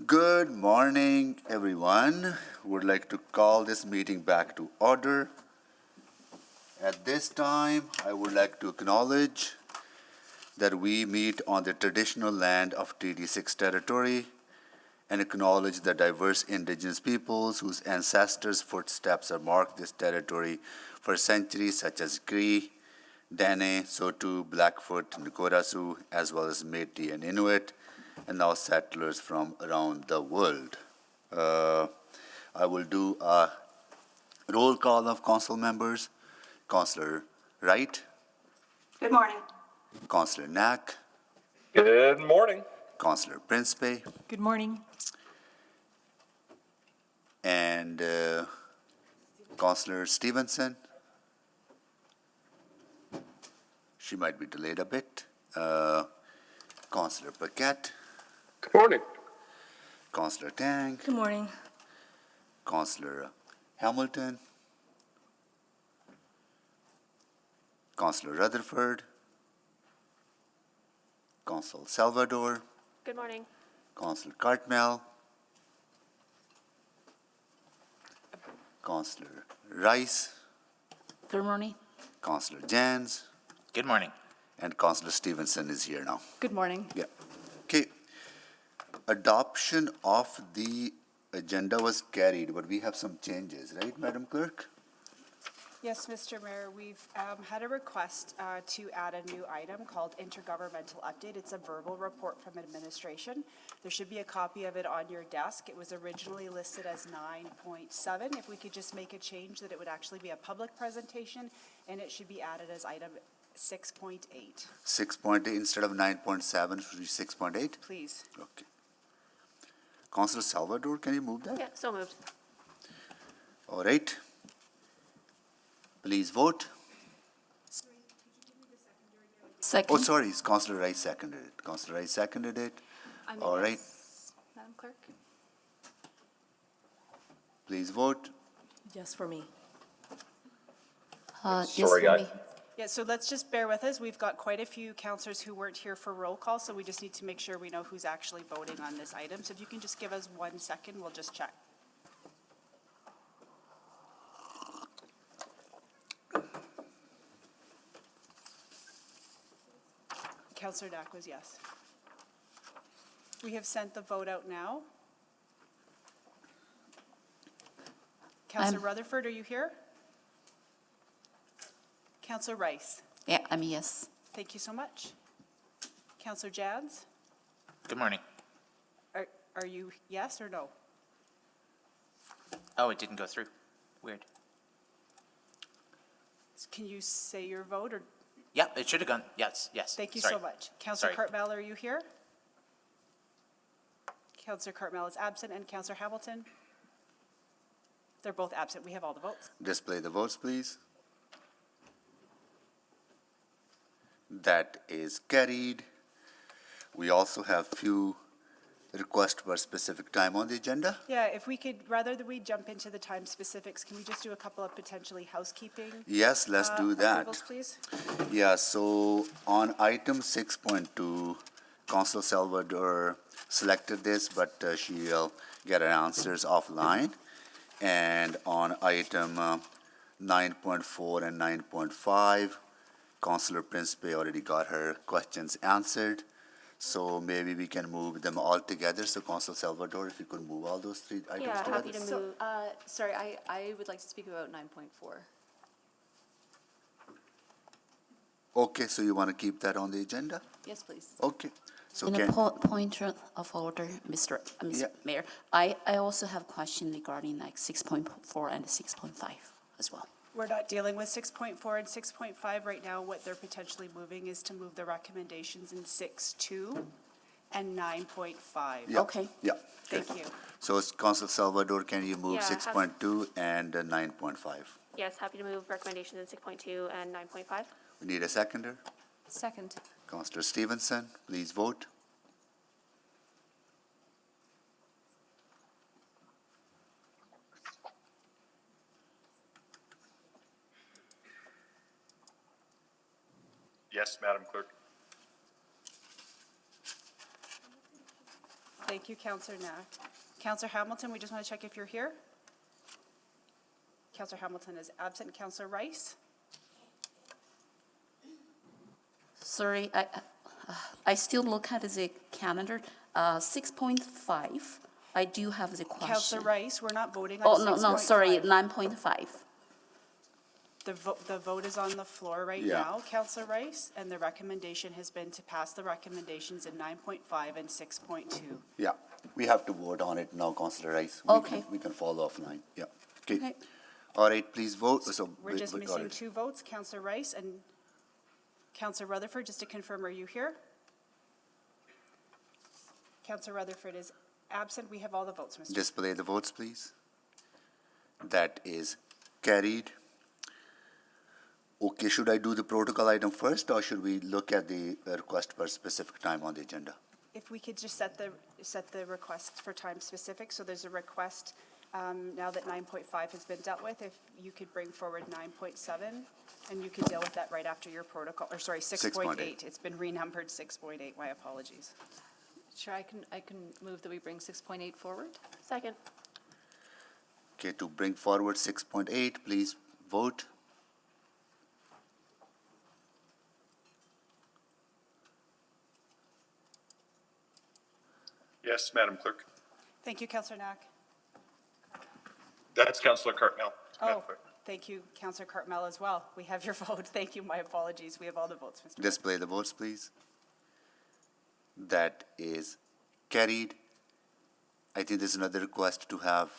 Good morning, everyone. Would like to call this meeting back to order. At this time, I would like to acknowledge that we meet on the traditional land of Treaty 6 territory and acknowledge the diverse indigenous peoples whose ancestors' footsteps have marked this territory for centuries, such as Cree, Dene, Sotu, Blackfoot, Nakota Sioux, as well as Métis and Inuit, and now settlers from around the world. I will do a roll call of council members. Councillor Wright. Good morning. Councillor Knack. Good morning. Councillor Principe. Good morning. And Councillor Stevenson. She might be delayed a bit. Councillor Paquette. Good morning. Councillor Tang. Good morning. Councillor Hamilton. Councillor Rutherford. Councillor Salvador. Good morning. Councillor Cartmel. Councillor Rice. Good morning. Councillor Jans. Good morning. And Councillor Stevenson is here now. Good morning. Yeah. Okay. Adoption of the agenda was carried, but we have some changes, right, Madam Clerk? Yes, Mr. Mayor, we've had a request to add a new item called Intergovernmental Update. It's a verbal report from administration. There should be a copy of it on your desk. It was originally listed as 9.7. If we could just make a change that it would actually be a public presentation, and it should be added as item 6.8. 6.8 instead of 9.7, should be 6.8? Please. Okay. Councillor Salvador, can you move that? Yeah, so moved. All right. Please vote. Second. Oh, sorry, Councillor Rice seconded it. Councillor Rice seconded it. All right. Madam Clerk? Please vote. Yes, for me. Sorry, guys. Yeah, so let's just bear with us. We've got quite a few councillors who weren't here for roll call, so we just need to make sure we know who's actually voting on this item. So if you can just give us 1 second, we'll just check. Councillor Knack was yes. We have sent the vote out now. Councillor Rutherford, are you here? Councillor Rice? Yeah, I'm yes. Thank you so much. Councillor Jans? Good morning. Are you yes or no? Oh, it didn't go through. Weird. Can you say your vote or? Yeah, it should have gone. Yes, yes. Thank you Sorry. so much. Councillor Sorry. Cartmel, are you here? Councillor Cartmel is absent, and Councillor Hamilton? They're both absent. We have all the votes. Display the votes, please. That is carried. We also have few requests for specific time on the agenda. Yeah, if we could, rather than we jump into the time specifics, can we just do a couple of potentially housekeeping? Yes, let's do that. Approvals, please. Yeah, so on item 6.2, Council Salvador selected this, but she'll get her answers offline. And on item 9.4 and 9.5, Councillor Principe already got her questions answered. So maybe we can move them all together. So Council Salvador, if you could move all those three items Yeah, together. happy to So, move. sorry, I would like to speak about 9.4. Okay, so you want to keep that on the agenda? Yes, please. Okay. So In can, a point of order, Mr. Yeah. Mayor, I also have a question regarding like 6.4 and 6.5 as well. We're not dealing with 6.4 and 6.5 right now. What they're potentially moving is to move the recommendations in 6.2 and 9.5. yeah, Okay. Yeah. Thank you. So Council Salvador, can you move Yeah, 6.2 and 9.5? Yes, happy to move recommendations in 6.2 and 9.5. We need a seconder. Second. Councillor Stevenson, please vote. Yes, Madam Clerk. Thank you, Councillor Knack. Councillor Hamilton, we just want to check if you're here. Councillor Hamilton is absent. Councillor Rice? Sorry, I still look at the calendar. 6.5, I do have the question. Councillor Rice, we're not voting Oh, on 6.5. no, sorry, 9.5. The vote is on the floor right Yeah. now, Councillor Rice, and the recommendation has been to pass the recommendations in 9.5 and 6.2. Yeah, we have to vote on it now, Councillor Rice. We can follow offline, yeah. Okay. Okay. All right, please vote, so. We're just all missing right. 2 votes, Councillor Rice and Councillor Rutherford, just to confirm, are you here? Councillor Rutherford is absent. We have all the votes, Mr. Display the votes, please. That is carried. Okay, should I do the protocol item first, or should we look at the request for a specific time on the agenda? If we could just set the request for time specific, so there's a request, now that 9.5 has been dealt with, if you could bring forward 9.7, and you could deal with that right after your protocol, or sorry, 6.8. It's been renumbered 6.8, my apologies. Sure, I can move that we bring 6.8 forward. Second. Okay, to bring forward 6.8, please vote. Yes, Madam Clerk. Thank you, Councillor Knack. That's Councillor Cartmell. Madam Oh, Clerk. thank you, Councillor Cartmell as well. We have your vote. Thank you, my apologies. We have all the votes, Mr. Mayor. Display the votes, please. That is carried. I think there's another request to have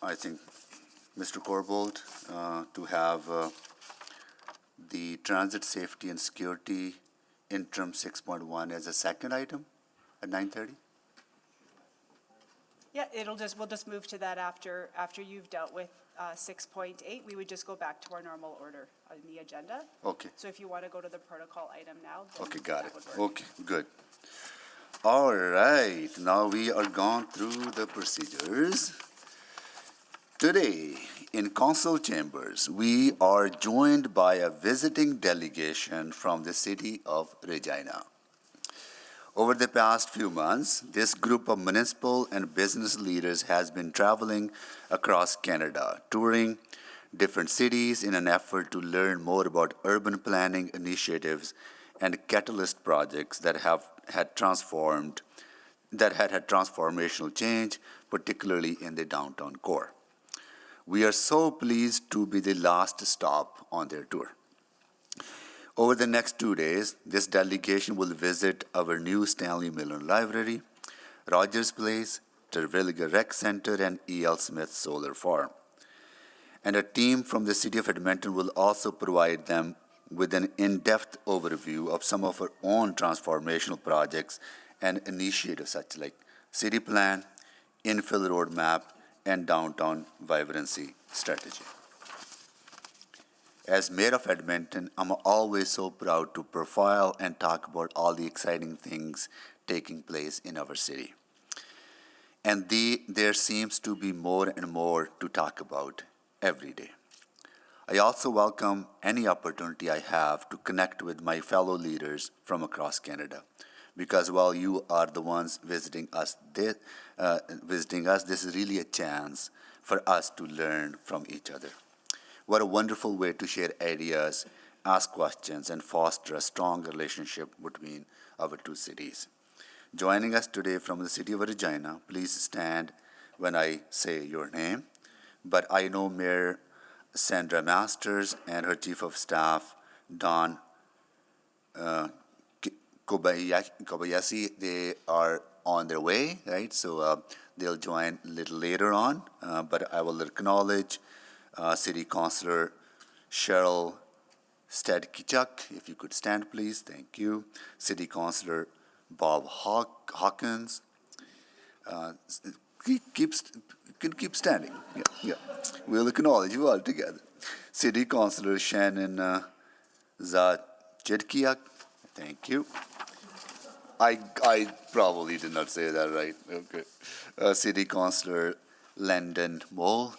I think, Mr. Corbold, to have the transit safety and security interim 6.1 as a second item at 9:30. Yeah, we'll just move to that after you've dealt with 6.8. We would just go back to our normal order on the agenda. Okay. So if you want to go to the protocol item now, then Okay, got it. that would work. Okay, good. All right, now we are gone through the procedures. Today, in council chambers, we are joined by a visiting delegation from the city of Regina. Over the past few months, this group of municipal and business leaders has been traveling across Canada, touring different cities in an effort to learn more about urban planning initiatives and catalyst projects that had transformational change, particularly in the downtown core. We are so pleased to be the last stop on their tour. Over the next 2 days, this delegation will visit our new Stanley Miller Library, Rogers Place, Terwilliger Rec Center, and E.L. Smith Solar Farm. And a team from the City of Edmonton will also provide them with an in-depth overview of some of our own transformational projects and initiatives such like City Plan, Infill Roadmap, and Downtown Vibrancy Strategy. As Mayor of Edmonton, I'm always so proud to profile and talk about all the exciting things taking place in our city. And there seems to be more and more to talk about every day. I also welcome any opportunity I have to connect with my fellow leaders from across Canada, because while you are the ones visiting us, this is really a chance for us to learn from each other. What a wonderful way to share ideas, ask questions, and foster a strong relationship between our two cities. Joining us today from the city of Regina, please stand when I say your name. But I know Mayor Sandra Masters and her Chief of Staff, Don Kobayashi, they are on their way, right? So they'll join a little later on, but I will acknowledge City Councilor Cheryl Stadkichuk. If you could stand, please. Thank you. City Councilor Bob Hawkins. Keep standing. Yeah. We'll acknowledge you all together. City Councilor Shannon Zachidkiak. Thank you. I probably did not say that right. Okay. City Councilor Landon Mole.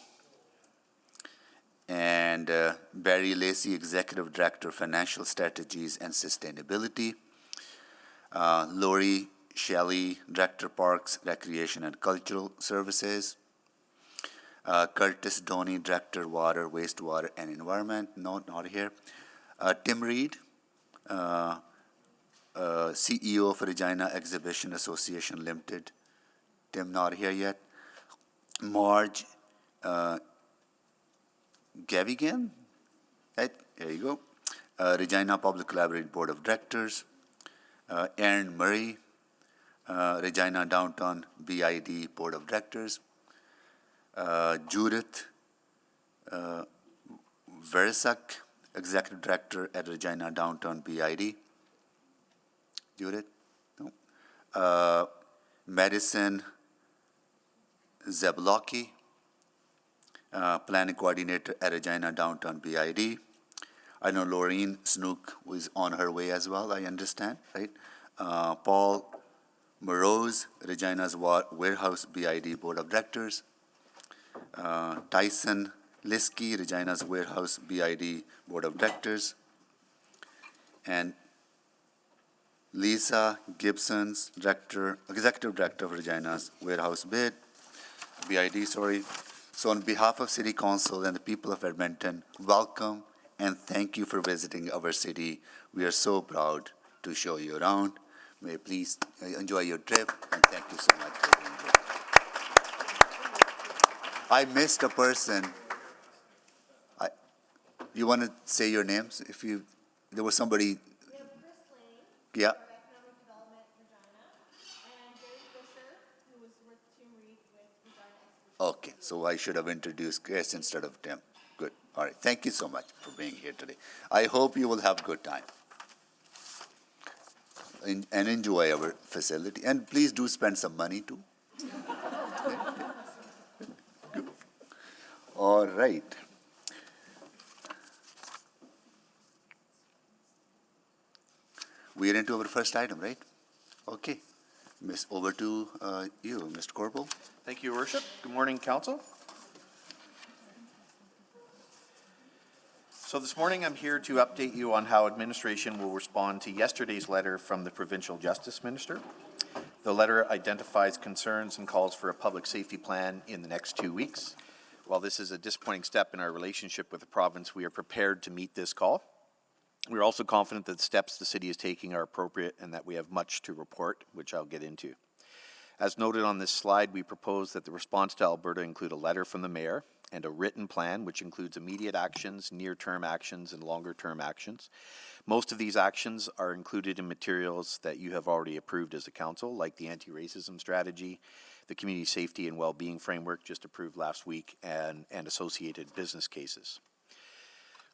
And Barry Lacey, Executive Director, Financial Strategies and Sustainability. Lori Shelley, Director Parks, Recreation and Cultural Services. Curtis Doney, Director Water, Wastewater and Environment, no, not here. Tim Reed, CEO of Regina Exhibition Association Limited. Tim not here yet. Marge Gavigan, right, there you go. Regina Public Library Board of Directors. Aaron Murray, Regina Downtown BID Board of Directors. Judith Verisak, Executive Director at Regina Downtown BID. Judith? No. Madison Zablocki, Planning Coordinator at Regina Downtown BID. I know Laureen Snook was on her way as well, I understand, right? Paul Morose, Regina's Warehouse BID Board of Directors. Tyson Liskey, Regina's Warehouse BID Board of Directors. And Lisa Gibson's Executive Director of Regina's Warehouse BID. So on behalf of City Council and the people of Edmonton, welcome and thank you for visiting our city. We are so proud to show you around. May you please enjoy your trip, and thank you so much for being here. I missed a person. You want to say your names? There was somebody. We have Chris Lane. Yeah. For Economic Development, Regina, and Gary Fisher, who was with Tim Reed with Regina Exhibition. Okay, so I should have introduced Chris instead of Tim. Good. All right. Thank you so much for being here today. I hope you will have a good time and enjoy our facility. And please do spend some money too. All right. We are into our first item, right? Okay. Over to you, Mr. Corporal. Thank you, Your Worship. Good morning, Council. So this morning I'm here to update you on how administration will respond to yesterday's letter from the Provincial Justice Minister. The letter identifies concerns and calls for a public safety plan in the next 2 weeks. While this is a disappointing step in our relationship with the province, we are prepared to meet this call. We are also confident that the steps the city is taking are appropriate and that we have much to report, which I'll get into. As noted on this slide, we propose that the response to Alberta include a letter from the Mayor and a written plan, which includes immediate actions, near-term actions, and longer-term actions. Most of these actions are included in materials that you have already approved as a council, like the anti-racism strategy, the community safety and well-being framework just approved last week, and associated business cases.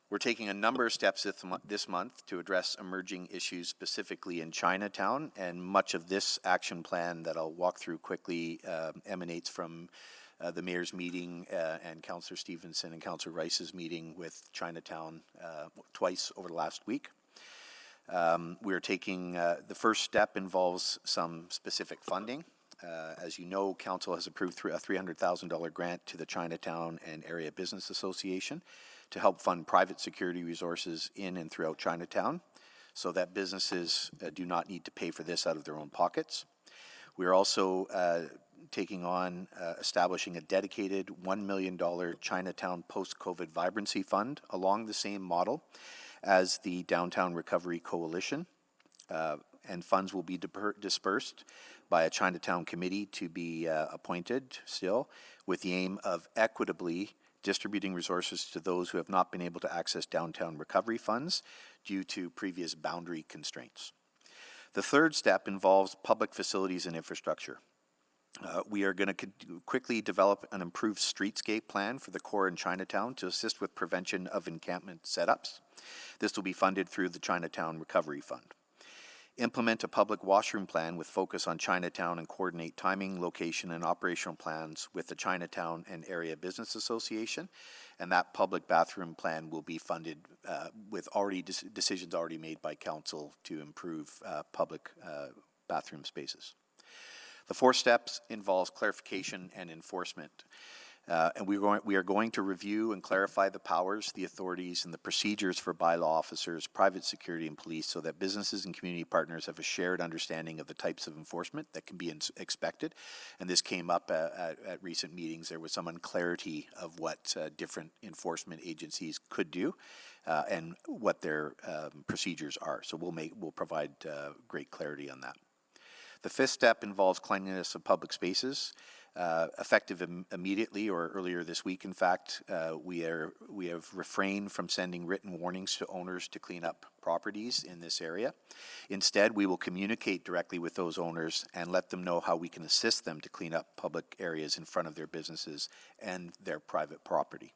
We're taking a number of steps this month to address emerging issues specifically in Chinatown, and much of this action plan that I'll walk through quickly emanates from the Mayor's meeting and Councillor Stevenson and Councillor Rice's meeting with Chinatown twice over the last week. We're taking, the first step involves some specific funding. As you know, Council has approved a $300,000 grant to the Chinatown and Area Business Association to help fund private security resources in and throughout Chinatown so that businesses do not need to pay for this out of their own pockets. We are also taking on establishing a dedicated $1 million Chinatown Post-COVID Vibrancy Fund along the same model as the Downtown Recovery Coalition, and funds will be dispersed by a Chinatown committee to be appointed still, with the aim of equitably distributing resources to those who have not been able to access downtown recovery funds due to previous boundary constraints. The third step involves public facilities and infrastructure. We are going to quickly develop an improved streetscape plan for the core in Chinatown to assist with prevention of encampment setups. This will be funded through the Chinatown Recovery Fund. Implement a public washroom plan with focus on Chinatown and coordinate timing, location, and operational plans with the Chinatown and Area Business Association. And that public bathroom plan will be funded with decisions already made by Council to improve public bathroom spaces. The fourth steps involves clarification and enforcement. And we are going to review and clarify the powers, the authorities, and the procedures for bylaw officers, private security, and police so that businesses and community partners have a shared understanding of the types of enforcement that can be expected. And this came up at recent meetings. There was some unclarity of what different enforcement agencies could do and what their procedures are. So we'll provide great clarity on that. The fifth step involves cleanliness of public spaces. Effective immediately or earlier this week, in fact, we have refrained from sending written warnings to owners to clean up properties in this area. Instead, we will communicate directly with those owners and let them know how we can assist them to clean up public areas in front of their businesses and their private property.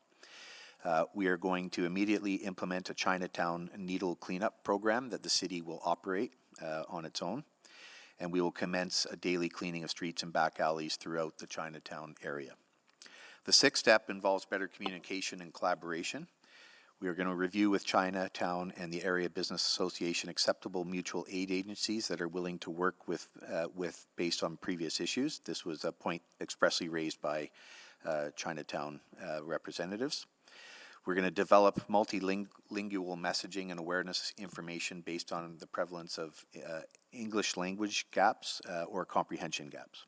We are going to immediately implement a Chinatown needle cleanup program that the city will operate on its own. And we will commence a daily cleaning of streets and back alleys throughout the Chinatown area. The sixth step involves better communication and collaboration. We are going to review with Chinatown and the Area Business Association acceptable mutual aid agencies that are willing to work with based on previous issues. This was a point expressly raised by Chinatown representatives. We're going to develop multilingual messaging and awareness information based on the prevalence of English language gaps or comprehension gaps.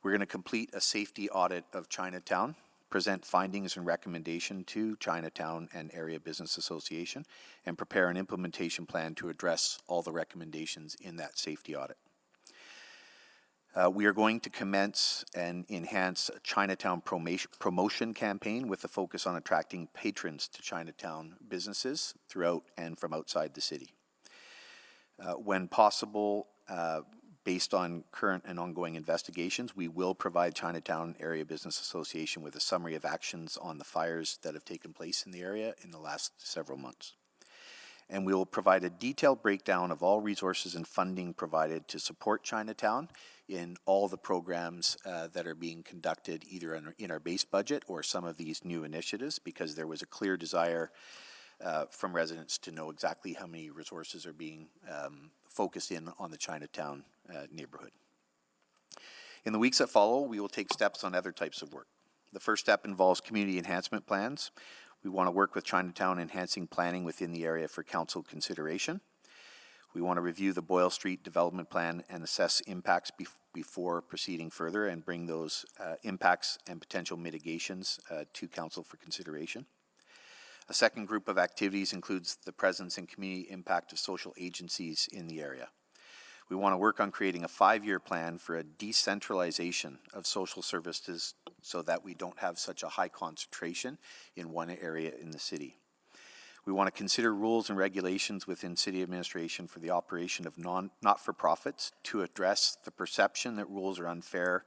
We're going to complete a safety audit of Chinatown, present findings and recommendation to Chinatown and Area Business Association, and prepare an implementation plan to address all the recommendations in that safety audit. We are going to commence and enhance a Chinatown promotion campaign with a focus on attracting patrons to Chinatown businesses throughout and from outside the city. When possible, based on current and ongoing investigations, we will provide Chinatown Area Business Association with a summary of actions on the fires that have taken place in the area in the last several months. And we will provide a detailed breakdown of all resources and funding provided to support Chinatown in all the programs that are being conducted either in our base budget or some of these new initiatives, because there was a clear desire from residents to know exactly how many resources are being focused in on the Chinatown neighborhood. In the weeks that follow, we will take steps on other types of work. The first step involves community enhancement plans. We want to work with Chinatown enhancing planning within the area for council consideration. We want to review the Boyle Street development plan and assess impacts before proceeding further and bring those impacts and potential mitigations to council for consideration. A second group of activities includes the presence and community impact of social agencies in the area. We want to work on creating a 5-year plan for a decentralization of social services so that we don't have such a high concentration in one area in the city. We want to consider rules and regulations within city administration for the operation of not-for-profits to address the perception that rules are unfair,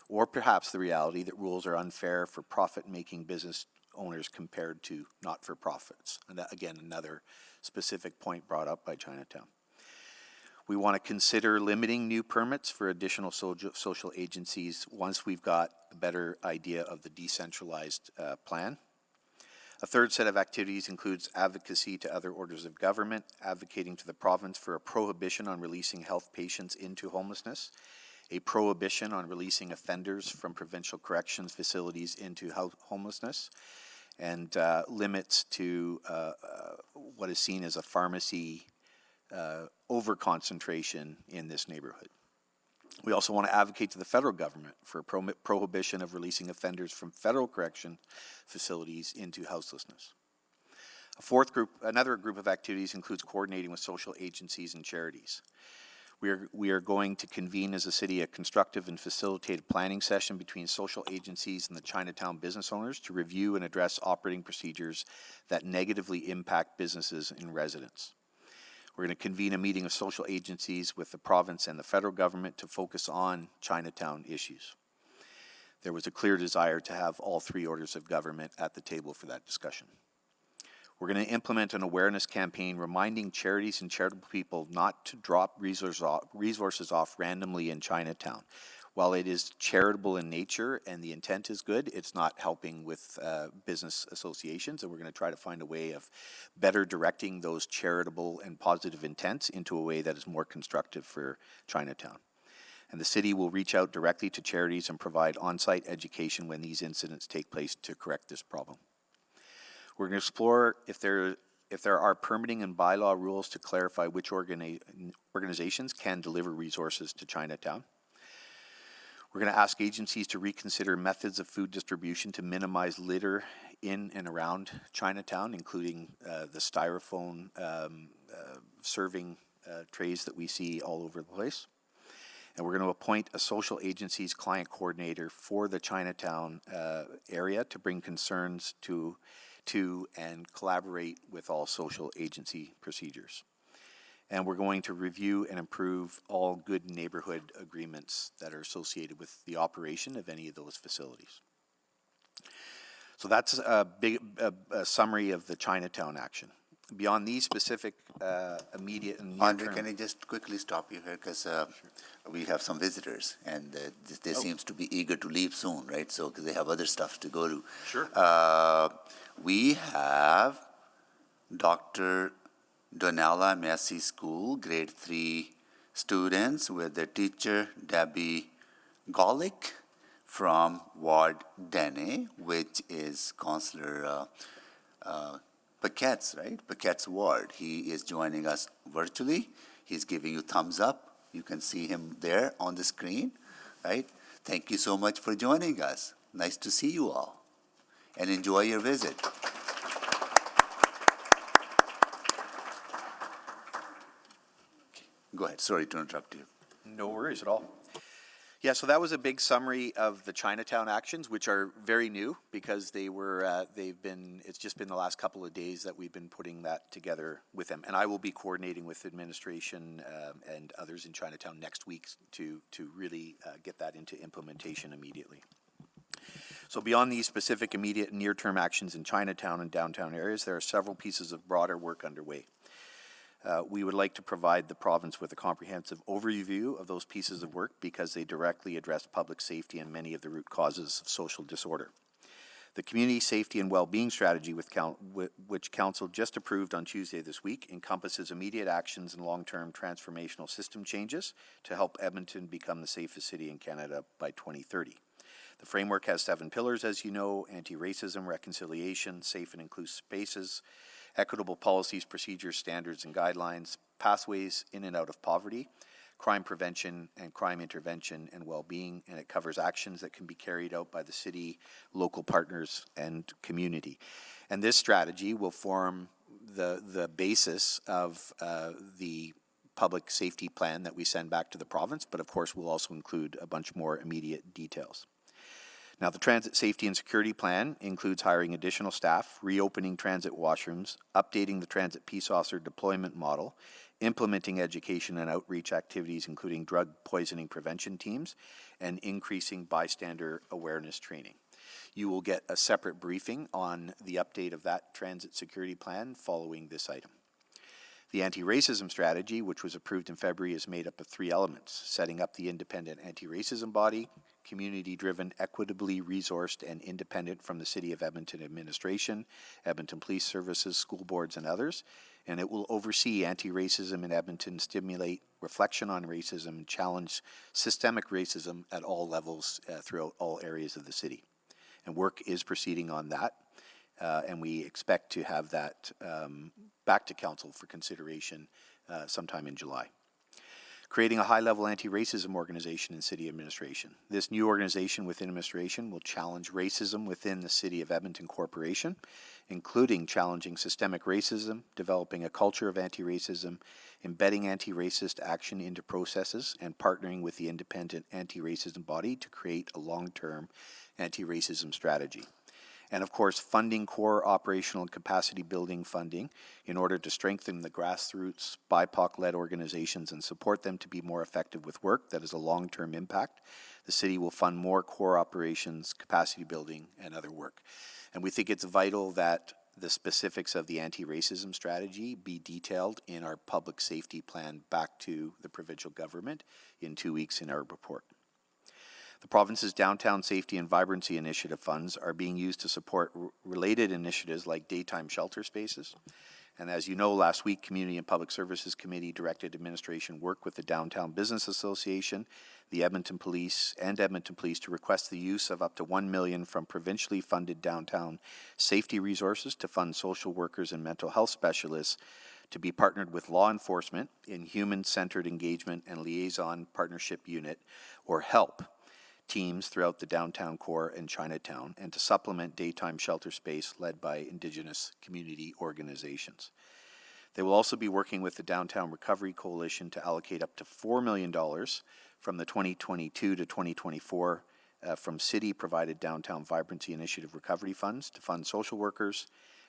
or perhaps the reality that rules are unfair for profit-making business owners compared to not-for-profits. And that, again, another specific point brought up by Chinatown. We want to consider limiting new permits for additional social agencies once we've got a better idea of the decentralized plan. A third set of activities includes advocacy to other orders of government, advocating to the province for a prohibition on releasing health patients into homelessness, a prohibition on releasing offenders from provincial corrections facilities into homelessness, and limits to what is seen as a pharmacy over-concentration in this neighborhood. We also want to advocate to the federal government for a prohibition of releasing offenders from federal correction facilities into houselessness. Another group of activities includes coordinating with social agencies and charities. We are going to convene as a city a constructive and facilitated planning session between social agencies and the Chinatown business owners to review and address operating procedures that negatively impact businesses and residents. We're going to convene a meeting of social agencies with the province and the federal government to focus on Chinatown issues. There was a clear desire to have all three orders of government at the table for that discussion. We're going to implement an awareness campaign reminding charities and charitable people not to drop resources off randomly in Chinatown. While it is charitable in nature and the intent is good, it's not helping with business associations, and we're going to try to find a way of better directing those charitable and positive intents into a way that is more constructive for Chinatown. And the city will reach out directly to charities and provide on-site education when these incidents take place to correct this problem. We're going to explore if there are permitting and bylaw rules to clarify which organizations can deliver resources to Chinatown. We're going to ask agencies to reconsider methods of food distribution to minimize litter in and around Chinatown, including the styrofoam serving trays that we see all over the place. And we're going to appoint a social agencies client coordinator for the Chinatown area to bring concerns to and collaborate with all social agency procedures. And we're going to review and improve all good neighborhood agreements that are associated with the operation of any of those facilities. So that's a big summary of the Chinatown action. Beyond these specific immediate and Andre, near-term... can I just quickly stop you here, because we have some visitors, and they seems to be eager to leave soon, right? So, because they have other stuff to go to. Sure. We have Dr. Donella Massey School, grade 3 students with their teacher, Debbie Golick, from Ward Dene, which is Councillor Paquette's, right? Paquette's ward. He is joining us virtually. He's giving you thumbs up. You can see him there on the screen, right? Thank you so much for joining us. Nice to see you all. And enjoy your visit. Okay, go ahead. Sorry to interrupt you. No worries at all. Yeah, so that was a big summary of the Chinatown actions, which are very new because it's just been the last couple of days that we've been putting that together with them. And I will be coordinating with administration and others in Chinatown next week to really get that into implementation immediately. So beyond these specific immediate and near-term actions in Chinatown and downtown areas, there are several pieces of broader work underway. We would like to provide the province with a comprehensive overview of those pieces of work because they directly address public safety and many of the root causes of social disorder. The Community Safety and Wellbeing Strategy, which Council just approved on Tuesday this week, encompasses immediate actions and long-term transformational system changes to help Edmonton become the safest city in Canada by 2030. The framework has 7 pillars, as you know: anti-racism, reconciliation, safe and inclusive spaces, equitable policies, procedures, standards, and guidelines, pathways in and out of poverty, crime prevention and crime intervention and well-being, and it covers actions that can be carried out by the city, local partners, and community. And this strategy will form the basis of the public safety plan that we send back to the province, but of course will also include a bunch more immediate details. Now, the Transit Safety and Security Plan includes hiring additional staff, reopening transit washrooms, updating the transit peace officer deployment model, implementing education and outreach activities, including drug poisoning prevention teams, and increasing bystander awareness training. You will get a separate briefing on the update of that transit security plan following this item. The anti-racism strategy, which was approved in February, is made up of 3 elements: setting up the independent anti-racism body, community-driven, equitably resourced, and independent from the City of Edmonton administration, Edmonton Police Services, school boards, and others. And it will oversee anti-racism in Edmonton, stimulate reflection on racism, and challenge systemic racism at all levels throughout all areas of the city. And work is proceeding on that, and we expect to have that back to Council for consideration sometime in July. Creating a high-level anti-racism organization in city administration. This new organization within administration will challenge racism within the City of Edmonton Corporation, including challenging systemic racism, developing a culture of anti-racism, embedding anti-racist action into processes, and partnering with the independent anti-racism body to create a long-term anti-racism strategy. And of course, funding core operational and capacity building funding in order to strengthen the grassroots BIPOC-led organizations and support them to be more effective with work that has a long-term impact. The city will fund more core operations, capacity building, and other work. And we think it's vital that the specifics of the anti-racism strategy be detailed in our public safety plan back to the provincial government in 2 weeks in our report. The province's Downtown Safety and Vibrancy Initiative funds are being used to support related initiatives like daytime shelter spaces, And as you know, last week, Community and Public Services Committee directed administration work with the Downtown Business Association, the Edmonton Police, and Edmonton Police to request the use of up to $1 million from provincially funded downtown safety resources to fund social workers and mental health specialists to be partnered with law enforcement in Human-Centered Engagement and Liaison Partnership Unit, or HELP, teams throughout the downtown core and Chinatown, and to supplement daytime shelter space led by Indigenous community organizations. They will also be working with the Downtown Recovery Coalition to allocate up to $4 million from the 2022 to 2024 from city-provided Downtown Vibrancy Initiative recovery funds to fund social workers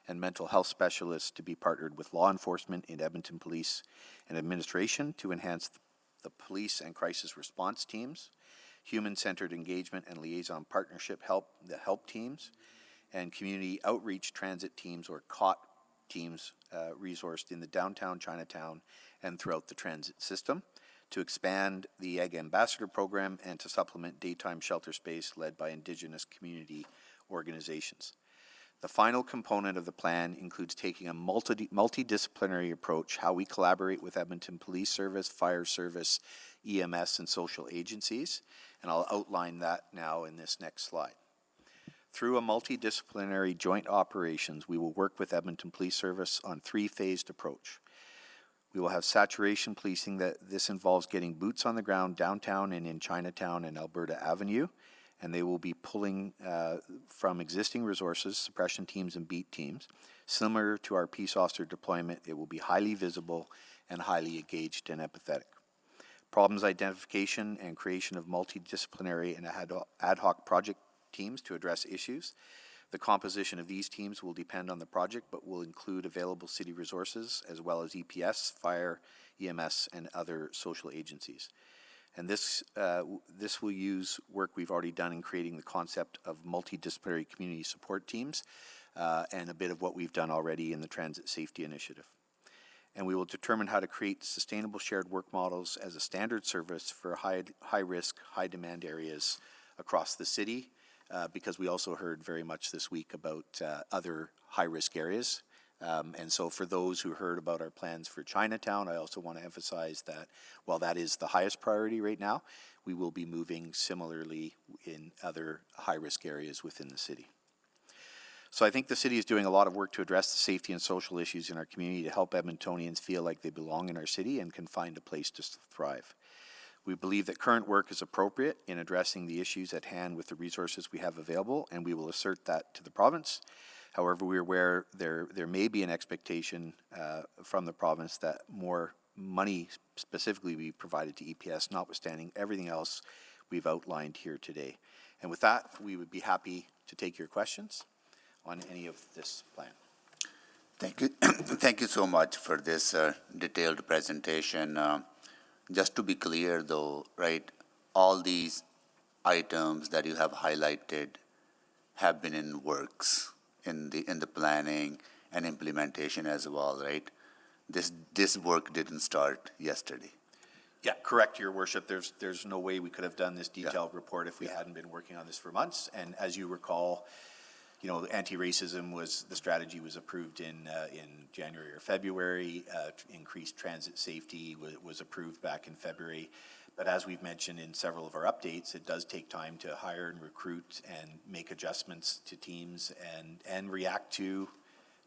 and mental health specialists to be partnered with law enforcement in Edmonton Police and Administration to enhance the police and crisis response teams, Human-Centered Engagement and Liaison Partnership the help teams, and Community Outreach Transit Teams, or COT teams, resourced in the downtown Chinatown and throughout the transit system, to expand the Egg Ambassador Program and to supplement daytime shelter space led by Indigenous community organizations. The final component of the plan includes taking a multidisciplinary approach, how we collaborate with Edmonton Police Service, Fire Service, EMS, and social agencies, and I'll outline that now in this next slide. Through a multidisciplinary joint operations, we will work with Edmonton Police Service on three-phased approach. We will have saturation policing. This involves getting boots on the ground downtown and in Chinatown and Alberta Avenue, and they will be pulling from existing resources, suppression teams and beat teams. Similar to our peace officer deployment, it will be highly visible and highly engaged and empathetic. Problems identification and creation of multidisciplinary and ad hoc project teams to address issues. The composition of these teams will depend on the project, but will include available city resources as well as EPS, fire, EMS, and other social agencies. And this will use work we've already done in creating the concept of multidisciplinary community support teams and a bit of what we've done already in the Transit Safety Initiative. And we will determine how to create sustainable shared work models as a standard service for high risk, high demand areas across the city, because we also heard very much this week about other high risk areas. And so for those who heard about our plans for Chinatown, I also want to emphasize that while that is the highest priority right now, we will be moving similarly in other high risk areas within the city. So I think the city is doing a lot of work to address the safety and social issues in our community to help Edmontonians feel like they belong in our city and can find a place to thrive. We believe that current work is appropriate in addressing the issues at hand with the resources we have available, and we will assert that to the province. However, we are aware there may be an expectation from the province that more money specifically be provided to EPS, notwithstanding everything else we've outlined here today. And with that, we would be happy to take your questions on any of this plan. Thank you. Thank you so much for this detailed presentation. Just to be clear though, right, all these items that you have highlighted have been in works in the planning and implementation as well, right? This work didn't start yesterday. Yeah, correct, Your Worship. There's no way we could have done this detailed report if we hadn't been working on this for months. And as you recall, you know, anti-racism the strategy was approved in January or February. Increased transit safety was approved back in February. But as we've mentioned in several of our updates, it does take time to hire and recruit and make adjustments to teams and react to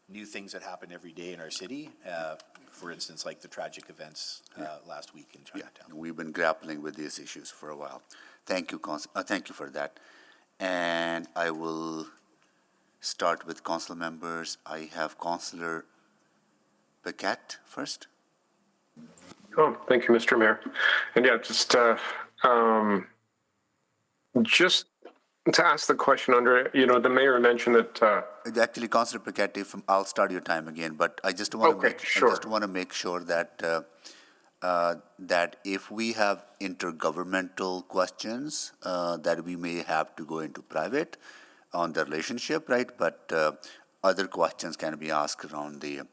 new things that happen every day in our city. For instance, like the tragic events last week in Chinatown. Yeah, we've been grappling with these issues for a while. Thank you, thank you for that. And I will start with council members. I have Councillor Paquette first. Oh, thank you, Mr. Mayor. And yeah, just to ask the question under, you know, the mayor mentioned that. Actually, Councillor Paquette, I'll start your time again, but I just want to make sure that that if we have intergovernmental questions, that we may have to go into private on the relationship, right? But other questions can be asked around the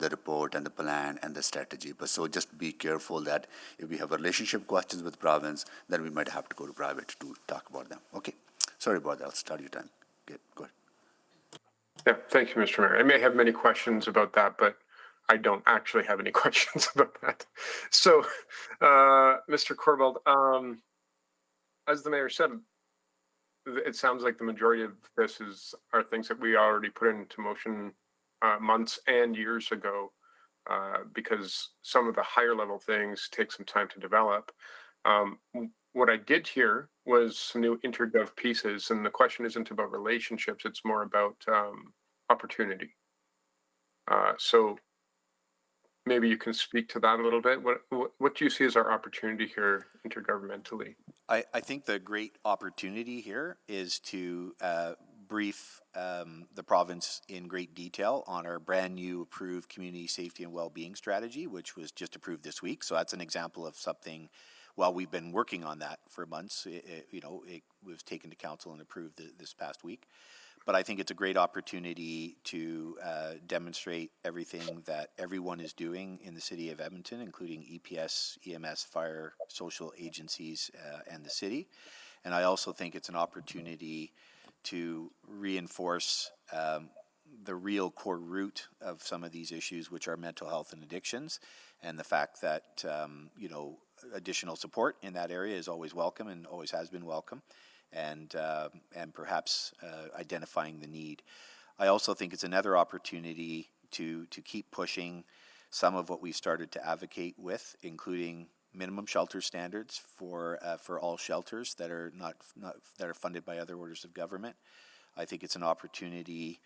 report and the plan and the strategy. But so just be careful that if we have relationship questions with province, then we might have to go to private to talk about them. Okay. Sorry about that. I'll start your time. Okay, go ahead. Yeah, thank you, Mr. Mayor. I may have many questions about that, but I don't actually have any questions about that. So, Mr. Corbold, as the mayor said, it sounds like the majority of this are things that we already put into motion months and years ago, because some of the higher level things take some time to develop. What I did hear was some new intergov pieces, and the question isn't about relationships, it's more about opportunity. So maybe you can speak to that a little bit. What do you see as our opportunity here intergovernmentally? I think the great opportunity here is to brief the province in great detail on our brand new approved community safety and well-being strategy, which was just approved this week. So that's an example of something. While we've been working on that for months, it was taken to council and approved this past week. But I think it's a great opportunity to demonstrate everything that everyone is doing in the city of Edmonton, including EPS, EMS, fire, social agencies, and the city. And I also think it's an opportunity to reinforce the real core root of some of these issues, which are mental health and addictions, and the fact that additional support in that area is always welcome and always has been welcome. And perhaps identifying the need. I also think it's another opportunity to keep pushing some of what we've started to advocate with, including minimum shelter standards for all shelters that are that are funded by other orders of government. I think it's an opportunity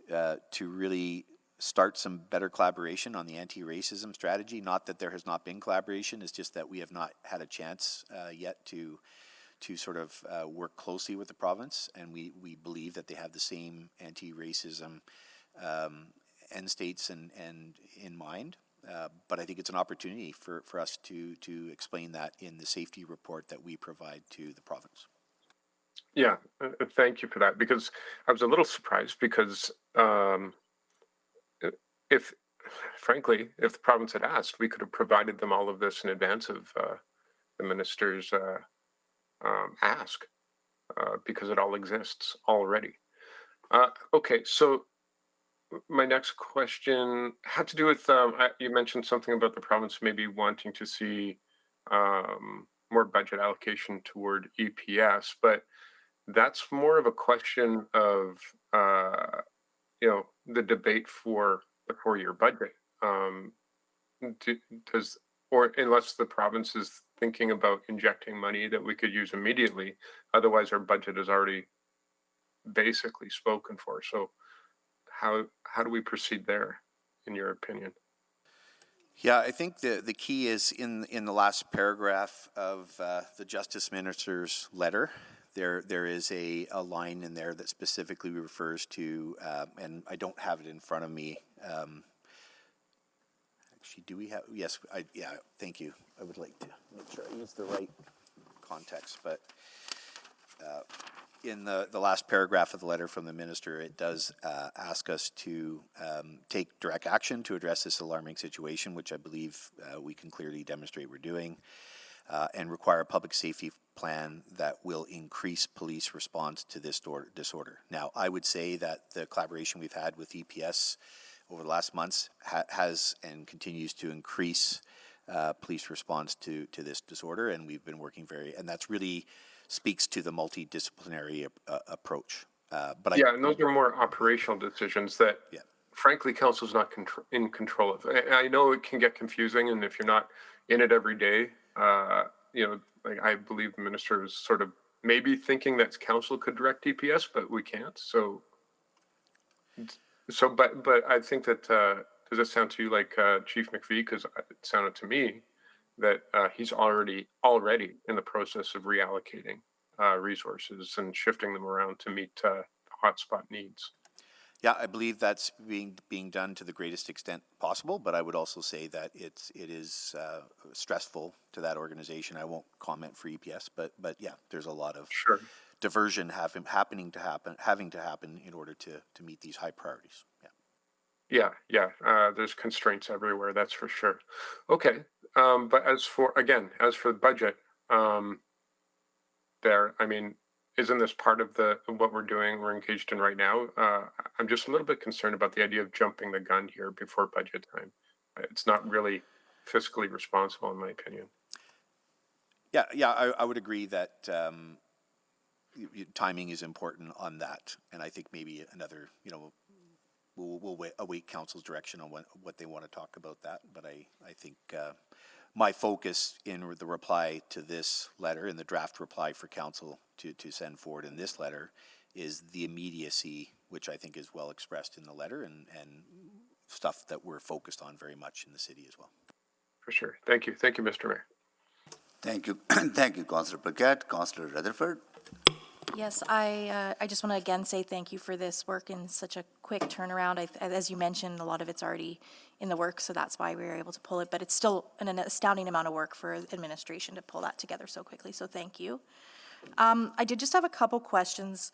to really start some better collaboration on the anti-racism strategy. Not that there has not been collaboration; it's just that we have not had a chance yet to sort of work closely with the province, and we believe that they have the same anti-racism end states and in mind. But I think it's an opportunity for us to explain that in the safety report that we provide to the province. Yeah, thank you for that, because I was a little surprised because if the province had asked, we could have provided them all of this in advance of the minister's ask, because it all exists already. Okay, so my next question had to do with, you mentioned something about the province maybe wanting to see more budget allocation toward EPS, but that's more of a question of, the debate for the 4-year budget. Or unless the province is thinking about injecting money that we could use immediately, otherwise our budget is already basically spoken for. So how do we proceed there, in your opinion? Yeah, I think the key is in the last paragraph of the Justice Minister's letter. There is a line in there that specifically refers to, and I don't have it in front of me. Actually, do we have? Yes, yeah. Thank you. I would like to make sure I use the right context, but in the last paragraph of the letter from the minister, it does ask us to take direct action to address this alarming situation, which I believe we can clearly demonstrate we're doing, and require a public safety plan that will increase police response to this disorder. Now, I would say that the collaboration we've had with EPS over the last months has and continues to increase police response to this disorder, and we've been working and that's really speaks to the multidisciplinary approach. And those are more operational decisions that, frankly, council's not in control of. I know it can get confusing, and if you're not in it every day, like I believe the minister was sort of maybe thinking that council could direct EPS, but we can't. But I think that, does it sound to you like Chief McVie? Because it sounded to me that he's already in the process of reallocating resources and shifting them around to meet hotspot needs. Yeah, I believe that's being done to the greatest extent possible, but I would also say that it is stressful to that organization. I won't comment for EPS, but yeah, there's a lot of diversion having to happen in order to meet these high priorities. Yeah, there's constraints everywhere, that's for sure. Okay, but as for the budget, isn't this part of what we're engaged in right now? I'm just a little bit concerned about the idea of jumping the gun here before budget time. It's not really fiscally responsible, in my opinion. Yeah, I would agree that timing is important on that, and I think maybe another, we'll await council's direction on what they want to talk about that. But I think my focus in the reply to this letter, in the draft reply for council to send forward in this letter, is the immediacy, which I think is well expressed in the letter, and stuff that we're focused on very much in the city as well. For sure. Thank you, Mr. Mayor. Thank you. Thank you, Councillor Paquette. Councillor Rutherford. Yes, I just want to again say thank you for this work in such a quick turnaround. As you mentioned, a lot of it's already in the works, so that's why we were able to pull it. But it's still an astounding amount of work for administration to pull that together so quickly, so thank you. I did just have a couple questions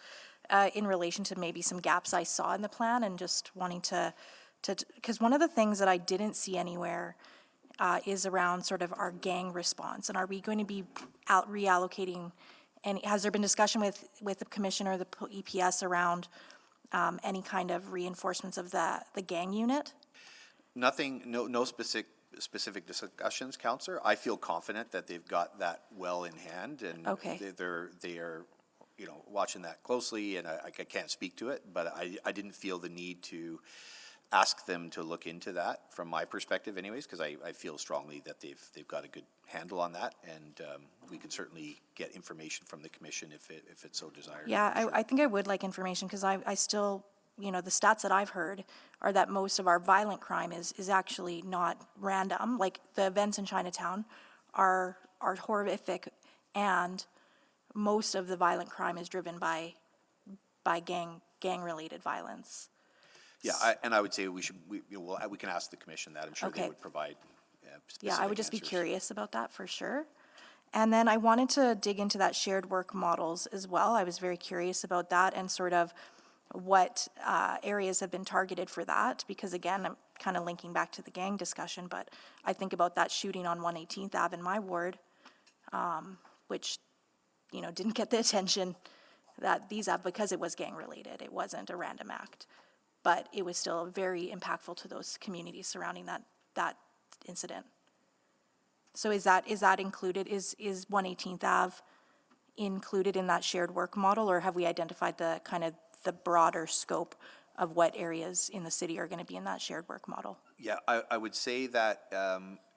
in relation to maybe some gaps I saw in the plan, and just wanting to because one of the things that I didn't see anywhere is around sort of our gang response. And are we going to be reallocating, and has there been discussion with the commissioner, the EPS, around any kind of reinforcements of the gang unit? Nothing, no specific discussions, Councillor. I feel confident that they've got that well in hand, and Okay. they are watching that closely, and I can't speak to it, but I didn't feel the need to ask them to look into that from my perspective anyways, because I feel strongly that they've got a good handle on that, and we can certainly get information from the commission if it's so desired. Yeah, Sure. I think I would like information, because I still, the stats that I've heard are that most of our violent crime is actually not random. Like, the events in Chinatown are horrific, and most of the violent crime is driven by gang-related violence. Yeah, I would say we can ask the commission that. I'm sure they Okay. would provide Yeah, I would just be specific answers. curious about that for sure. And then I wanted to dig into that shared work models as well. I was very curious about that, and sort of what areas have been targeted for that, because again, I'm kind of linking back to the gang discussion, but I think about that shooting on 118th Ave in my ward, which, didn't get the attention that these have, because it was gang related. It wasn't a random act, but it was still very impactful to those communities surrounding that incident. So is that included? Is 118th Ave included in that shared work model, or have we identified the kind of the broader scope of what areas in the city are going to be in that shared work model? Yeah, I would say that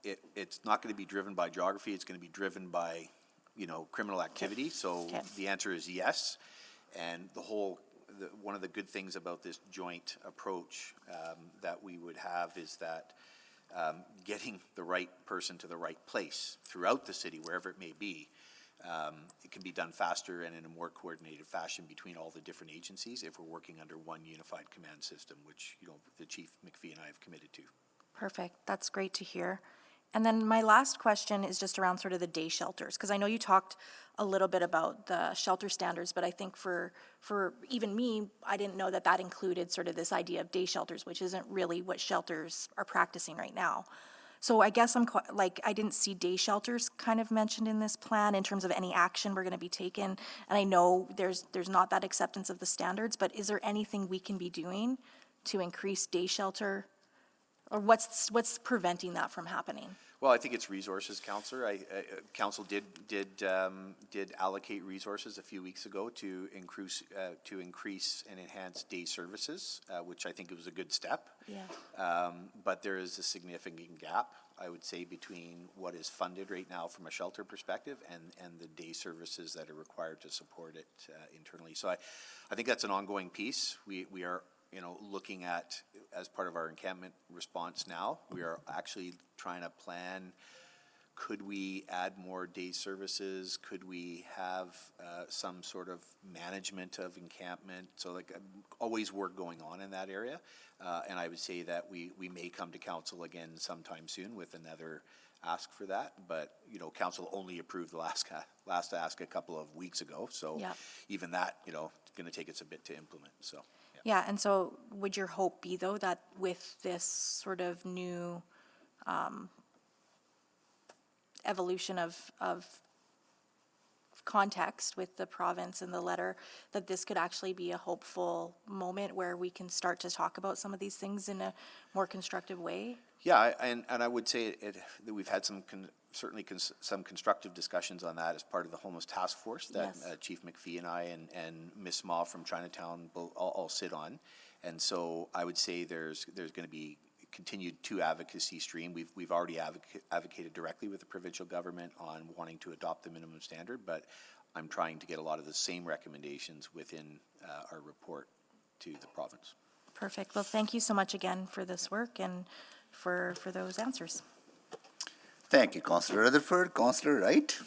it's not going to be driven by geography. It's going to be driven by, criminal activity. So Okay. the answer is yes. And one of the good things about this joint approach that we would have is that getting the right person to the right place throughout the city, wherever it may be, it can be done faster and in a more coordinated fashion between all the different agencies if we're working under one unified command system, which the Chief McPhee and I have committed to. Perfect. That's great to hear. And then my last question is just around sort of the day shelters, because I know you talked a little bit about the shelter standards, but I think for even me, I didn't know that included sort of this idea of day shelters, which isn't really what shelters are practicing right now. So I guess I didn't see day shelters kind of mentioned in this plan in terms of any action we're going to be taking. And I know there's not that acceptance of the standards, but is there anything we can be doing to increase day shelter? Or what's preventing that from happening? Well, I think it's resources, Councillor. Council did allocate resources a few weeks ago to increase and enhance day services, which I think was a good step. Yeah. But there is a significant gap, I would say, between what is funded right now from a shelter perspective and the day services that are required to support it internally. So I think that's an ongoing piece. We are looking at, as part of our encampment response now, we are actually trying to plan, could we add more day services? Could we have some sort of management of encampment? So always work going on in that area. And I would say that we may come to council again sometime soon with another ask for that. But, council only approved the last ask a couple of weeks ago. So Yeah. even that, it's going to take us a bit to implement. So. Yeah, and so would your hope be, though, that with this sort of new evolution of context with the province and the letter, that this could actually be a hopeful moment where we can start to talk about some of these things in a more constructive way? Yeah, and I would say that we've had some some constructive discussions on that as part of the homeless task force that Yes. Chief McPhee and I and Miss Ma from Chinatown all sit on. And so I would say there's going to be continued advocacy stream. We've already advocated directly with the provincial government on wanting to adopt the minimum standard, but I'm trying to get a lot of the same recommendations within our report to the province. Perfect. Well, thank you so much again for this work and for those answers. Thank you, Councillor Rutherford. Councillor Wright?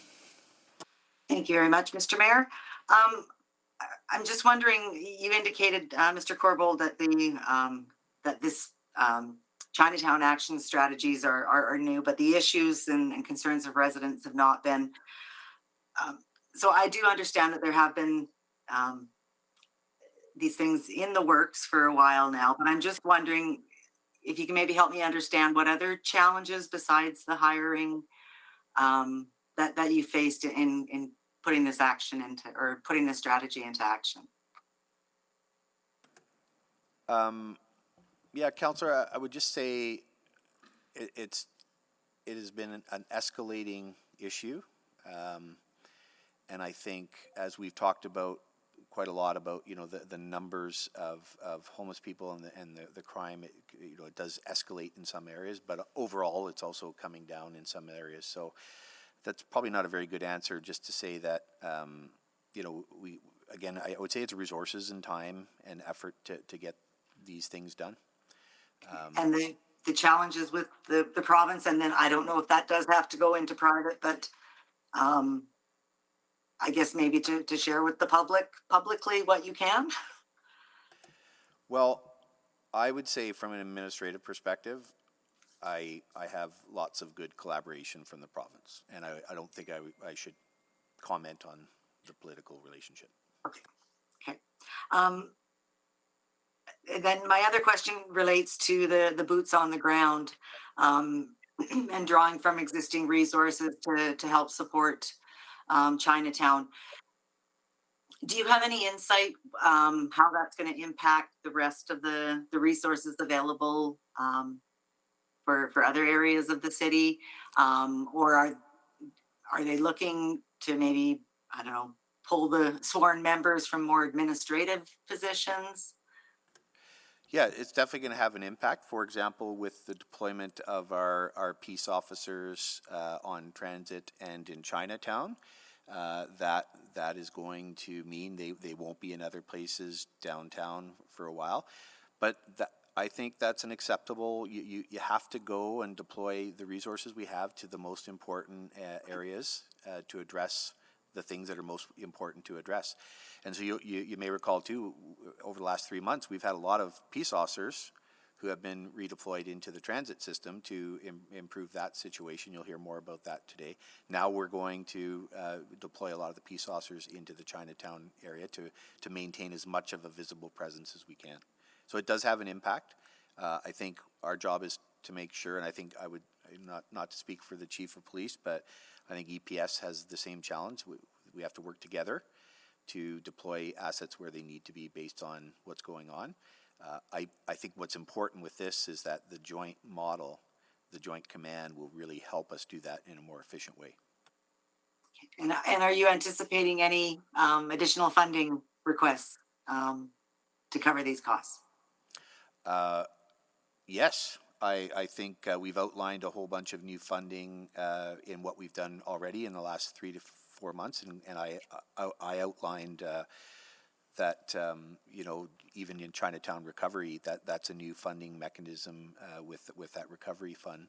Thank you very much, Mr. Mayor. I'm just wondering, you indicated, Mr. Corbould, that that this Chinatown action strategies are new, but the issues and concerns of residents have not been. So I do understand that there have been these things in the works for a while now, but I'm just wondering if you can maybe help me understand what other challenges besides the hiring that you faced in putting this action into, or putting this strategy into action. Yeah, Councillor, I would just say it has been an escalating issue. And I think, as we've talked about quite a lot about, you know, the numbers of homeless people and the crime, it does escalate in some areas, but overall it's also coming down in some areas. So that's probably not a very good answer, just to say that, I would say it's resources and time and effort to get these things done. And the challenges with the province, and then I don't know if that does have to go into private, but I guess maybe to share with the publicly what you can. Well, I would say from an administrative perspective, I have lots of good collaboration from the province, and I don't think I should comment on the political relationship. Okay. And then my other question relates to the boots on the ground and drawing from existing resources to help support Chinatown. Do you have any insight how that's going to impact the rest of the resources available for other areas of the city? Or are they looking to maybe, I don't know, pull the sworn members from more administrative positions? Yeah, it's definitely going to have an impact. For example, with the deployment of our peace officers on transit and in Chinatown, that is going to mean they won't be in other places downtown for a while. But I think that's an acceptable. You have to go and deploy the resources we have to the most important areas to address the things that are most important to address. And so you may recall too, over the last 3 months, we've had a lot of peace officers who have been redeployed into the transit system to improve that situation. You'll hear more about that today. Now we're going to deploy a lot of the peace officers into the Chinatown area to maintain as much of a visible presence as we can. So it does have an impact. I think our job is to make sure, and I think I would, not to speak for the chief of police, but I think EPS has the same challenge. We have to work together to deploy assets where they need to be based on what's going on. I think what's important with this is that the joint model, the joint command, will really help us do that in a more efficient way. And are you anticipating any additional funding requests to cover these costs? Yes, I think we've outlined a whole bunch of new funding in what we've done already in the last 3 to 4 months, and I outlined that even in Chinatown recovery, that's a new funding mechanism with that recovery fund.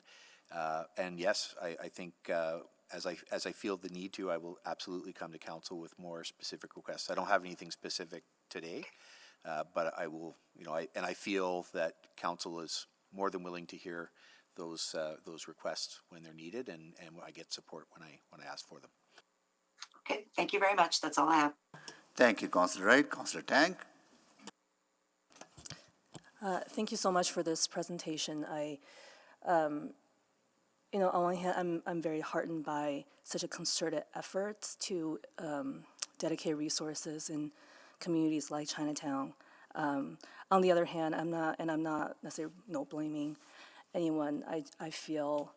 And yes, I think as I feel the need to, I will absolutely come to council with more specific requests. I don't have anything specific today, but I will. I feel that council is more than willing to hear those requests when they're needed, and I get support when I ask for them. Okay, thank you very much. That's all I have. Thank you, Councillor Wright. Councillor Tang? Thank you so much for this presentation. on one hand, I'm very heartened by such a concerted effort to dedicate resources in communities like Chinatown. On the other hand, I'm not necessarily blaming anyone. I feel,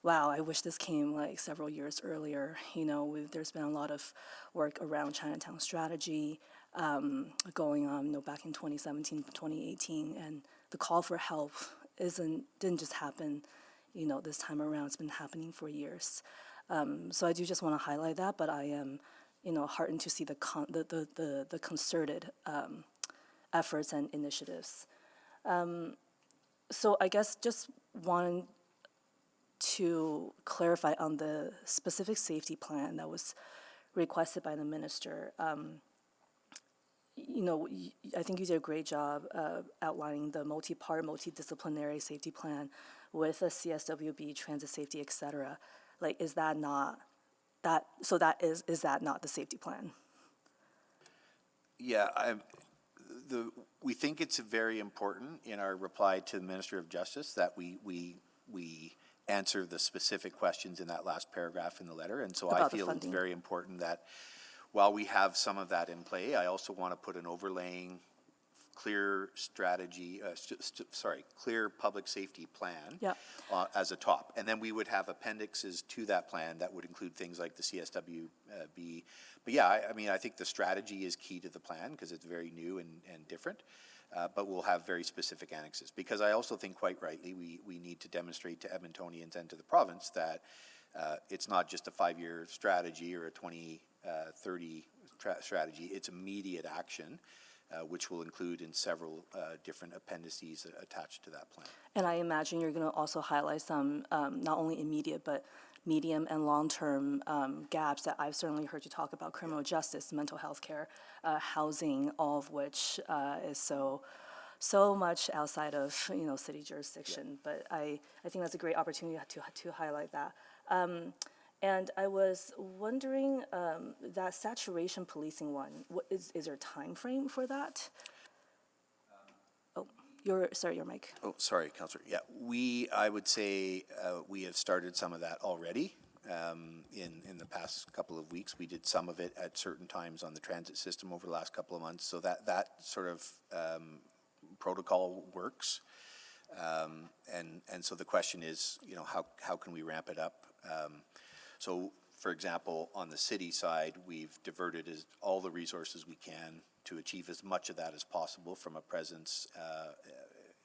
wow, I wish this came like several years earlier. There's been a lot of work around Chinatown strategy going on, back in 2017, 2018, and the call for help didn't just happen, this time around. It's been happening for years. So I do just want to highlight that, but I am, heartened to see the concerted efforts and initiatives. So I guess just wanting to clarify on the specific safety plan that was requested by the minister. I think you did a great job outlining the multi-part, multidisciplinary safety plan with a CSWB, transit safety, et cetera. Like, is that not the safety plan? Yeah, we think it's very important in our reply to the Minister of Justice that we answer the specific questions in that last paragraph in the letter. And so I feel it's very important that while we have some of that in play, I also want to put an overlaying clear strategy, clear public safety plan as a top. And then we would have appendixes to that plan that would include things like the CSWB. But yeah, I think the strategy is key to the plan because it's very new and different. But we'll have very specific annexes because I also think quite rightly we need to demonstrate to Edmontonians and to the province that it's not just a 5-year strategy or a 2030 strategy. It's immediate action, which will include in several different appendices attached to that plan. And I imagine you're going to also highlight some not only immediate but medium and long-term gaps that I've certainly heard you talk about: criminal justice, mental health care, housing, all of which is so much outside of city jurisdiction. But I think that's a great opportunity to highlight that. And I was wondering that saturation policing one. Is there a time frame for that? Your mic. Oh, sorry, Councillor. Yeah, I would say we have started some of that already. In the past couple of weeks, we did some of it at certain times on the transit system over the last couple of months. So that sort of protocol works. And so the question is, how can we ramp it up? So, for example, on the city side, we've diverted all the resources we can to achieve as much of that as possible from a presence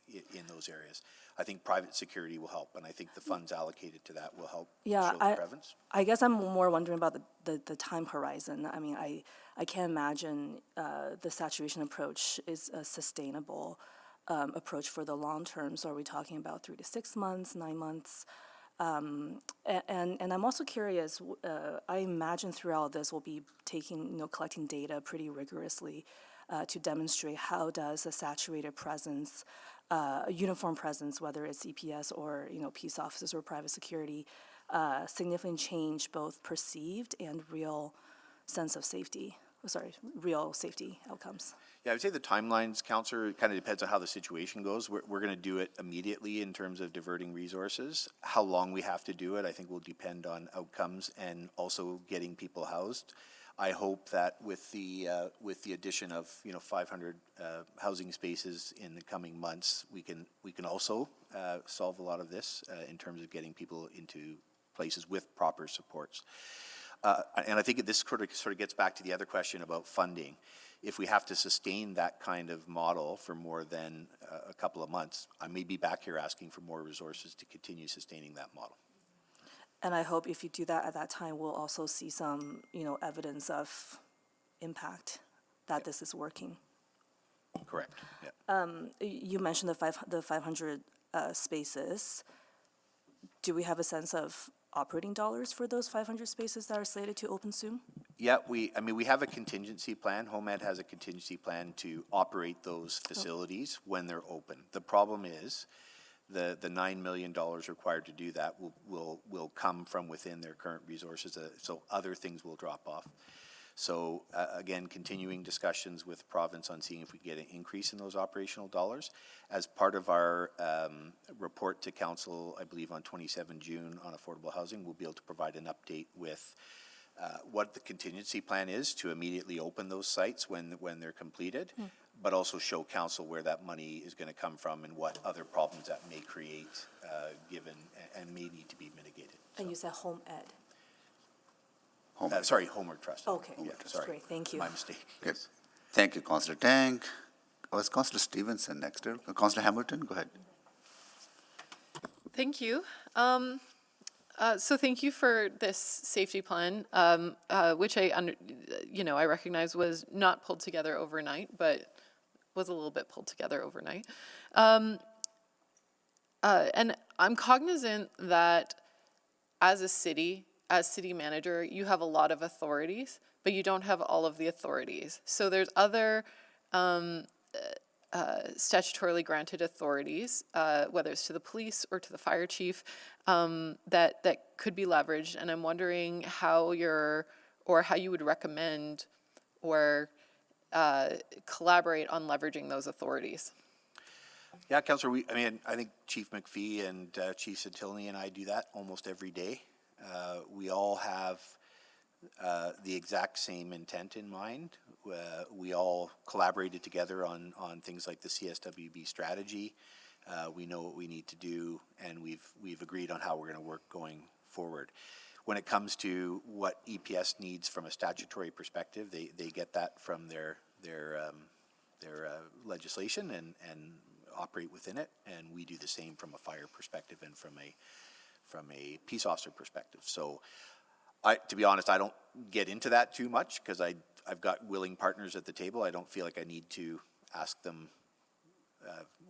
in those areas. I think private security will help, and I think the funds allocated to that will help show the presence. I guess I'm more wondering about the time horizon. I can't imagine the saturation approach is a sustainable approach for the long term. So are we talking about 3 to 6 months, 9 months? And I'm also curious, I imagine throughout this we'll be collecting data pretty rigorously to demonstrate how does a saturated presence, a uniform presence, whether it's EPS or peace officers or private security, significantly change both perceived and real sense of safety. Real safety outcomes. Yeah, I would say the timelines, Councillor, it kind of depends on how the situation goes. We're going to do it immediately in terms of diverting resources. How long we have to do it, I think, will depend on outcomes and also getting people housed. I hope that with the addition of 500 housing spaces in the coming months, we can also solve a lot of this in terms of getting people into places with proper supports. And I think this sort of gets back to the other question about funding. If we have to sustain that kind of model for more than a couple of months, I may be back here asking for more resources to continue sustaining that model. And I hope if you do that at that time, we'll also see some, evidence of impact that this is working. Correct. Yeah. You mentioned the 500 spaces. Do we have a sense of operating dollars for those 500 spaces that are slated to open soon? Yeah, we have a contingency plan. HomeEd has a contingency plan to operate those facilities when they're open. The problem is the $9 million required to do that will come from within their current resources, so other things will drop off. So again, continuing discussions with the province on seeing if we can get an increase in those operational dollars. As part of our report to council, I believe on 27 June on affordable housing, we'll be able to provide an update with what the contingency plan is to immediately open those sites when they're completed, but also show council where that money is going to come from and what other problems that may create given and may need to be mitigated. And you said home ed. Sorry, Homework Trust. Okay, Yeah, that's sorry. great, thank you. My mistake. Good. Thank you, Councillor Tang. Was Councillor Stevenson next? Councillor Hamilton, go ahead. Thank you. So thank you for this safety plan, which I recognize was not pulled together overnight, but was a little bit pulled together overnight. And I'm cognizant that as a city, as city manager, you have a lot of authorities, but you don't have all of the authorities. So there's other statutorily granted authorities, whether it's to the police or to the fire chief, that could be leveraged. And I'm wondering how you would recommend or collaborate on leveraging those authorities. Yeah, Councillor, I think Chief McPhee and Chief Santilli and I do that almost every day. We all have the exact same intent in mind. We all collaborated together on things like the CSWB strategy. We know what we need to do, and we've agreed on how we're going to work going forward. When it comes to what EPS needs from a statutory perspective, they get that from their legislation and operate within it, and we do the same from a fire perspective and from a peace officer perspective. So, to be honest, I don't get into that too much because I've got willing partners at the table. I don't feel like I need to ask them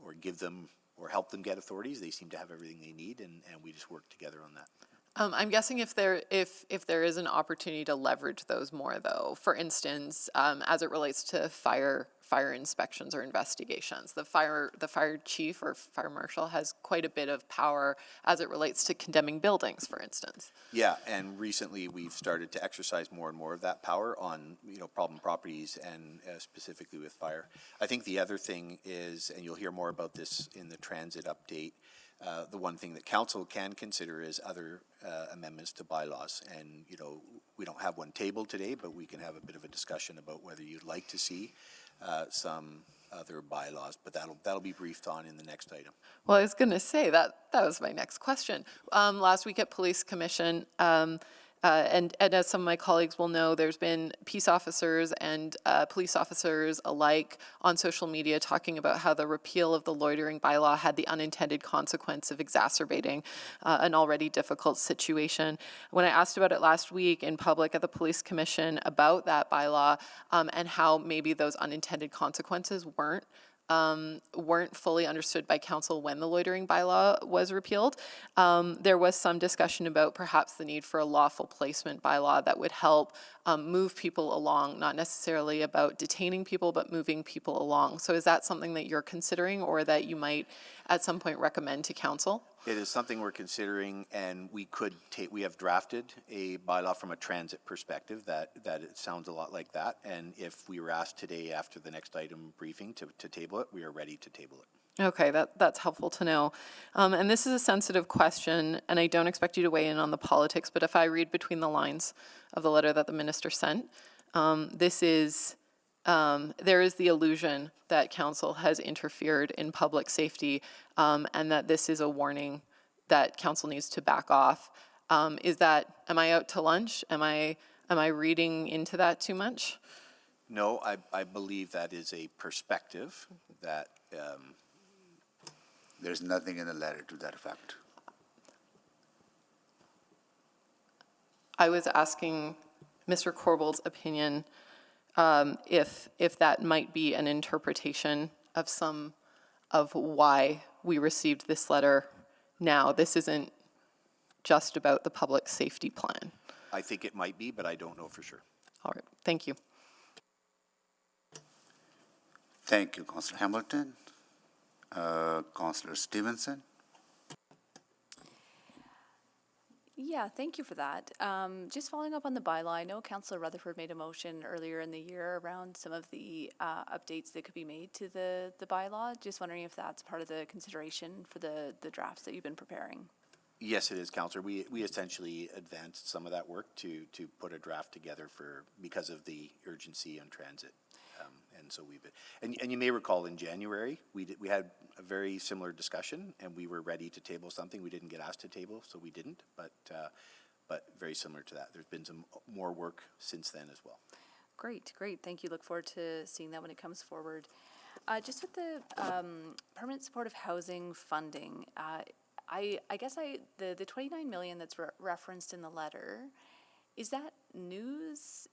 or give them or help them get authorities. They seem to have everything they need, and we just work together on that. I'm guessing if there is an opportunity to leverage those more, though, for instance, as it relates to fire inspections or investigations, the fire chief or fire marshal has quite a bit of power as it relates to condemning buildings, for instance. Yeah, and recently we've started to exercise more and more of that power on problem properties and specifically with fire. I think the other thing is, and you'll hear more about this in the transit update, the one thing that council can consider is other amendments to bylaws. And, we don't have one tabled today, but we can have a bit of a discussion about whether you'd like to see some other bylaws, but that'll be briefed on in the next item. Well, I was going to say that was my next question. Last week at Police Commission, and as some of my colleagues will know, there's been peace officers and police officers alike on social media talking about how the repeal of the loitering bylaw had the unintended consequence of exacerbating an already difficult situation. When I asked about it last week in public at the Police Commission about that bylaw and how maybe those unintended consequences weren't fully understood by council when the loitering bylaw was repealed. There was some discussion about perhaps the need for a lawful placement bylaw that would help move people along, not necessarily about detaining people, but moving people along. So is that something that you're considering or that you might at some point recommend to council? It is something we're considering, and we have drafted a bylaw from a transit perspective that it sounds a lot like that. And if we were asked today after the next item briefing to table it, we are ready to table it. Okay, that's helpful to know. And this is a sensitive question, and I don't expect you to weigh in on the politics, but if I read between the lines of the letter that the minister sent, there is the illusion that council has interfered in public safety and that this is a warning that council needs to back off. Am I out to lunch? Am I reading into that too much? No, I believe that is a perspective that There's nothing in the letter to that effect. I was asking Mr. Corbell's opinion if that might be an interpretation of why we received this letter now. This isn't just about the public safety plan. I think it might be, but I don't know for sure. All right, thank you. Thank you, Councillor Hamilton. Councillor Stevenson. Yeah, thank you for that. Just following up on the bylaw, I know Councillor Rutherford made a motion earlier in the year around some of the updates that could be made to the bylaw. Just wondering if that's part of the consideration for the drafts that you've been preparing. Yes, it is, Councillor. We essentially advanced some of that work to put a draft together because of the urgency on transit. And so and you may recall in January, we had a very similar discussion, and we were ready to table something. We didn't get asked to table, so we didn't, but very similar to that. There's been some more work since then as well. Great, great. Thank you. Look forward to seeing that when it comes forward. Just with the permanent supportive housing funding, I guess the 29 million that's referenced in the letter, is that news?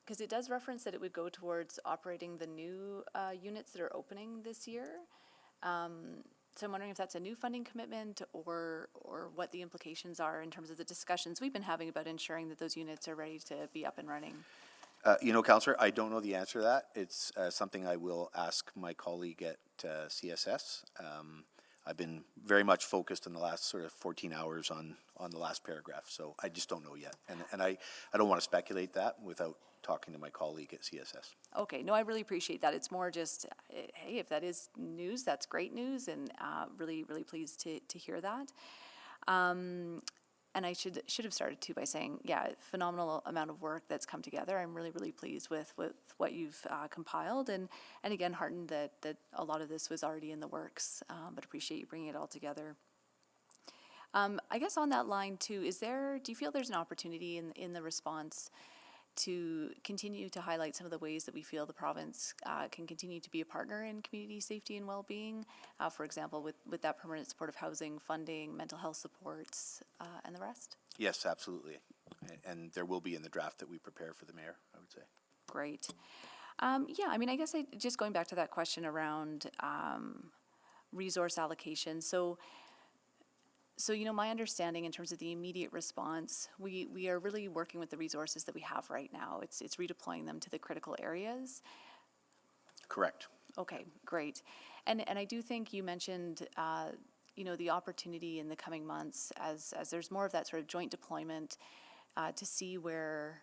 Because it does reference that it would go towards operating the new units that are opening this year. So I'm wondering if that's a new funding commitment or what the implications are in terms of the discussions we've been having about ensuring that those units are ready to be up and running. Councillor, I don't know the answer to that. It's something I will ask my colleague at CSS. I've been very much focused in the last sort of 14 hours on the last paragraph, so I just don't know yet. And I don't want to speculate that without talking to my colleague at CSS. Okay, no, I really appreciate that. It's more just, hey, if that is news, that's great news, and really, really pleased to hear that. And I should have started too by saying, yeah, phenomenal amount of work that's come together. I'm really, really pleased with what you've compiled, and again, heartened that a lot of this was already in the works, but appreciate you bringing it all together. I guess on that line too, do you feel there's an opportunity in the response to continue to highlight some of the ways that we feel the province can continue to be a partner in community safety and well-being, for example, with that permanent supportive housing funding, mental health supports, and the rest? Yes, absolutely. And there will be in the draft that we prepare for the mayor, I would say. Great. Yeah, I mean, I guess just going back to that question around resource allocation. So, my understanding in terms of the immediate response, we are really working with the resources that we have right now. It's redeploying them to the critical areas. Correct. Okay, great. And I do think you mentioned, the opportunity in the coming months as there's more of that sort of joint deployment to see where,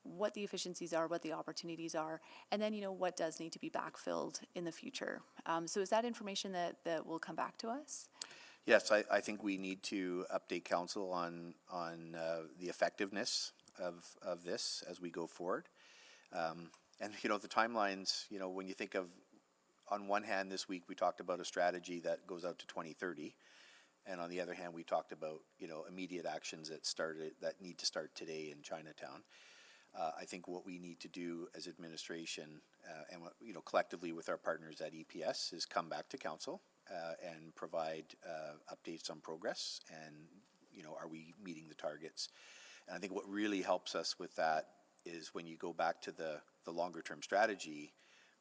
what the efficiencies are, what the opportunities are, and then, what does need to be backfilled in the future. So is that information that will come back to us? Yes, I think we need to update council on the effectiveness of this as we go forward. And, the timelines, when you think of, on one hand, this week we talked about a strategy that goes out to 2030. And on the other hand, we talked about, immediate actions that need to start today in Chinatown. I think what we need to do as administration and, collectively with our partners at EPS is come back to council and provide updates on progress and, are we meeting the targets? And I think what really helps us with that is when you go back to the longer term strategy,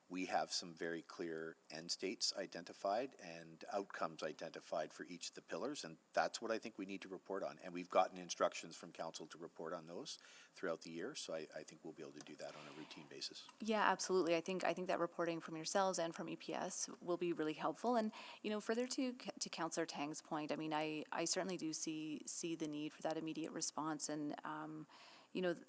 we have some very clear end states identified and outcomes identified for each of the pillars, and that's what I think we need to report on. And we've gotten instructions from council to report on those throughout the year, so I think we'll be able to do that on a routine basis. Yeah, absolutely. I think that reporting from yourselves and from EPS will be really helpful. And further to Councillor Tang's point, I mean, I certainly do see the need for that immediate response and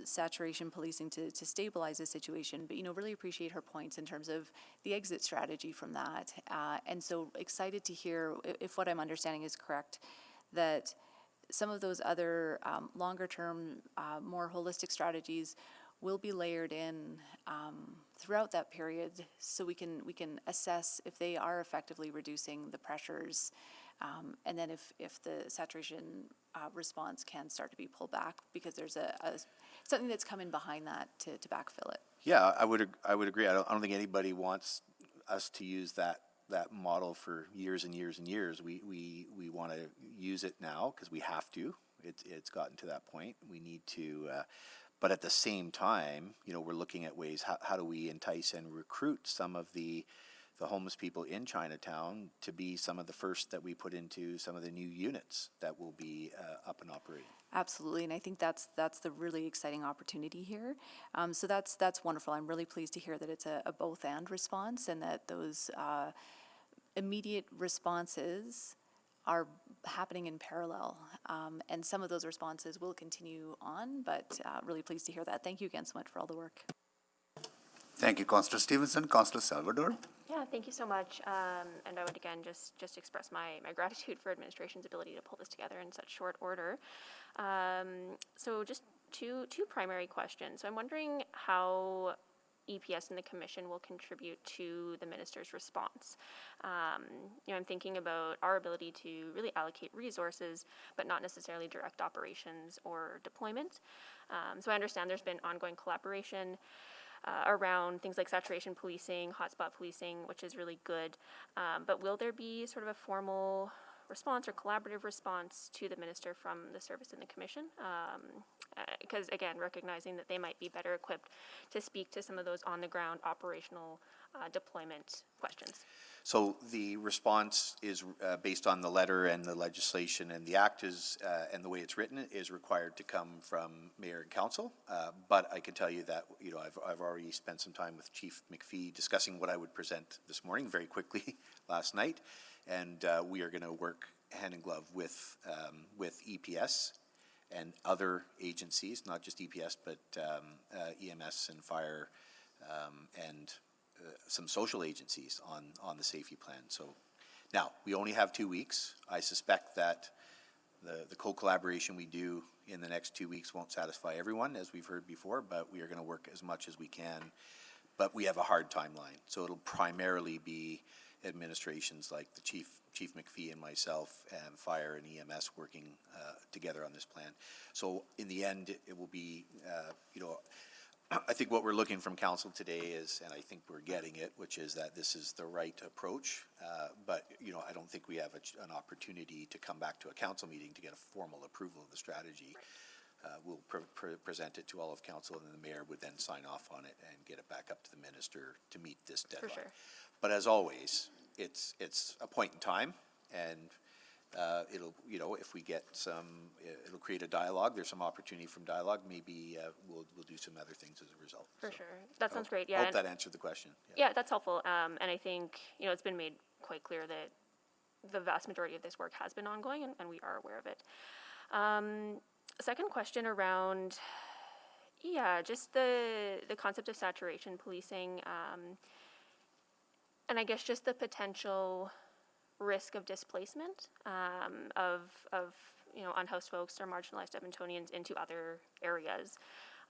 saturation policing to stabilize the situation, but really appreciate her points in terms of the exit strategy from that. And so excited to hear, if what I'm understanding is correct, that some of those other longer term, more holistic strategies will be layered in throughout that period, so we can assess if they are effectively reducing the pressures. And then if the saturation response can start to be pulled back because there's something that's come in behind that to backfill it. Yeah, I would agree. I don't think anybody wants us to use that model for years and years and years. We want to use it now because we have to. It's gotten to that point. We need to, but at the same time, we're looking at ways how do we entice and recruit some of the homeless people in Chinatown to be some of the first that we put into some of the new units that will be up and operating. Absolutely, and I think that's the really exciting opportunity here. So that's wonderful. I'm really pleased to hear that it's a both and response, and that those immediate responses are happening in parallel. And some of those responses will continue on, but really pleased to hear that. Thank you again so much for all the work. Thank you, Councillor Stevenson. Councillor Salvador. Yeah, thank you so much. And I would again just express my gratitude for administration's ability to pull this together in such short order. So just two primary questions. So I'm wondering how EPS and the Commission will contribute to the Minister's response. I'm thinking about our ability to really allocate resources, but not necessarily direct operations or deployment. So I understand there's been ongoing collaboration around things like saturation policing, hotspot policing, which is really good. But will there be sort of a formal response or collaborative response to the Minister from the service and the Commission? Because again, recognizing that they might be better equipped to speak to some of those on-the-ground operational deployment questions. So the response is based on the letter and the legislation, and the act is, and the way it's written, is required to come from Mayor and Council. But I can tell you that, I've already spent some time with Chief McPhee discussing what I would present this morning very quickly last night. And we are going to work hand in glove with EPS and other agencies, not just EPS, but EMS and fire and some social agencies on the safety plan. So now we only have 2 weeks. I suspect that the co-collaboration we do in the next 2 weeks won't satisfy everyone, as we've heard before, but we are going to work as much as we can. But we have a hard timeline, so it'll primarily be administrations like the Chief McPhee and myself and fire and EMS working together on this plan. So in the end, it will be, I think what we're looking from council today is, and I think we're getting it, which is that this is the right approach. But I don't think we have an opportunity to come back to a council meeting to get a formal approval of the strategy. We'll present it to all of council, and the mayor would then sign off on it and get it back up to the minister to meet this deadline. For sure. But as always, it's a point in time, and it'll, if we get it'll create a dialogue. There's some opportunity from dialogue. Maybe we'll do some other things as a result. For sure. That sounds great. Yeah. I hope that answered the question. Yeah, that's helpful. And I think, it's been made quite clear that the vast majority of this work has been ongoing, and we are aware of it. Second question around, just the concept of saturation policing, and I guess just the potential risk of displacement of unhoused folks or marginalized Edmontonians into other areas.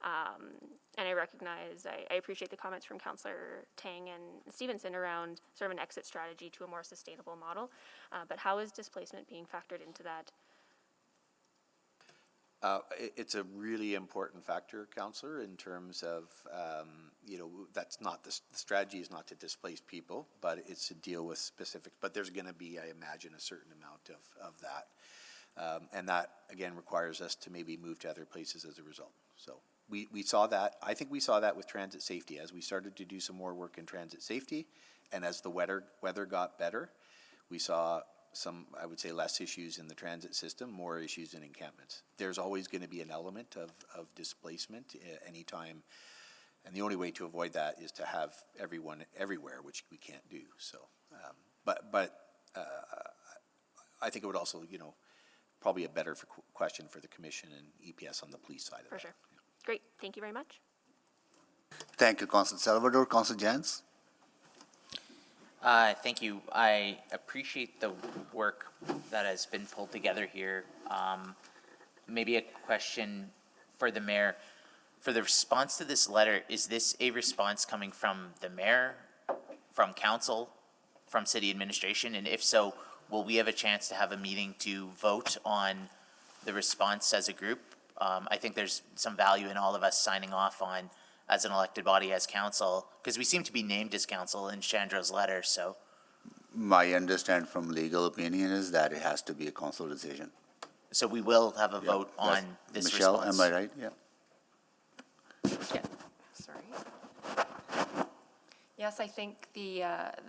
And I recognize, I appreciate the comments from Councillor Tang and Stevenson around sort of an exit strategy to a more sustainable model. But how is displacement being factored into that? It's a really important factor, Councillor, in terms of, that's not, the strategy is not to displace people, but it's to deal with specific, but there's going to be, I imagine, a certain amount of that. And that, again, requires us to maybe move to other places as a result. So we saw that. I think we saw that with transit safety. As we started to do some more work in transit safety, and as the weather got better, we saw some, I would say, less issues in the transit system, more issues in encampments. There's always going to be an element of displacement anytime, and the only way to avoid that is to have everyone everywhere, which we can't do. So, but I think it would also, probably a better question for the Commission and EPS on the police side of that. For sure. Great. Thank you very much. Thank you, Councillor Salvador. Councillor Jans. Thank you. I appreciate the work that has been pulled together here. Maybe a question for the mayor. For the response to this letter, is this a response coming from the mayor, from council, from city administration? And if so, will we have a chance to have a meeting to vote on the response as a group? I think there's some value in all of us signing off on, as an elected body, as council, because we seem to be named as council in Chandra's letter, so. My understanding from legal opinion is that it has to be a council decision. So we will have a vote on this Michelle, response. am I right? Yeah. Yeah, sorry. Yes, I think the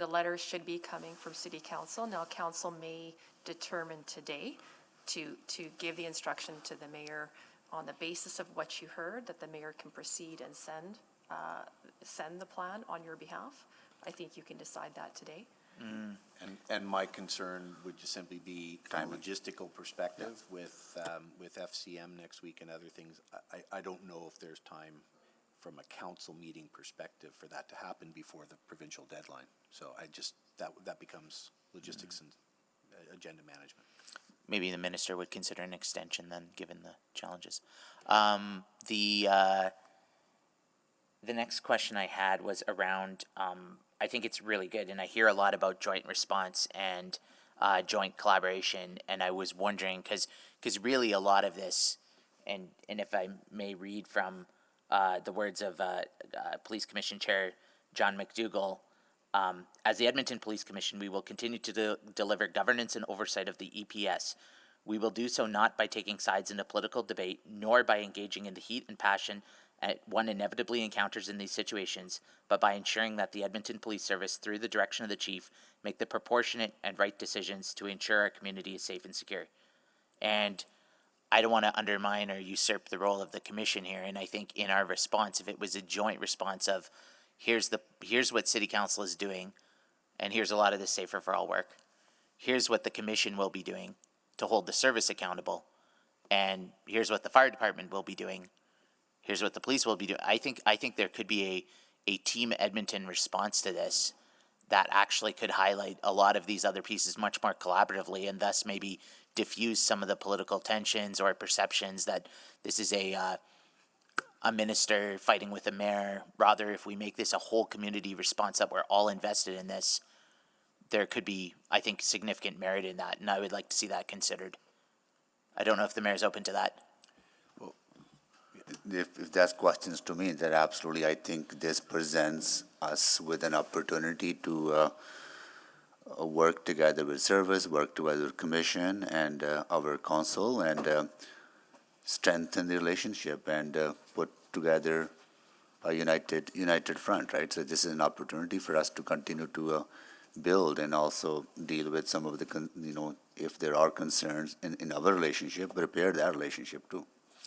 letter should be coming from City Council. Now, Council may determine today to give the instruction to the mayor on the basis of what you heard, that the mayor can proceed and send the plan on your behalf. I think you can decide that today. And my concern would just simply be from a logistical perspective with FCM next week and other things. I don't know if there's time from a council meeting perspective for that to happen before the provincial deadline. So that becomes logistics and agenda management. Maybe the minister would consider an extension then, given the challenges. The next question I had was around, I think it's really good, and I hear a lot about joint response and joint collaboration, and I was wondering, because really a lot of this, and if I may read from the words of Police Commission Chair John McDougall, as the Edmonton Police Commission, we will continue to deliver governance and oversight of the EPS. We will do so not by taking sides in a political debate, nor by engaging in the heat and passion one inevitably encounters in these situations, but by ensuring that the Edmonton Police Service, through the direction of the Chief, make the proportionate and right decisions to ensure our community is safe and secure. And I don't want to undermine or usurp the role of the Commission here, and I think in our response, if it was a joint response of, here's what City Council is doing, and here's a lot of the Safer for All work, here's what the Commission will be doing to hold the service accountable, and here's what the Fire Department will be doing, here's what the police will be doing. I think there could be a Team Edmonton response to this that actually could highlight a lot of these other pieces much more collaboratively, and thus maybe diffuse some of the political tensions or perceptions that this is a minister fighting with a mayor. Rather, if we make this a whole community response that we're all invested in this, there could be, I think, significant merit in that, and I would like to see that considered. I don't know if the mayor's open to that. If that's questions to me, then absolutely, I think this presents us with an opportunity to work together with service, work together with commission and our council, and strengthen the relationship and put together a united front, right? So this is an opportunity for us to continue to build and also deal with some of the, if there are concerns in our relationship, repair that relationship too.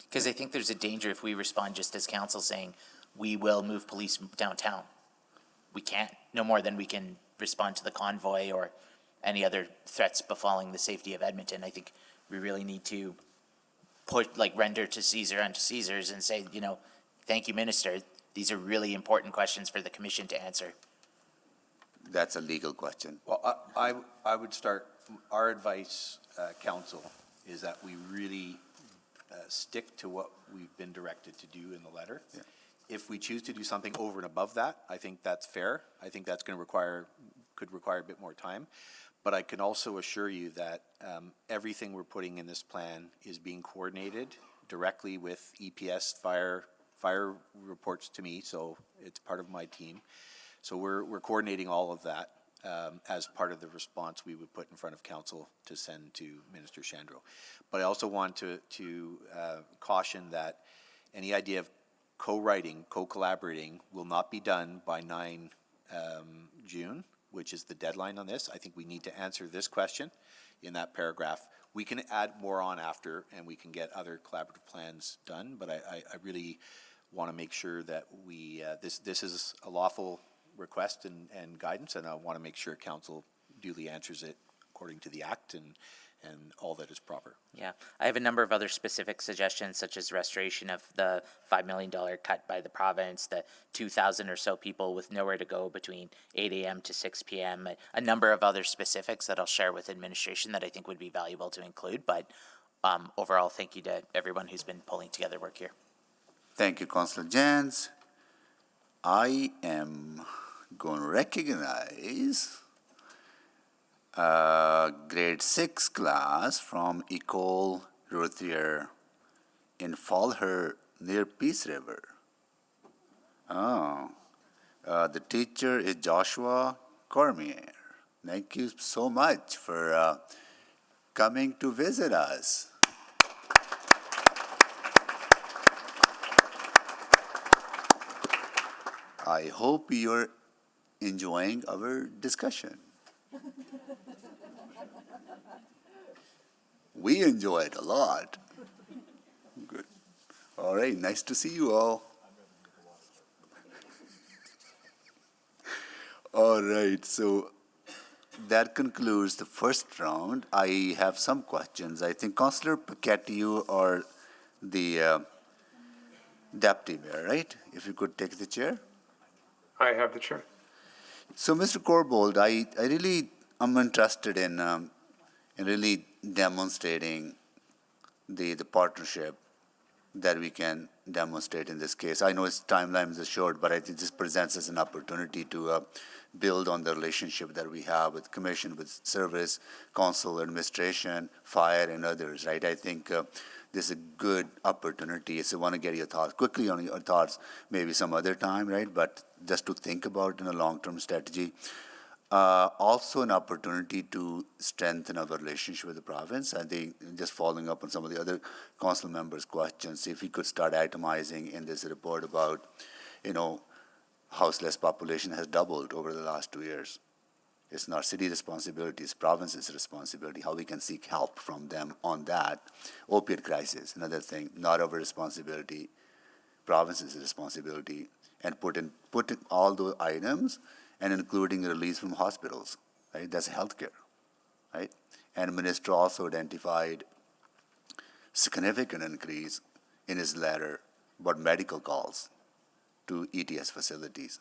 Because I think there's a danger if we respond just as council saying, we will move police downtown. We can't, no more than we can respond to the convoy or any other threats befalling the safety of Edmonton. I think we really need to render to Caesar unto Caesar's and say, thank you, Minister. These are really important questions for the Commission to answer. That's a legal question. Well, I would start, our advice, council, is that we really stick to what we've been directed to do in the letter. Yeah. If we choose to do something over and above that, I think that's fair. I think that's going to could require a bit more time. But I can also assure you that everything we're putting in this plan is being coordinated directly with EPS. Fire reports to me, so it's part of my team. So we're coordinating all of that as part of the response we would put in front of council to send to Minister Shandro. But I also want to caution that any idea of co-writing, co-collaborating will not be done by 9 June, which is the deadline on this. I think we need to answer this question in that paragraph. We can add more on after, and we can get other collaborative plans done, but I really want to make sure that we, this is a lawful request and guidance, and I want to make sure council duly answers it according to the act and all that is proper. Yeah, I have a number of other specific suggestions, such as restoration of the $5 million cut by the province, the 2,000 or so people with nowhere to go between 8 a.m. to 6 p.m., a number of other specifics that I'll share with administration that I think would be valuable to include. But overall, thank you to everyone who's been pulling together work here. Thank you, Councillor Jans. I am going to recognize grade 6 class from École Routière in Fallher near Peace River. The teacher is Joshua Cormier. Thank you so much for coming to visit us. I hope you're enjoying our discussion. We enjoy it a lot. Good. All right, nice to see you all. All right, so that concludes the first round. I have some questions. I think Councillor Paquette, you are the deputy mayor, right? If you could take the chair. I have the chair. So, Mr. Corbold, I'm interested in really demonstrating the partnership that we can demonstrate in this case. I know its timelines are short, but I think this presents us an opportunity to build on the relationship that we have with commission, with service, council, administration, fire, and others, right? I think this is a good opportunity. So I want to get your thoughts quickly on your thoughts, maybe some other time, right? But just to think about in a long-term strategy. Also an opportunity to strengthen our relationship with the province. I think just following up on some of the other council members' questions, if we could start itemizing in this report about, houseless population has doubled over the last 2 years. It's not city responsibility, it's province's responsibility, how we can seek help from them on that. Opiate crisis, another thing, not our responsibility, province's responsibility, and put in all those items and including release from hospitals, right? That's healthcare, right? And Minister also identified significant increase in his letter about medical calls to ETS facilities.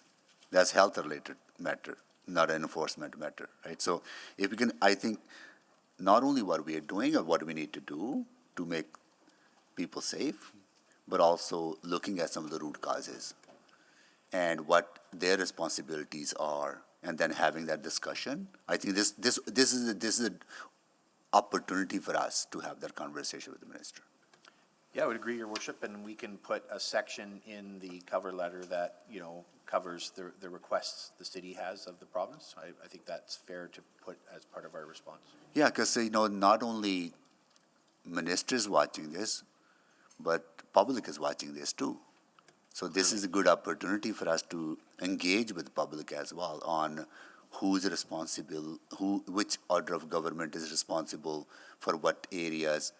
That's health-related matter, not an enforcement matter, right? So if we can, I think, not only what we are doing or what we need to do to make people safe, but also looking at some of the root causes and what their responsibilities are, and then having that discussion. I think this is an opportunity for us to have that conversation with the minister. Yeah, I would agree, Your Worship, and we can put a section in the cover letter that, covers the requests the city has of the province. I think that's fair to put as part of our response. Yeah, because, not only ministers watching this, but public is watching this too. So this is a good opportunity for us to engage with the public as well on who's responsible, which order of government is responsible for what areas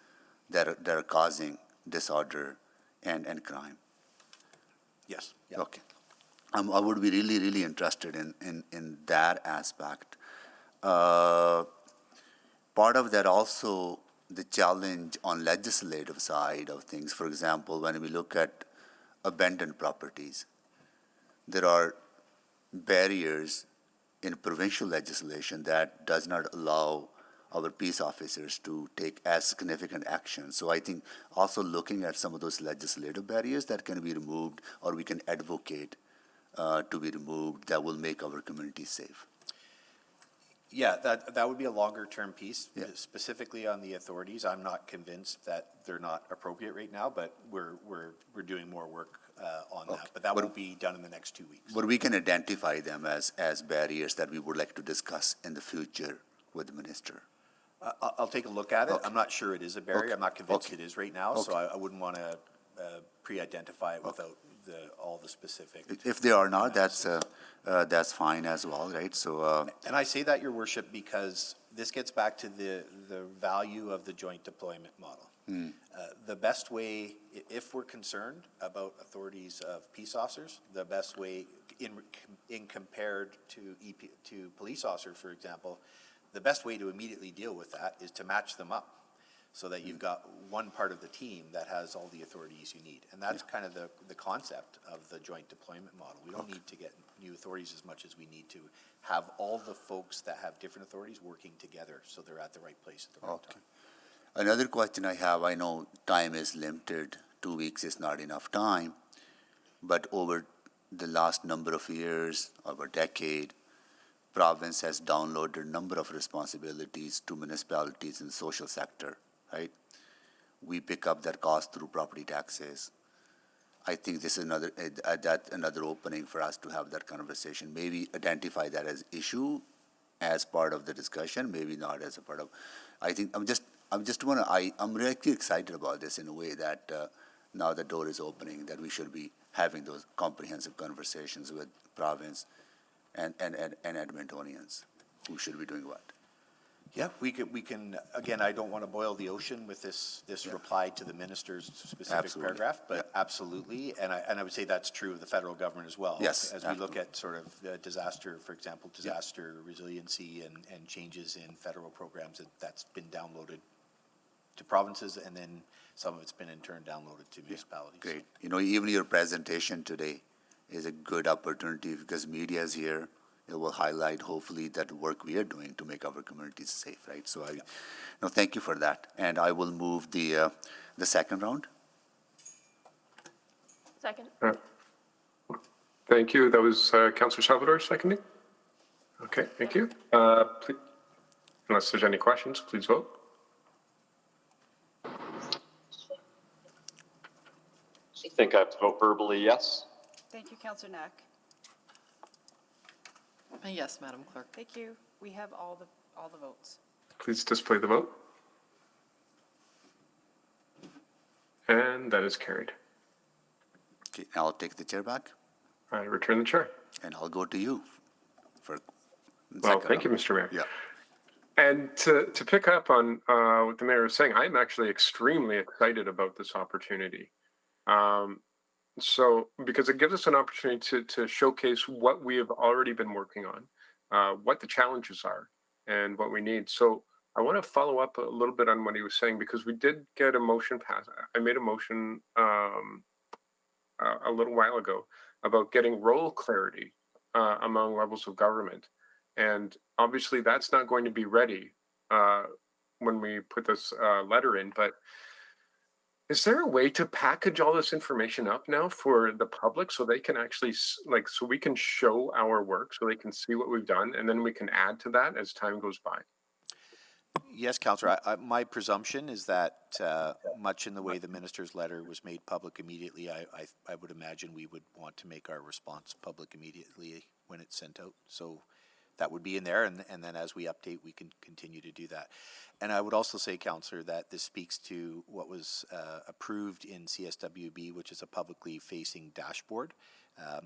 that are causing disorder and crime. Yes. Yeah. Okay. I would be really, really interested in that aspect. Part of that also the challenge on legislative side of things. For example, when we look at abandoned properties, there are barriers in provincial legislation that does not allow our peace officers to take as significant action. So I think also looking at some of those legislative barriers that can be removed or we can advocate to be removed that will make our communities safe. Yeah, that would be a longer term piece. Yeah. Specifically on the authorities, I'm not convinced that they're not appropriate right now, but we're doing more work on that. But that won't be done in the next 2 weeks. But we can identify them as barriers that we would like to discuss in the future with the minister. I'll take a look at it. Okay. I'm not sure it is a barrier. Okay. I'm not convinced Okay. it is right now, so Okay. I wouldn't want to pre-identify it without all the specific. If they are not, that's fine as well, right? So, And I say that, Your Worship, because this gets back to the value of the joint deployment model. The best way, if we're concerned about authorities of peace officers, the best way in compared to police officers, for example, the best way to immediately deal with that is to match them up so that you've got one part of the team that has all the authorities you need. And that's kind of the concept of the joint deployment model. We don't need to get new authorities as much as we need to have all the folks that have different authorities working together so they're at the right place at the right time. another question I have, I know time is limited, 2 weeks is not enough time, but over the last number of years, over a decade, province has downloaded a number of responsibilities to municipalities in the social sector, right? We pick up that cost through property taxes. I think this is another opening for us to have that conversation. Maybe identify that as issue as part of the discussion, maybe not as a part of. I'm really excited about this in a way that now the door is opening, that we should be having those comprehensive conversations with province and Edmontonians who should be doing what. Yeah, we can, again, I don't want to boil the ocean with this reply to the minister's specific Absolutely. paragraph, but absolutely, and I would say that's true of the federal government as well. Yes, As we look at sort of disaster, for example, disaster resiliency and changes in federal programs, that's been downloaded to provinces, and then some of it's been in turn downloaded to municipalities. Great. You know, even your presentation today is a good opportunity because media is here. It will highlight, hopefully, that work we are doing to make our communities safe, right? So thank you for that. And I will move the second round. Second. Thank you. That was Councillor Salvador seconding. Okay, thank you. Please, unless there's any questions, please vote. I think I have to vote verbally yes. Thank you, Councillor Knack. Yes, Madam Clerk. Thank you. We have all the votes. Please display the vote. And that is carried. Okay, I'll take the chair back I return the chair. and I'll go to you for Well, thank you, Mr. Mayor. Yeah. And to pick up on what the mayor was saying, I'm actually extremely excited about this opportunity. So, because it gives us an opportunity to showcase what we have already been working on, what the challenges are, and what we need. So, I want to follow up a little bit on what he was saying because we did get a motion passed. I made a motion a little while ago about getting role clarity among levels of government. And obviously, that's not going to be ready when we put this letter in, but is there a way to package all this information up now for the public so they can actually, so we can show our work, so they can see what we've done, and then we can add to that as time goes by? Yes, Councillor, my presumption is that much in the way the minister's letter was made public immediately, I would imagine we would want to make our response public immediately when it's sent out. So that would be in there, and then as we update, we can continue to do that. And I would also say, Councillor, that this speaks to what was approved in CSWB, which is a publicly facing dashboard.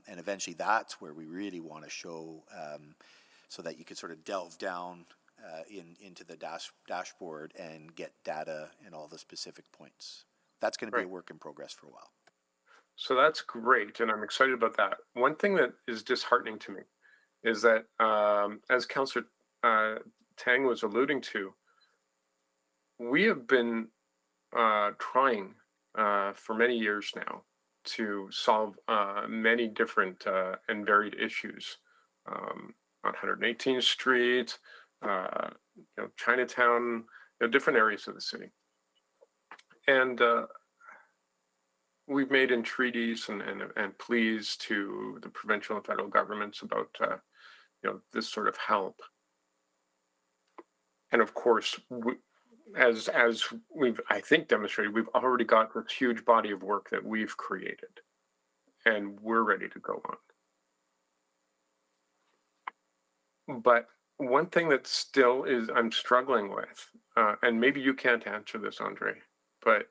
And eventually that's where we really want to show so that you could sort of delve down into the dashboard and get data and all the specific points. That's going to be a work in progress for a while. So that's great, and I'm excited about that. One thing that is disheartening to me is that, as Councillor Tang was alluding to, we have been trying for many years now to solve many different and varied issues on 118th Street, Chinatown, different areas of the city. And we've made entreaties and pleas to the provincial and federal governments about this sort of help. And of course, as we've, I think, demonstrated, we've already got this huge body of work that we've created, and we're ready to go on. But one thing that still is I'm struggling with, and maybe you can't answer this, Andre, but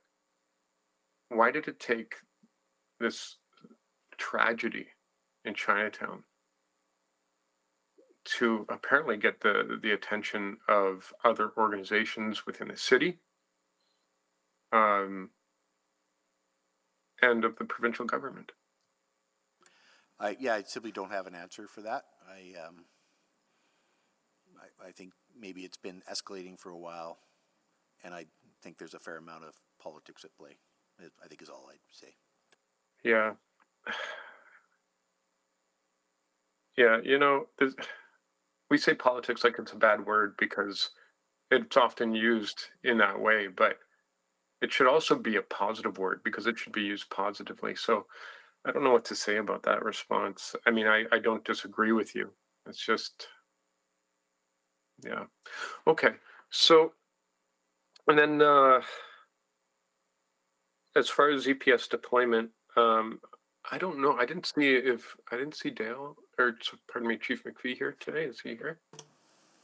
why did it take this tragedy in Chinatown to apparently get the attention of other organizations within the city and of the provincial government? I simply don't have an answer for that. I think maybe it's been escalating for a while, and I think there's a fair amount of politics at play, I think is all I'd say. Yeah. Yeah, we say politics like it's a bad word because it's often used in that way, but it should also be a positive word because it should be used positively. So I don't know what to say about that response. I mean, I don't disagree with you. It's just, yeah. Okay. So, and then as far as EPS deployment, I don't know. I didn't see Dale, or pardon me, Chief McPhee here today. Is he here?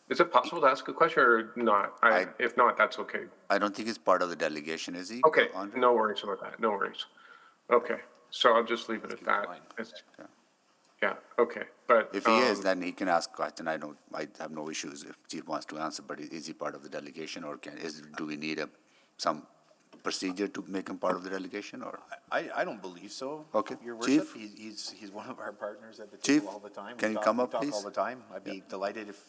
Is it possible to ask a question or not? If not, that's okay. I don't think he's part of the delegation, is he? Okay, Andre? no worries about that. No worries. Okay, so I'll just leave it at that. Yeah, okay, but. If he is, then he can ask question. I have no issues if chief wants to answer, but is he part of the delegation or do we need some procedure to make him part of the delegation or? I don't believe so. Okay. Your Chief? worship, he's one of our partners at the Chief, table all the time. can We you talk- come we up, talk please? all the time. I'd be delighted if.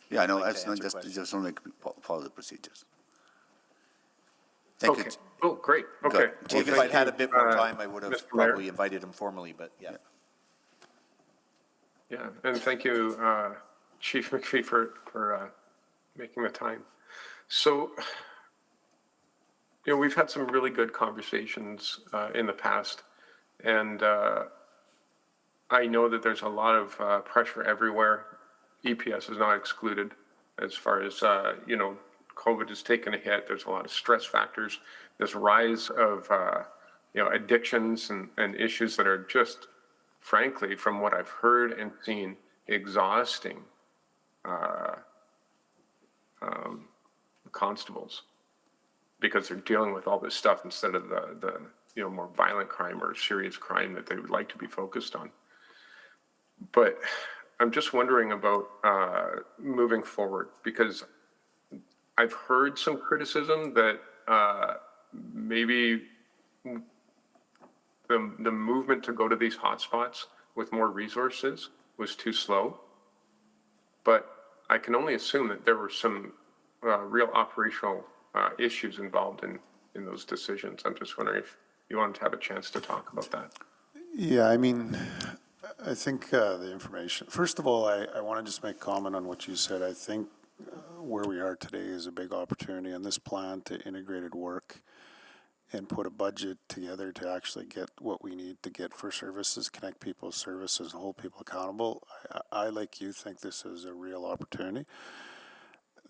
Yeah, I know, you'd like that's to not answer just questions. want to follow the procedures. Thank you. Okay, oh, great, Good. okay. Chief, If I'd had a bit more time, I would have Mr. Mayor. probably invited him formally, but yeah. Yeah, and thank you, Chief McPhee, for making the time. So, we've had some really good conversations in the past, and I know that there's a lot of pressure everywhere. EPS is not excluded as far as, COVID has taken a hit. There's a lot of stress factors. This rise of, addictions and issues that are just, frankly, from what I've heard and seen, exhausting constables because they're dealing with all this stuff instead of the more violent crime or serious crime that they would like to be focused on. But I'm just wondering about moving forward because I've heard some criticism that maybe the movement to go to these hotspots with more resources was too slow. But I can only assume that there were some real operational issues involved in those decisions. I'm just wondering if you wanted to have a chance to talk about that. Yeah, I mean, I think the information, first of all, I want to just make comment on what you said. I think where we are today is a big opportunity, and this plan to integrated work and put a budget together to actually get what we need to get for services, connect people's services, and hold people accountable. I like you, think this is a real opportunity.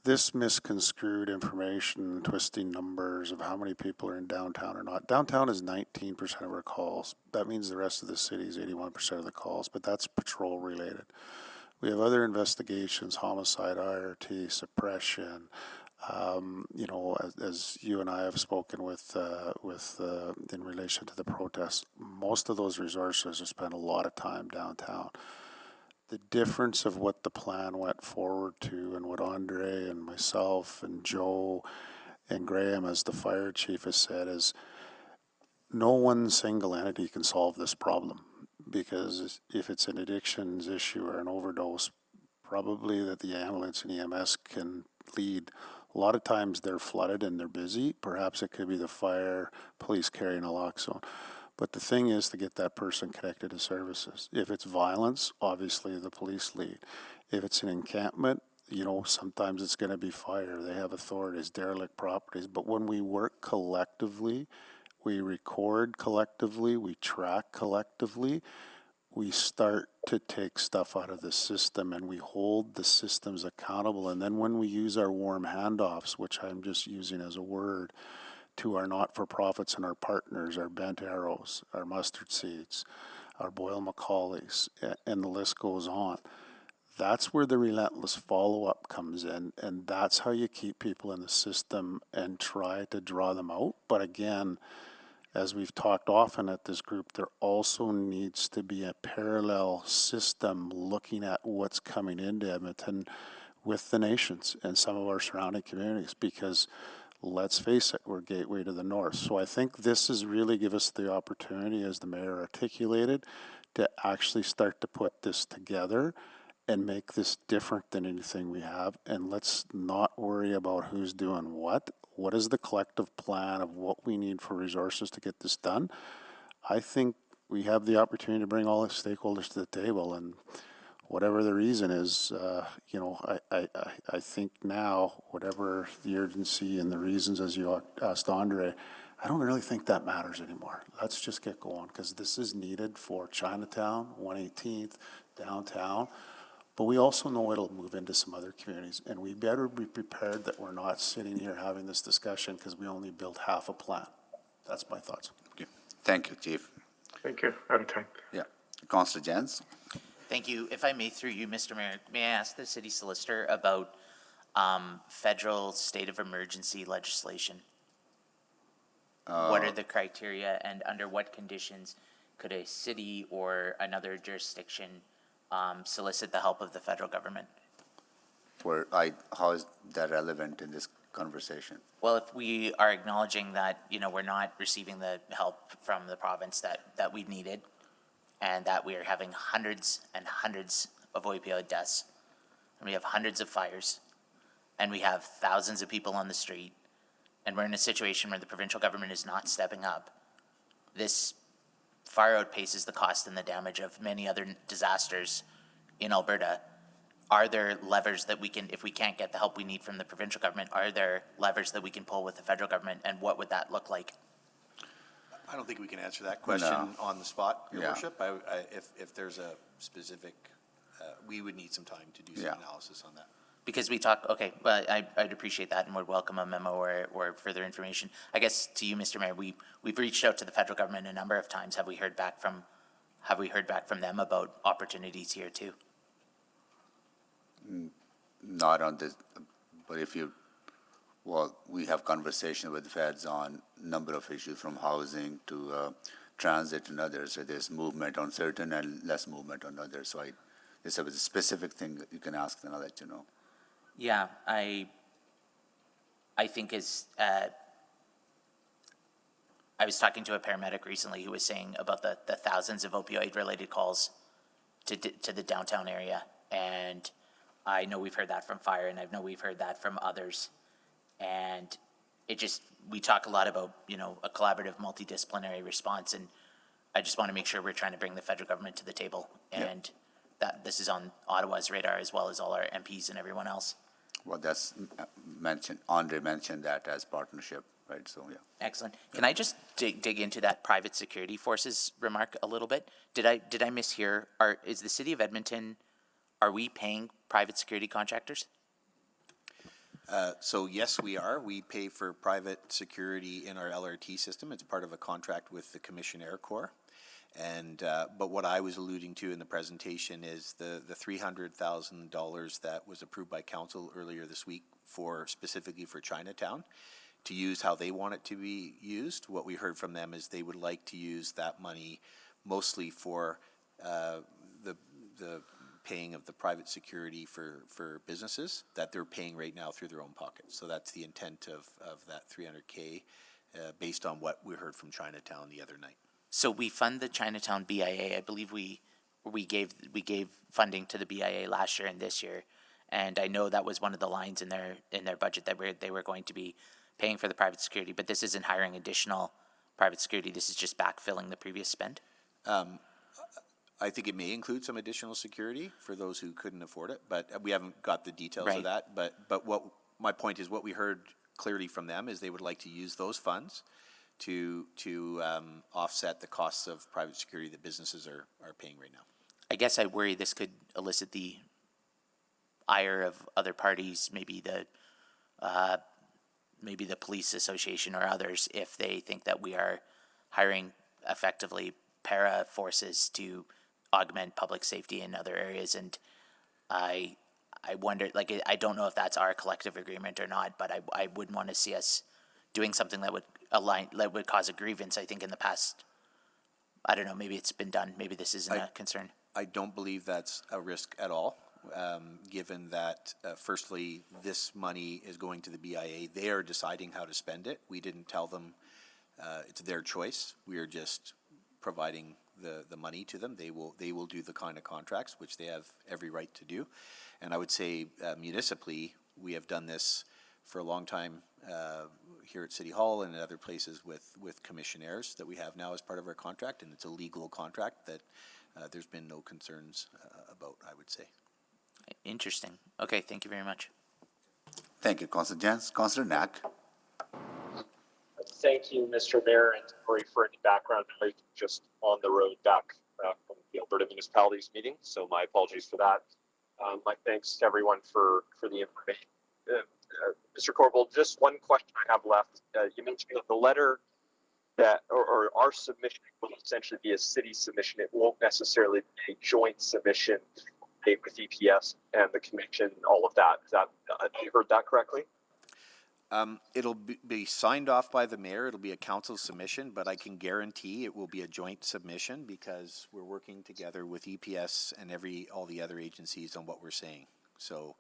This misconstrued information, twisting numbers of how many people are in downtown or not. Downtown is 19% of our calls. That means the rest of the city is 81% of the calls, but that's patrol related. We have other investigations, homicide, IRT, suppression. As you and I have spoken with in relation to the protests, most of those resources are spent a lot of time downtown. The difference of what the plan went forward to and what Andre and myself and Joe and Graham as the fire chief has said is no one single entity can solve this problem, because if it's an addictions issue or an overdose, probably that the ambulance and EMS can lead. A lot of times they're flooded and they're busy. Perhaps it could be the fire, police carrying naloxone. But the thing is to get that person connected to services. If it's violence, obviously the police lead. If it's an encampment, sometimes it's going to be fire. They have authorities, derelict properties. But when we work collectively, we record collectively, we track collectively, we start to take stuff out of the system and we hold the systems accountable. And then when we use our warm handoffs, which I'm just using as a word, to our not-for-profits and our partners, our bent arrows, our mustard seeds, our Boyle Macaulays, and the list goes on. That's where the relentless follow-up comes in, and that's how you keep people in the system and try to draw them out. But again, as we've talked often at this group, there also needs to be a parallel system looking at what's coming into Edmonton with the nations and some of our surrounding communities, because let's face it, we're gateway to the north. So I think this is really give us the opportunity, as the mayor articulated, to actually start to put this together and make this different than anything we have. And let's not worry about who's doing what. What is the collective plan of what we need for resources to get this done? I think we have the opportunity to bring all the stakeholders to the table, and whatever the reason is, I think now, whatever the urgency and the reasons, as you asked Andre, I don't really think that matters anymore. Let's just get going, because this is needed for Chinatown, 118th, downtown. But we also know it'll move into some other communities, and we better be prepared that we're not sitting here having this discussion because we only built half a plan. That's my thoughts. Okay. Thank you, Chief. Thank you. Out of time. Yeah. Councillor Jens? Thank you. If I may, through you, Mr. Mayor, may I ask the city solicitor about federal state of emergency legislation? What are the criteria and under what conditions could a city or another jurisdiction solicit the help of the federal government? How is that relevant in this conversation? Well, if we are acknowledging that, we're not receiving the help from the province that we needed, and that we are having hundreds and hundreds of opioid deaths, and we have hundreds of fires, and we have thousands of people on the street, and we're in a situation where the provincial government is not stepping up, this far outpaces the cost and the damage of many other disasters in Alberta. Are there levers that we can, if we can't get the help we need from the provincial government, are there levers that we can pull with the federal government, and what would that look like? I don't think we can answer that question on the spot, Your Yeah. Worship. If there's a specific, we would need some time to do some analysis on that. Because we talk, okay, well, I'd appreciate that and would welcome a memo or further information. I guess to you, Mr. Mayor, we've reached out to the federal government a number of times. Have we heard back from them about opportunities here too? Not on this, but we have conversation with the feds on number of issues from housing to transit and others. So there's movement on certain and less movement on others. So this is a specific thing that you can ask, then I'll let you know. Yeah, I think I was talking to a paramedic recently who was saying about the thousands of opioid-related calls to the downtown area, and I know we've heard that from fire, and I know we've heard that from others, and we talk a lot about, a collaborative, multidisciplinary response, and I just want to make sure we're trying to bring the federal government to the table, and that this is on Ottawa's radar as well as all our MPs and everyone else. Well, that's mentioned, Andre mentioned that as partnership, right? So, yeah. Excellent. Can I just dig into that private security forces remark a little bit? Did I mishear? Is the city of Edmonton, are we paying private security contractors? So yes, we are. We pay for private security in our LRT system. It's part of a contract with the Commissioner Corps. And but what I was alluding to in the presentation is the $300,000 that was approved by council earlier this week specifically for Chinatown to use how they want it to be used. What we heard from them is they would like to use that money mostly for the paying of the private security for businesses that they're paying right now through their own pockets. So that's the intent of that $300K based on what we heard from Chinatown the other night. So we fund the Chinatown BIA. I believe we gave funding to the BIA last year and this year, and I know that was one of the lines in their budget that they were going to be paying for the private security. But this isn't hiring additional private security. This is just backfilling the previous spend. I think it may include some additional security for those who couldn't afford it, but we haven't got the details of that. But what my point is, what we heard clearly from them is they would like to use those funds to offset the costs of private security that businesses are paying right now. I guess I worry this could elicit the ire of other parties, maybe the police association or others, if they think that we are hiring effectively para forces to augment public safety in other areas. And I wonder, I don't know if that's our collective agreement or not, but I wouldn't want to see us doing something that would cause a grievance. I think in the past, I don't know, maybe it's been done. Maybe this isn't a concern. I don't believe that's a risk at all, given that, firstly, this money is going to the BIA. They are deciding how to spend it. We didn't tell them it's their choice. We are just providing the money to them. They will do the kind of contracts which they have every right to do. And I would say municipally, we have done this for a long time here at City Hall and in other places with commissionaires that we have now as part of our contract, and it's a legal contract that there's been no concerns about, I would say. Interesting. Okay, thank you very much. Thank you, Councillor Jens. Councillor Knack. Thank you, Mr. Mayor, and sorry for any background noise, just on the road back from the Alberta Municipalities meeting, so my apologies for that. My thanks to everyone for the information. Mr. Corbould, just one question I have left. You mentioned that the letter that, or our submission will essentially be a city submission. It won't necessarily be a joint submission with EPS and the commission, all of that. Is that, you heard that correctly? It'll be signed off by the mayor. It'll be a council submission, but I can guarantee it will be a joint submission because we're working together with EPS and all the other agencies on what we're saying. So,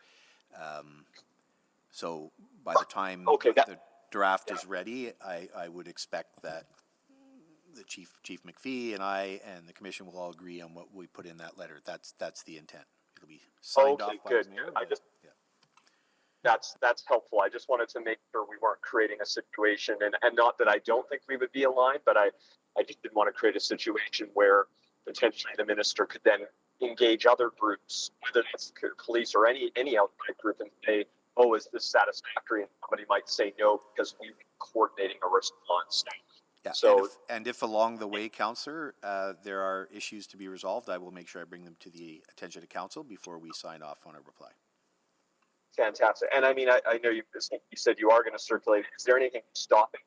so by the time the draft is ready, I would expect that the Chief McPhee and I and the commission will all agree on what we put in that letter. That's the intent. It'll be signed off by the mayor. That's helpful. I just wanted to make sure we weren't creating a situation, and not that I don't think we would be aligned, but I just didn't want to create a situation where potentially the minister could then engage other groups, whether it's police or any outside group, and say, oh, is this satisfactory? And somebody might say no because we're coordinating a response. Yeah, so, and if along the way, Councillor, there are issues to be resolved, I will make sure I bring them to the attention of Council before we sign off on a reply. Fantastic. And I mean, I know you said you are going to circulate. Is there anything stopping,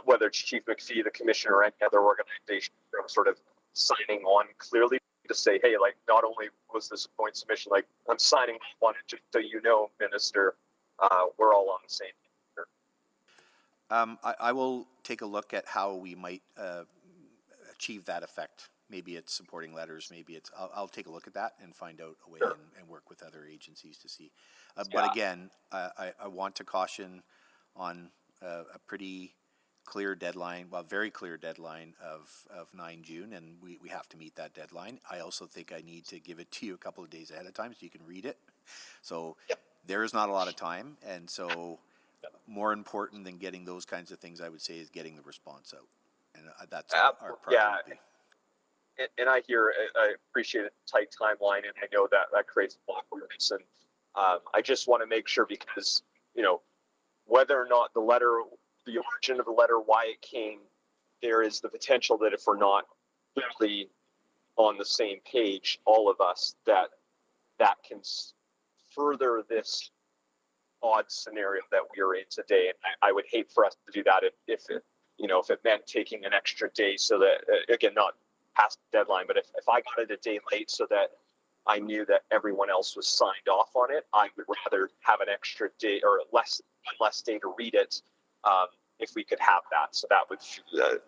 whether it's Chief McPhee, the commissioner, or any other organization, from sort of signing on clearly to say, hey, like, not only was this a joint submission, like, I'm signing on it just so you know, Minister, we're all on the same page here. I will take a look at how we might achieve that effect. Maybe it's supporting letters, maybe it's, I'll take a look at that and find out a way and work with other agencies to see. But again, I want to caution on a pretty clear deadline, well, very clear deadline of 9 June, and we have to meet that deadline. I also think I need to give it to you a couple of days ahead of time so you can read it. So there is not a lot of time, and so more important than getting those kinds of things, I would say, is getting the response out. And that's our priority. And I appreciate a tight timeline, and I know that creates awkwardness. And I just want to make sure, because, you know, whether or not the origin of the letter, why it came, there is the potential that if we're not clearly on the same page, all of us, that can further this odd scenario that we are in today. And I would hate for us to do that if it meant taking an extra day, so that, again, not past the deadline, but if I got it a day late so that I knew that everyone else was signed off on it, I would rather have an extra day or less day to read it, if we could have that. So that would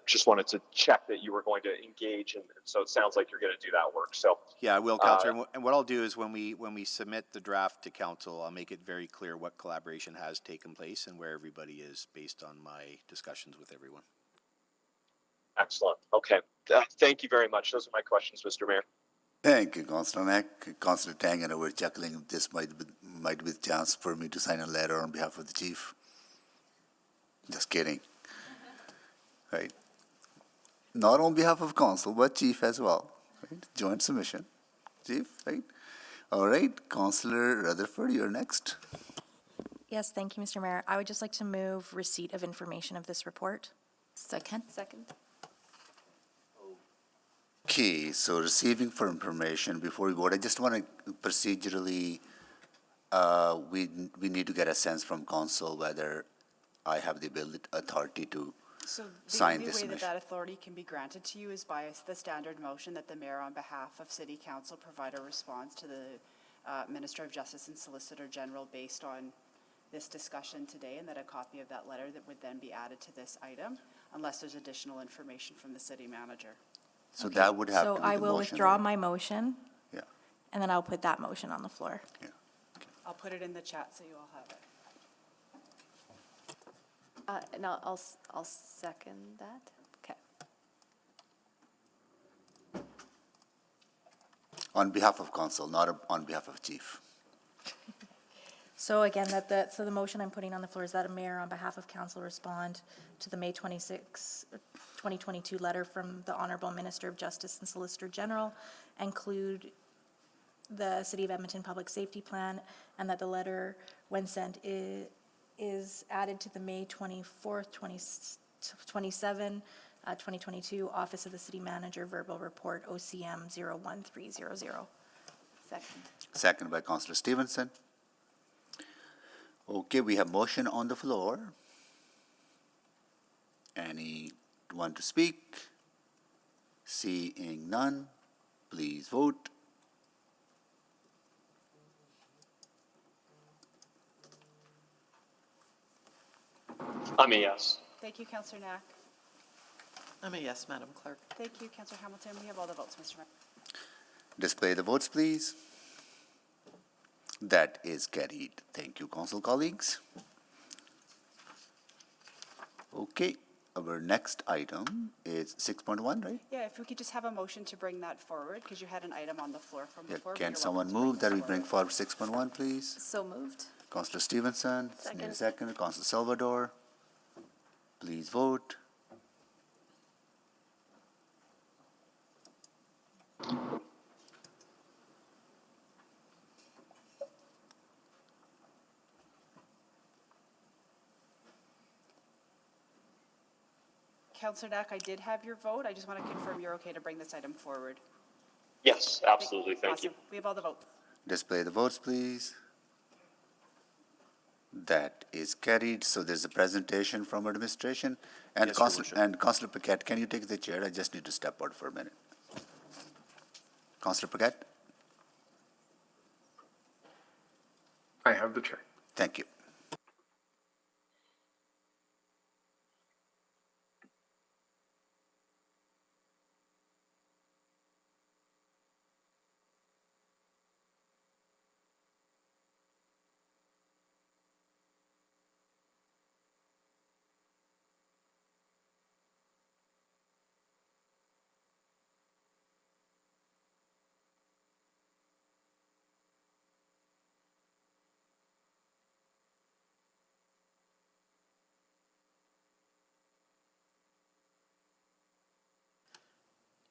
just wanted to check that you were going to engage, and so it sounds like you're going to do that work. So yeah, I will, Councillor. And what I'll do is when we submit the draft to Council, I'll make it very clear what collaboration has taken place and where everybody is based on my discussions with everyone. Excellent. Okay. Thank you very much. Those are my questions, Mr. Mayor. Thank you, Councillor Mack. Councillor Tang, and we're chuckling if this might be a chance for me to sign a letter on behalf of the chief. Just kidding. Right. Not on behalf of council, but chief as well. Right? Joint submission. Chief, right? All right. Councillor Rutherford, you're next. Yes, thank you, Mr. Mayor. I would just like to move receipt of information of this report. Second. Okay, so receiving for information before we vote, I just want to procedurally, we need to get a sense from council whether I have the authority to sign this. So the only way that authority can be granted to you is by the standard motion that the mayor on behalf of City Council provide a response to the Minister of Justice and Solicitor General based on this discussion today, and that a copy of that letter that would then be added to this item unless there's additional information from the city manager. So okay. That would have to be the motion. So I will withdraw my motion. Yeah. And then I'll put that motion on the floor. Yeah. Okay. I'll put it in the chat so you all have it. And I'll second that. Okay. On behalf of council, not on behalf of chief. So again, so the motion I'm putting on the floor is that a mayor on behalf of council respond to the May 26, 2022 letter from the Honorable Minister of Justice and Solicitor General, include the City of Edmonton Public Safety Plan, and that the letter, when sent, is added to the May 24th, 27, 2022 Office of the City Manager Verbal Report OCM 01300. Second. Second by Councillor Stevenson. Okay, we have motion on the floor. Anyone to speak? Seeing none, please vote. I'm a yes. Thank you, Councillor Knack. I'm a yes, Madam Clerk. Thank you, Councillor Hamilton. We have all the votes, Mr. Mayor. Display the votes, please. That is carried. Thank you, council colleagues. Okay, our next item is 6.1, right? Yeah, if we could just have a motion to bring that forward, because you had an item on the floor from Yeah, before. but can you're someone welcome to move that we this bring forward. forward 6.1, please? So moved. Councillor Stevenson, need a Second. second. Councillor Salvador, please vote. Councillor Knack, I did have your vote. I just want to confirm you're okay to bring this item forward. Yes, absolutely. Thank you. Awesome. We have all the votes. Display the votes, please. That is carried. So there's a presentation from administration. And Yes, Your Worship. Councillor Paquette, can you take the chair? I just need to step out for a minute. Councillor Paquette? I have the chair. Thank you.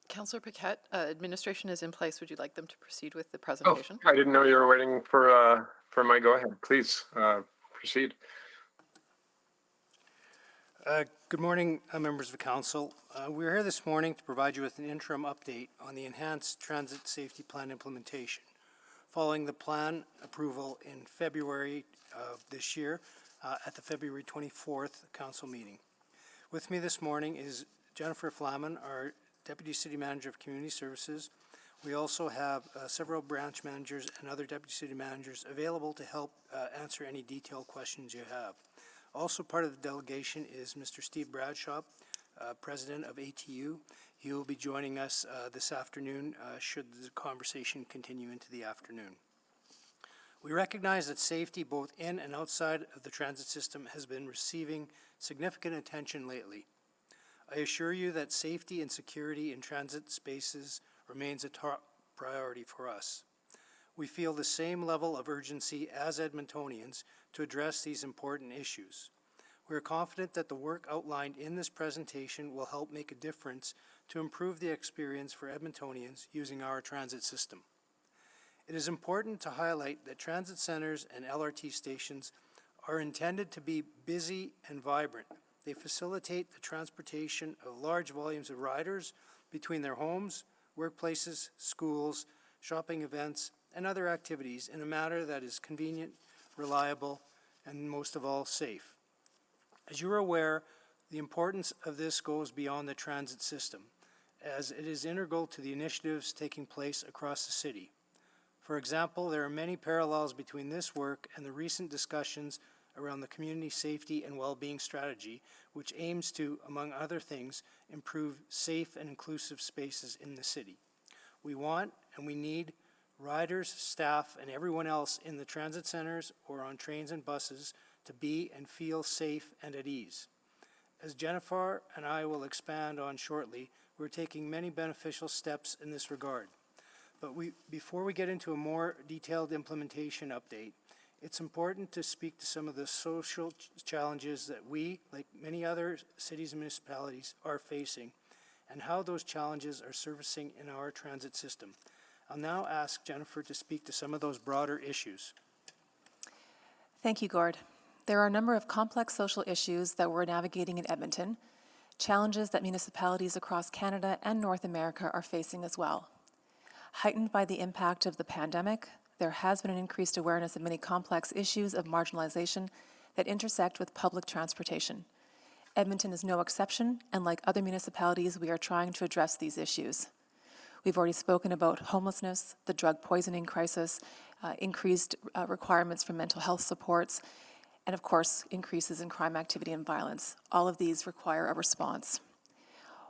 Councillor Paquette, administration is in place. Would you like them to proceed with the presentation? I didn't know you were waiting for my go-ahead. Please, proceed. Good morning, members of the council. We're here this morning to provide you with an interim update on the Enhanced Transit Safety Plan implementation, following the plan approval in February of this year at the February 24th council meeting. With me this morning is Jennifer Flaman, our Deputy City Manager of Community Services. We also have several branch managers and other Deputy City Managers available to help answer any detailed questions you have. Also part of the delegation is Mr. Steve Bradshaw, President of ATU. He will be joining us this afternoon should the conversation continue into the afternoon. We recognize that safety both in and outside of the transit system has been receiving significant attention lately. I assure you that safety and security in transit spaces remains a top priority for us. We feel the same level of urgency as Edmontonians to address these important issues. We are confident that the work outlined in this presentation will help make a difference to improve the experience for Edmontonians using our transit system. It is important to highlight that transit centers and LRT stations are intended to be busy and vibrant. They facilitate the transportation of large volumes of riders between their homes, workplaces, schools, shopping events, and other activities in a manner that is convenient, reliable, and most of all, safe. As you are aware, the importance of this goes beyond the transit system, as it is integral to the initiatives taking place across the city. For example, there are many parallels between this work and the recent discussions around the community safety and well-being strategy, which aims to, among other things, improve safe and inclusive spaces in the city. We want and we need riders, staff, and everyone else in the transit centers or on trains and buses to be and feel safe and at ease. As Jennifer and I will expand on shortly, we're taking many beneficial steps in this regard. But before we get into a more detailed implementation update, it's important to speak to some of the social challenges that we, like many other cities and municipalities, are facing, and how those challenges are surfacing in our transit system. I'll now ask Jennifer to speak to some of those broader issues. Thank you, Gord. There are a number of complex social issues that we're navigating in Edmonton, challenges that municipalities across Canada and North America are facing as well. Heightened by the impact of the pandemic, there has been an increased awareness of many complex issues of marginalization that intersect with public transportation. Edmonton is no exception, and like other municipalities, we are trying to address these issues. We've already spoken about homelessness, the drug poisoning crisis, increased requirements for mental health supports, and of course, increases in crime activity and violence. All of these require a response.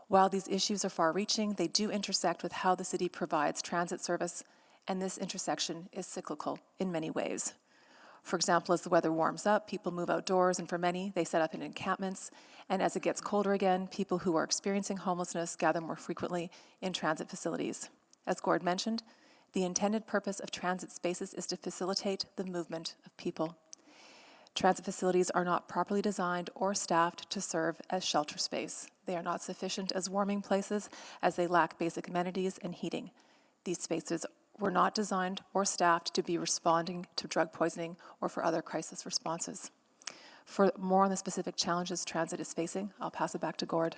While these issues are far-reaching, they do intersect with how the city provides transit service, and this intersection is cyclical in many ways. For example, as the weather warms up, people move outdoors, and for many, they set up in encampments. And as it gets colder again, people who are experiencing homelessness gather more frequently in transit facilities. As Gord mentioned, the intended purpose of transit spaces is to facilitate the movement of people. Transit facilities are not properly designed or staffed to serve as shelter space. They are not sufficient as warming places, as they lack basic amenities and heating. These spaces were not designed or staffed to be responding to drug poisoning or for other crisis responses. For more on the specific challenges transit is facing, I'll pass it back to Gord.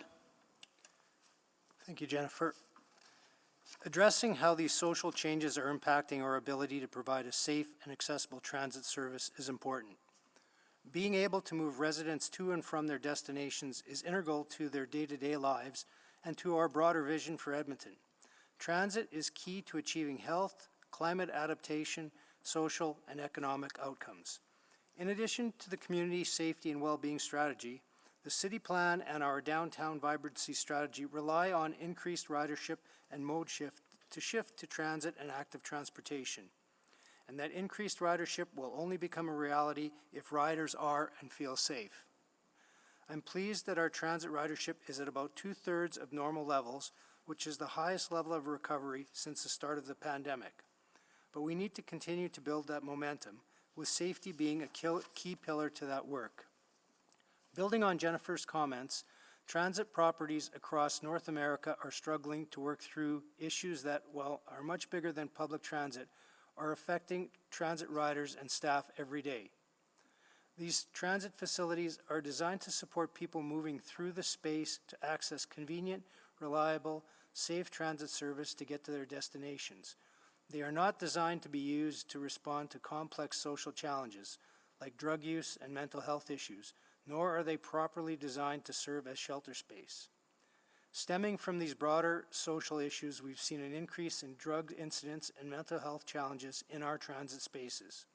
Thank you, Jennifer. Addressing how these social changes are impacting our ability to provide a safe and accessible transit service is important. Being able to move residents to and from their destinations is integral to their day-to-day lives and to our broader vision for Edmonton. Transit is key to achieving health, climate adaptation, social, and economic outcomes. In addition to the community safety and well-being strategy, the city plan and our downtown vibrancy strategy rely on increased ridership and mode shift to transit and active transportation. And that increased ridership will only become a reality if riders are and feel safe. I'm pleased that our transit ridership is at about 2/3 of normal levels, which is the highest level of recovery since the start of the pandemic. But we need to continue to build that momentum, with safety being a key pillar to that work. Building on Jennifer's comments, transit properties across North America are struggling to work through issues that, while are much bigger than public transit, are affecting transit riders and staff every day. These transit facilities are designed to support people moving through the space to access convenient, reliable, safe transit service to get to their destinations. They are not designed to be used to respond to complex social challenges like drug use and mental health issues, nor are they properly designed to serve as shelter space. Stemming from these broader social issues, we've seen an increase in drug incidents and mental health challenges in our transit spaces.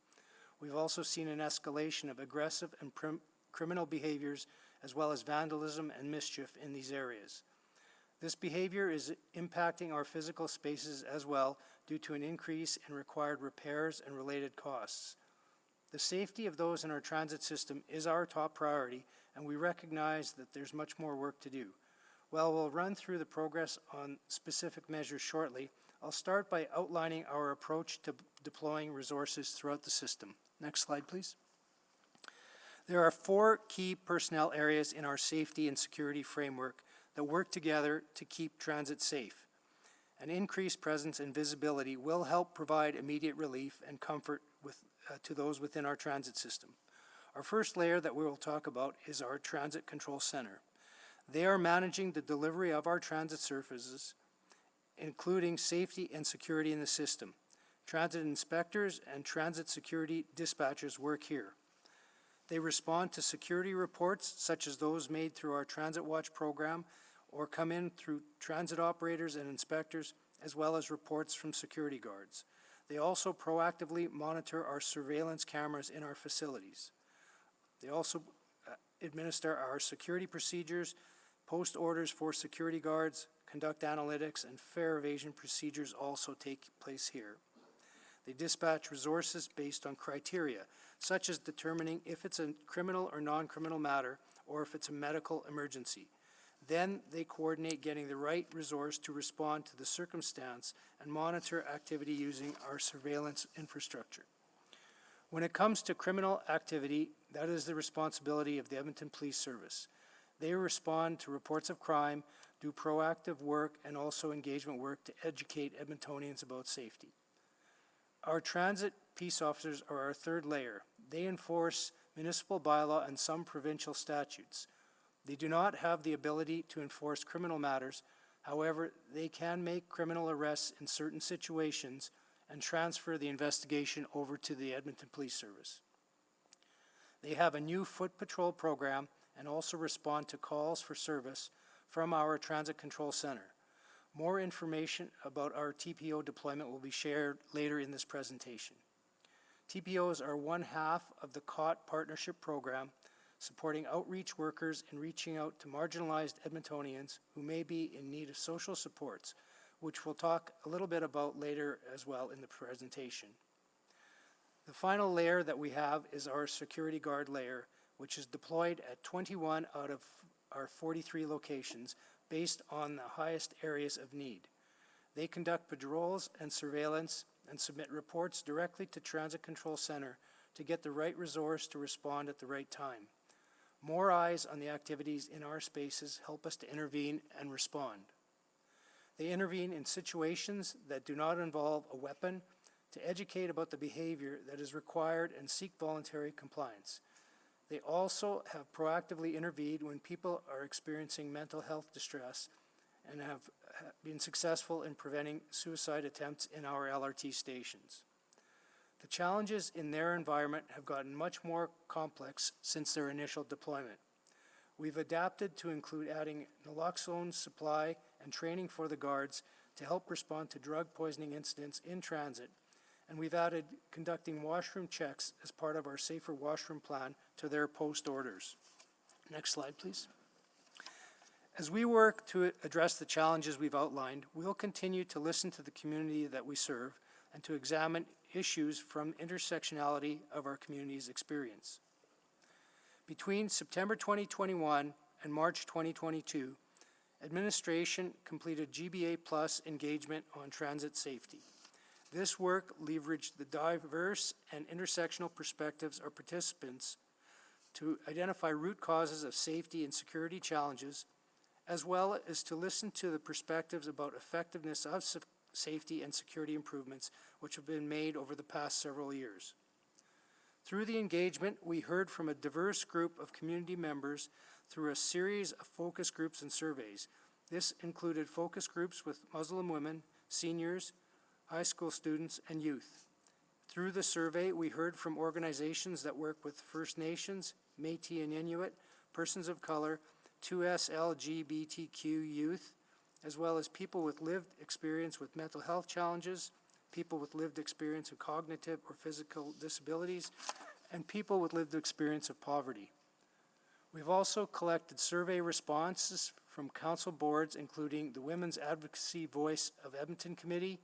We've also seen an escalation of aggressive and criminal behaviors, as well as vandalism and mischief in these areas. This behavior is impacting our physical spaces as well due to an increase in required repairs and related costs. The safety of those in our transit system is our top priority, and we recognize that there's much more work to do. While we'll run through the progress on specific measures shortly, I'll start by outlining our approach to deploying resources throughout the system. Next slide, please. There are 4 key personnel areas in our safety and security framework that work together to keep transit safe. An increased presence and visibility will help provide immediate relief and comfort to those within our transit system. Our first layer that we will talk about is our Transit Control Center. They are managing the delivery of our transit services, including safety and security in the system. Transit inspectors and transit security dispatchers work here. They respond to security reports, such as those made through our Transit Watch program, or come in through transit operators and inspectors, as well as reports from security guards. They also proactively monitor our surveillance cameras in our facilities. They also administer our security procedures, post orders for security guards, conduct analytics, and fare evasion procedures also take place here. They dispatch resources based on criteria, such as determining if it's a criminal or non-criminal matter, or if it's a medical emergency. Then they coordinate getting the right resource to respond to the circumstance and monitor activity using our surveillance infrastructure. When it comes to criminal activity, that is the responsibility of the Edmonton Police Service. They respond to reports of crime, do proactive work, and also engagement work to educate Edmontonians about safety. Our transit peace officers are our third layer. They enforce municipal bylaw and some provincial statutes. They do not have the ability to enforce criminal matters. However, they can make criminal arrests in certain situations and transfer the investigation over to the Edmonton Police Service. They have a new foot patrol program and also respond to calls for service from our Transit Control Center. More information about our TPO deployment will be shared later in this presentation. TPOs are one half of the COT partnership program, supporting outreach workers in reaching out to marginalized Edmontonians who may be in need of social supports, which we'll talk a little bit about later as well in the presentation. The final layer that we have is our security guard layer, which is deployed at 21 out of our 43 locations based on the highest areas of need. They conduct patrols and surveillance and submit reports directly to Transit Control Center to get the right resource to respond at the right time. More eyes on the activities in our spaces help us to intervene and respond. They intervene in situations that do not involve a weapon to educate about the behavior that is required and seek voluntary compliance. They also have proactively intervened when people are experiencing mental health distress and have been successful in preventing suicide attempts in our LRT stations. The challenges in their environment have gotten much more complex since their initial deployment. We've adapted to include adding naloxone supply and training for the guards to help respond to drug poisoning incidents in transit, and we've added conducting washroom checks as part of our Safer Washroom Plan to their post orders. Next slide, please. As we work to address the challenges we've outlined, we'll continue to listen to the community that we serve and to examine issues from intersectionality of our community's experience. Between September 2021 and March 2022, administration completed GBA Plus engagement on transit safety. This work leveraged the diverse and intersectional perspectives of participants to identify root causes of safety and security challenges, as well as to listen to the perspectives about effectiveness of safety and security improvements which have been made over the past several years. Through the engagement, we heard from a diverse group of community members through a series of focus groups and surveys. This included focus groups with Muslim women, seniors, high school students, and youth. Through the survey, we heard from organizations that work with First Nations, Métis and Inuit, persons of color, 2S LGBTQ youth, as well as people with lived experience with mental health challenges, people with lived experience of cognitive or physical disabilities, and people with lived experience of poverty. We've also collected survey responses from council boards, including the Women's Advocacy Voice of Edmonton Committee,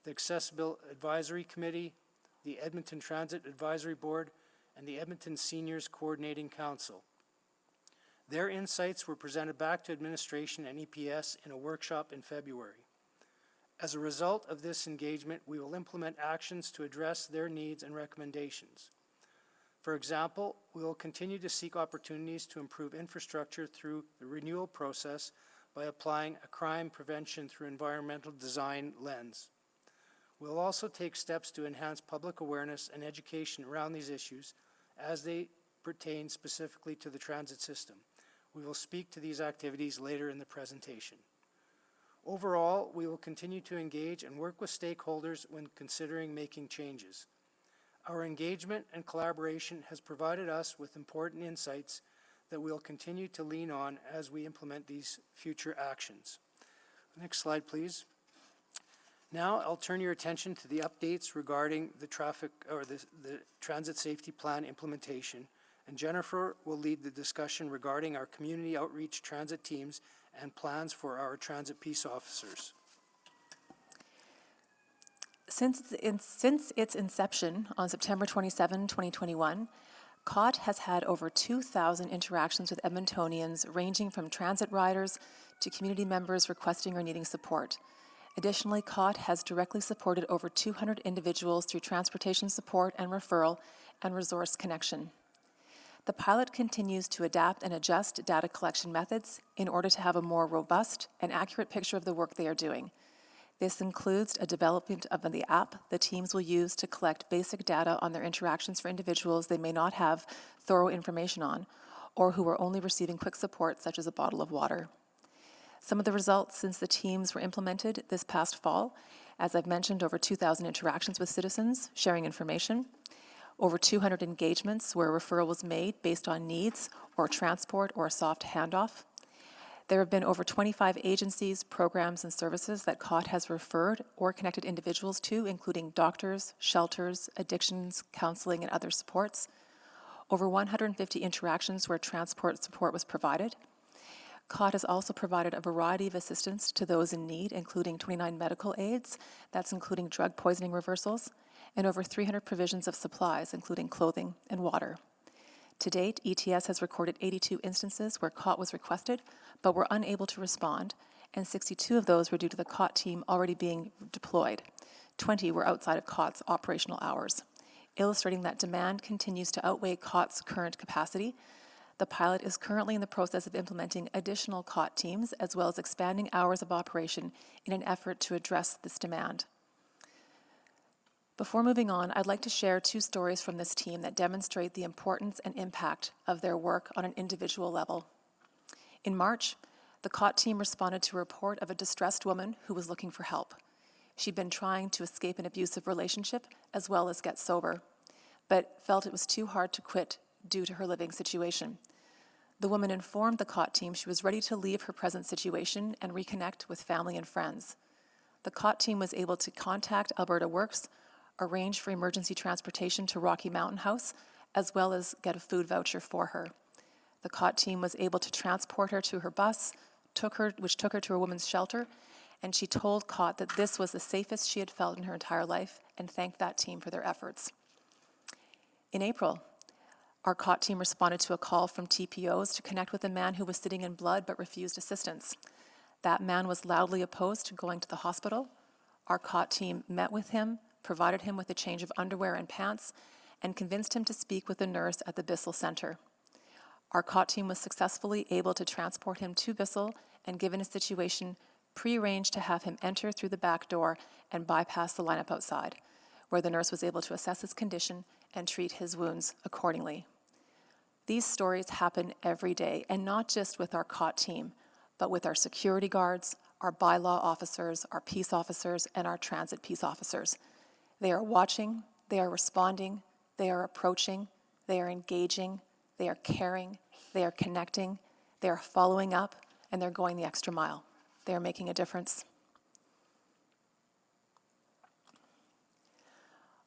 the Accessible Advisory Committee, the Edmonton Transit Advisory Board, and the Edmonton Seniors Coordinating Council. Their insights were presented back to administration and EPS in a workshop in February. As a result of this engagement, we will implement actions to address their needs and recommendations. For example, we will continue to seek opportunities to improve infrastructure through the renewal process by applying a crime prevention through environmental design lens. We'll also take steps to enhance public awareness and education around these issues as they pertain specifically to the transit system. We will speak to these activities later in the presentation. Overall, we will continue to engage and work with stakeholders when considering making changes. Our engagement and collaboration has provided us with important insights that we'll continue to lean on as we implement these future actions. Next slide, please. Now I'll turn your attention to the updates regarding the transit safety plan implementation, and Jennifer will lead the discussion regarding our community outreach transit teams and plans for our transit peace officers. Since its inception on September 27, 2021, COT has had over 2,000 interactions with Edmontonians, ranging from transit riders to community members requesting or needing support. Additionally, COT has directly supported over 200 individuals through transportation support and referral and resource connection. The pilot continues to adapt and adjust data collection methods in order to have a more robust and accurate picture of the work they are doing. This includes a development of the app the teams will use to collect basic data on their interactions for individuals they may not have thorough information on, or who are only receiving quick support such as a bottle of water. Some of the results since the teams were implemented this past fall, as I've mentioned, over 2,000 interactions with citizens sharing information, over 200 engagements where a referral was made based on needs or transport or a soft handoff. There have been over 25 agencies, programs, and services that COT has referred or connected individuals to, including doctors, shelters, addictions, counseling, and other supports. Over 150 interactions where transport support was provided. COT has also provided a variety of assistance to those in need, including 29 medical aids, that's including drug poisoning reversals, and over 300 provisions of supplies, including clothing and water. To date, ETS has recorded 82 instances where COT was requested, but were unable to respond, and 62 of those were due to the COT team already being deployed. 20 were outside of COT's operational hours, illustrating that demand continues to outweigh COT's current capacity. The pilot is currently in the process of implementing additional COT teams, as well as expanding hours of operation in an effort to address this demand. Before moving on, I'd like to share 2 stories from this team that demonstrate the importance and impact of their work on an individual level. In March, the COT team responded to a report of a distressed woman who was looking for help. She'd been trying to escape an abusive relationship as well as get sober, but felt it was too hard to quit due to her living situation. The woman informed the COT team she was ready to leave her present situation and reconnect with family and friends. The COT team was able to contact Alberta Works, arrange for emergency transportation to Rocky Mountain House, as well as get a food voucher for her. The COT team was able to transport her to her bus, which took her to a women's shelter, and she told COT that this was the safest she had felt in her entire life and thanked that team for their efforts. In April, our COT team responded to a call from TPOs to connect with a man who was sitting in blood but refused assistance. That man was loudly opposed to going to the hospital. Our COT team met with him, provided him with a change of underwear and pants, and convinced him to speak with a nurse at the Bissell Center. Our COT team was successfully able to transport him to Bissell, and given a situation, prearranged to have him enter through the back door and bypass the lineup outside, where the nurse was able to assess his condition and treat his wounds accordingly. These stories happen every day, and not just with our COT team, but with our security guards, our bylaw officers, our peace officers, and our transit peace officers. They are watching, they are responding, they are approaching, they are engaging, they are caring, they are connecting, they are following up, and they're going the extra mile. They are making a difference.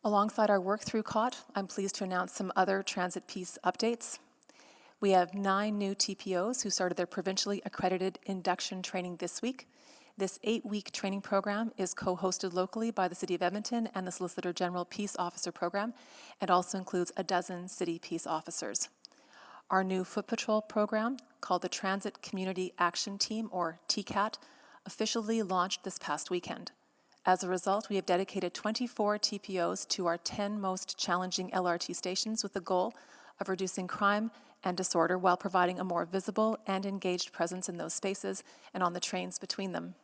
Alongside our work through COT, I'm pleased to announce some other transit piece updates. We have 9 new TPOs who started their provincially accredited induction training this week. This 8-week training program is co-hosted locally by the City of Edmonton and the Solicitor General Peace Officer Program, and also includes a dozen city peace officers. Our new Foot Patrol program, called the Transit Community Action Team, or TCAT, officially launched this past weekend. As a result, we have dedicated 24 TPOs to our 10 most challenging LRT stations with the goal of reducing crime and disorder while providing a more visible and engaged presence in those spaces and on the trains between them.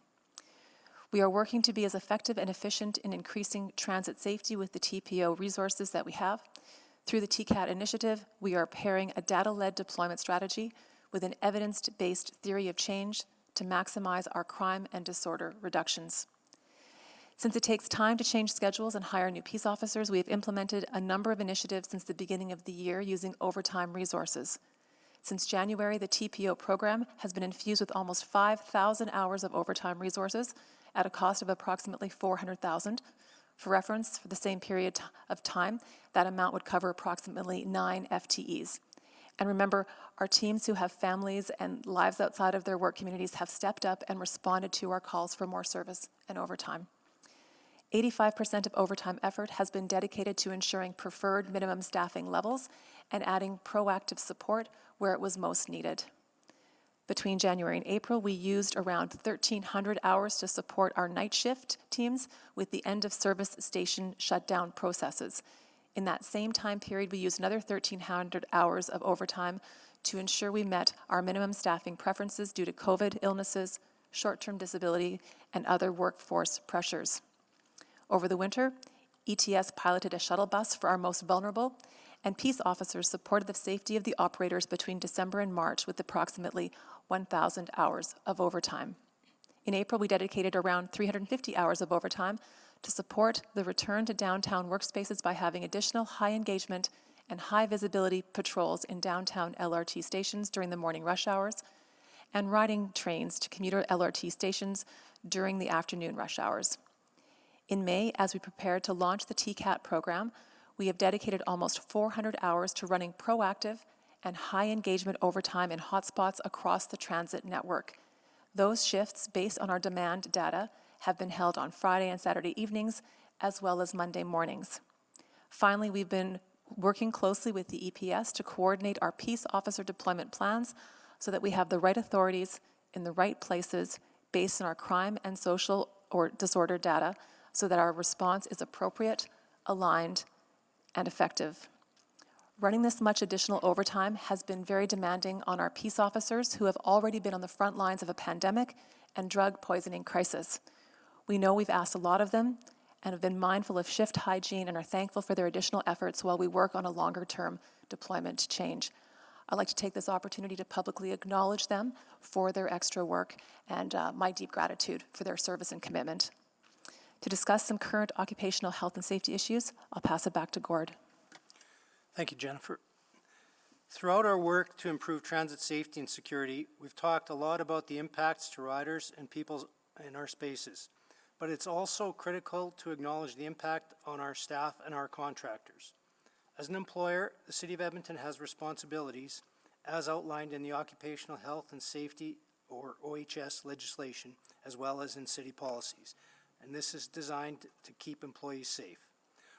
We are working to be as effective and efficient in increasing transit safety with the TPO resources that we have. Through the TCAT initiative, we are pairing a data-led deployment strategy with an evidence-based theory of change to maximize our crime and disorder reductions. Since it takes time to change schedules and hire new peace officers, we have implemented a number of initiatives since the beginning of the year using overtime resources. Since January, the TPO program has been infused with almost 5,000 hours of overtime resources at a cost of approximately $400,000. For reference, for the same period of time, that amount would cover approximately 9 FTEs. And remember, our teams who have families and lives outside of their work communities have stepped up and responded to our calls for more service and overtime. 85% of overtime effort has been dedicated to ensuring preferred minimum staffing levels and adding proactive support where it was most needed. Between January and April, we used around 1,300 hours to support our night shift teams with the end-of-service station shutdown processes. In that same time period, we used another 1,300 hours of overtime to ensure we met our minimum staffing preferences due to COVID illnesses, short-term disability, and other workforce pressures. Over the winter, ETS piloted a shuttle bus for our most vulnerable, and peace officers supported the safety of the operators between December and March with approximately 1,000 hours of overtime. In April, we dedicated around 350 hours of overtime to support the return to downtown workspaces by having additional high engagement and high visibility patrols in downtown LRT stations during the morning rush hours, and riding trains to commuter LRT stations during the afternoon rush hours. In May, as we prepared to launch the TCAT program, we have dedicated almost 400 hours to running proactive and high engagement overtime in hotspots across the transit network. Those shifts, based on our demand data, have been held on Friday and Saturday evenings, as well as Monday mornings. Finally, we've been working closely with the EPS to coordinate our peace officer deployment plans so that we have the right authorities in the right places based on our crime and social or disorder data so that our response is appropriate, aligned, and effective. Running this much additional overtime has been very demanding on our peace officers who have already been on the front lines of a pandemic and drug poisoning crisis. We know we've asked a lot of them and have been mindful of shift hygiene and are thankful for their additional efforts while we work on a longer-term deployment change. I'd like to take this opportunity to publicly acknowledge them for their extra work and my deep gratitude for their service and commitment. To discuss some current occupational health and safety issues, I'll pass it back to Gord. Thank you, Jennifer. Throughout our work to improve transit safety and security, we've talked a lot about the impacts to riders and people in our spaces, but it's also critical to acknowledge the impact on our staff and our contractors. As an employer, the City of Edmonton has responsibilities as outlined in the Occupational Health and Safety, or OHS legislation, as well as in city policies, and this is designed to keep employees safe.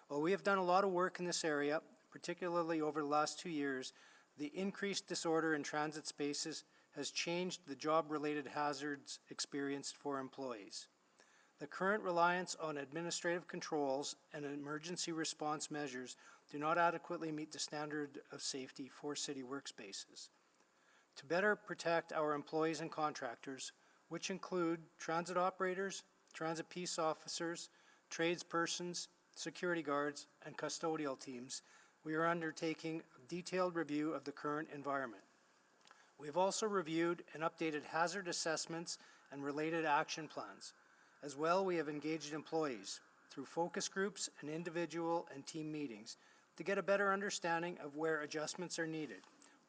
While we have done a lot of work in this area, particularly over the last 2 years, the increased disorder in transit spaces has changed the job-related hazards experienced for employees. The current reliance on administrative controls and emergency response measures do not adequately meet the standard of safety for city workspaces. To better protect our employees and contractors, which include transit operators, transit peace officers, tradespersons, security guards, and custodial teams, we are undertaking a detailed review of the current environment. We have also reviewed and updated hazard assessments and related action plans. As well, we have engaged employees through focus groups and individual and team meetings to get a better understanding of where adjustments are needed.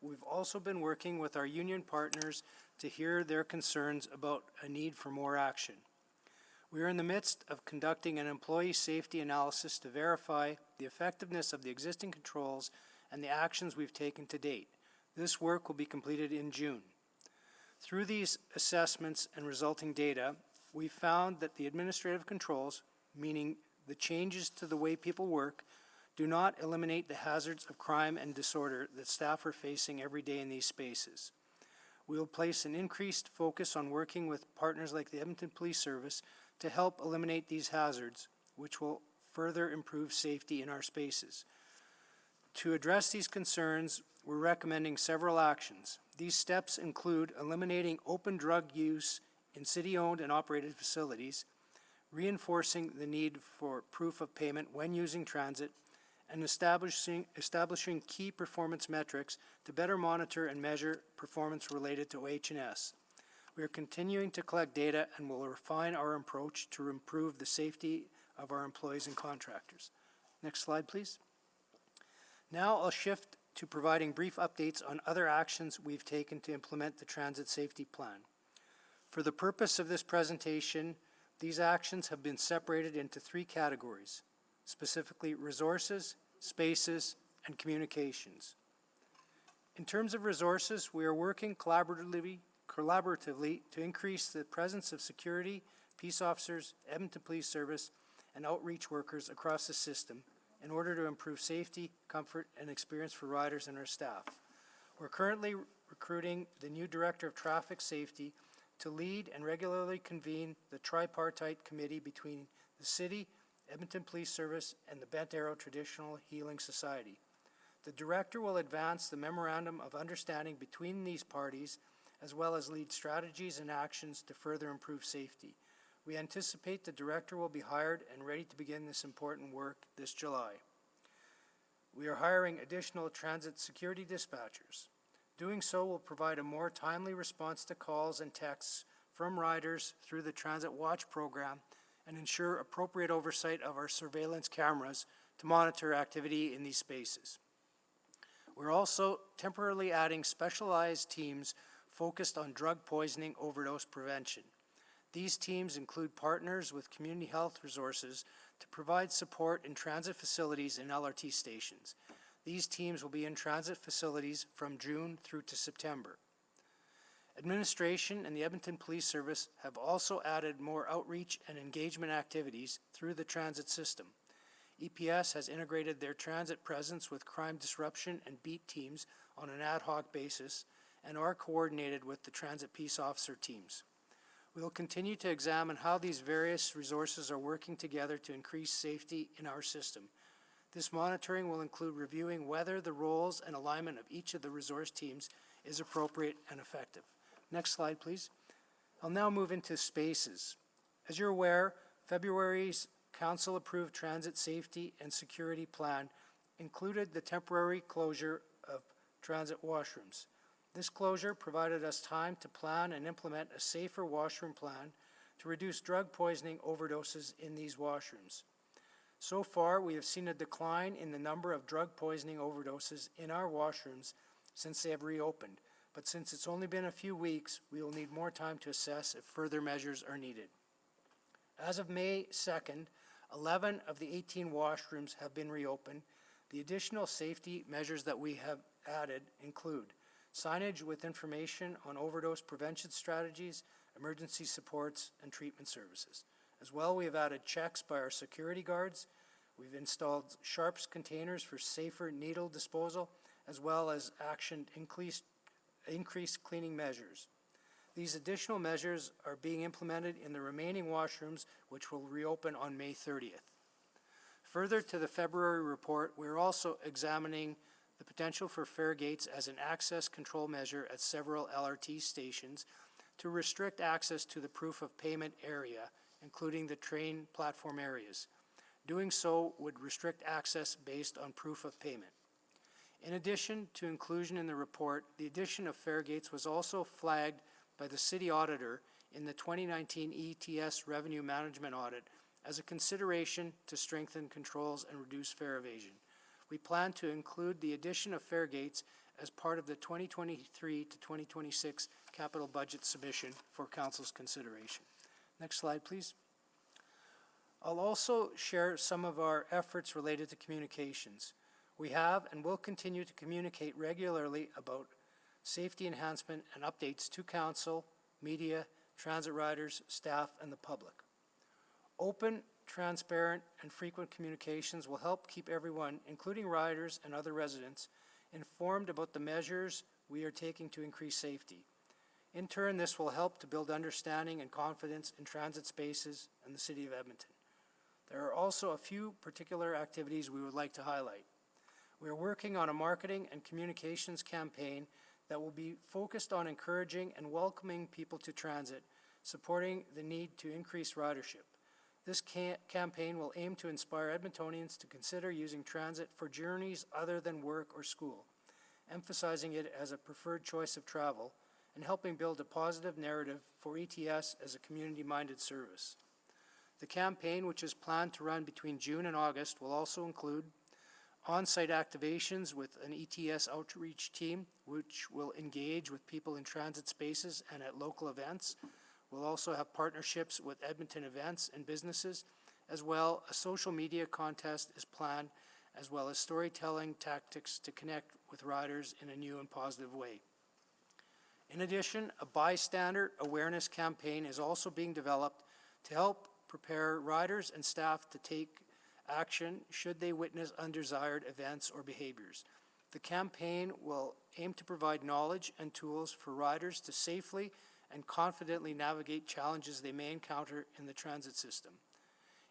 We've also been working with our union partners to hear their concerns about a need for more action. We are in the midst of conducting an employee safety analysis to verify the effectiveness of the existing controls and the actions we've taken to date. This work will be completed in June. Through these assessments and resulting data, we found that the administrative controls, meaning the changes to the way people work, do not eliminate the hazards of crime and disorder that staff are facing every day in these spaces. We will place an increased focus on working with partners like the Edmonton Police Service to help eliminate these hazards, which will further improve safety in our spaces. To address these concerns, we're recommending several actions. These steps include eliminating open drug use in city-owned and operated facilities, reinforcing the need for proof of payment when using transit, and establishing key performance metrics to better monitor and measure performance related to OH&S. We are continuing to collect data and will refine our approach to improve the safety of our employees and contractors. Next slide, please. Now I'll shift to providing brief updates on other actions we've taken to implement the Transit Safety Plan. For the purpose of this presentation, these actions have been separated into 3 categories, specifically resources, spaces, and communications. In terms of resources, we are working collaboratively to increase the presence of security, peace officers, Edmonton Police Service, and outreach workers across the system in order to improve safety, comfort, and experience for riders and our staff. We're currently recruiting the new Director of Traffic Safety to lead and regularly convene the tripartite committee between the City, Edmonton Police Service, and the Bent Arrow Traditional Healing Society. The Director will advance the Memorandum of Understanding between these parties, as well as lead strategies and actions to further improve safety. We anticipate the Director will be hired and ready to begin this important work this July. We are hiring additional transit security dispatchers. Doing so will provide a more timely response to calls and texts from riders through the Transit Watch program and ensure appropriate oversight of our surveillance cameras to monitor activity in these spaces. We're also temporarily adding specialized teams focused on drug poisoning overdose prevention. These teams include partners with community health resources to provide support in transit facilities and LRT stations. These teams will be in transit facilities from June through to September. Administration and the Edmonton Police Service have also added more outreach and engagement activities through the transit system. EPS has integrated their transit presence with crime disruption and beat teams on an ad hoc basis and are coordinated with the transit peace officer teams. We will continue to examine how these various resources are working together to increase safety in our system. This monitoring will include reviewing whether the roles and alignment of each of the resource teams is appropriate and effective. Next slide, please. I'll now move into spaces. As you're aware, February's Council-approved Transit Safety and Security Plan included the temporary closure of transit washrooms. This closure provided us time to plan and implement a safer washroom plan to reduce drug poisoning overdoses in these washrooms. So far, we have seen a decline in the number of drug poisoning overdoses in our washrooms since they have reopened, but since it's only been a few weeks, we will need more time to assess if further measures are needed. As of May 2nd, 11 of the 18 washrooms have been reopened. The additional safety measures that we have added include signage with information on overdose prevention strategies, emergency supports, and treatment services. As well, we have added checks by our security guards. We've installed sharps containers for safer needle disposal, as well as actioned increased cleaning measures. These additional measures are being implemented in the remaining washrooms, which will reopen on May 30th. Further to the February report, we're also examining the potential for fare gates as an access control measure at several LRT stations to restrict access to the proof of payment area, including the train platform areas. Doing so would restrict access based on proof of payment. In addition to inclusion in the report, the addition of fare gates was also flagged by the City Auditor in the 2019 ETS Revenue Management Audit as a consideration to strengthen controls and reduce fare evasion. We plan to include the addition of fare gates as part of the 2023 to 2026 capital budget submission for Council's consideration. Next slide, please. I'll also share some of our efforts related to communications. We have and will continue to communicate regularly about safety enhancement and updates to Council, media, transit riders, staff, and the public. Open, transparent, and frequent communications will help keep everyone, including riders and other residents, informed about the measures we are taking to increase safety. In turn, this will help to build understanding and confidence in transit spaces and the City of Edmonton. There are also a few particular activities we would like to highlight. We are working on a marketing and communications campaign that will be focused on encouraging and welcoming people to transit, supporting the need to increase ridership. This campaign will aim to inspire Edmontonians to consider using transit for journeys other than work or school, emphasizing it as a preferred choice of travel and helping build a positive narrative for ETS as a community-minded service. The campaign, which is planned to run between June and August, will also include on-site activations with an ETS outreach team, which will engage with people in transit spaces and at local events. We'll also have partnerships with Edmonton events and businesses. As well, a social media contest is planned, as well as storytelling tactics to connect with riders in a new and positive way. In addition, a bystander awareness campaign is also being developed to help prepare riders and staff to take action should they witness undesired events or behaviors. The campaign will aim to provide knowledge and tools for riders to safely and confidently navigate challenges they may encounter in the transit system.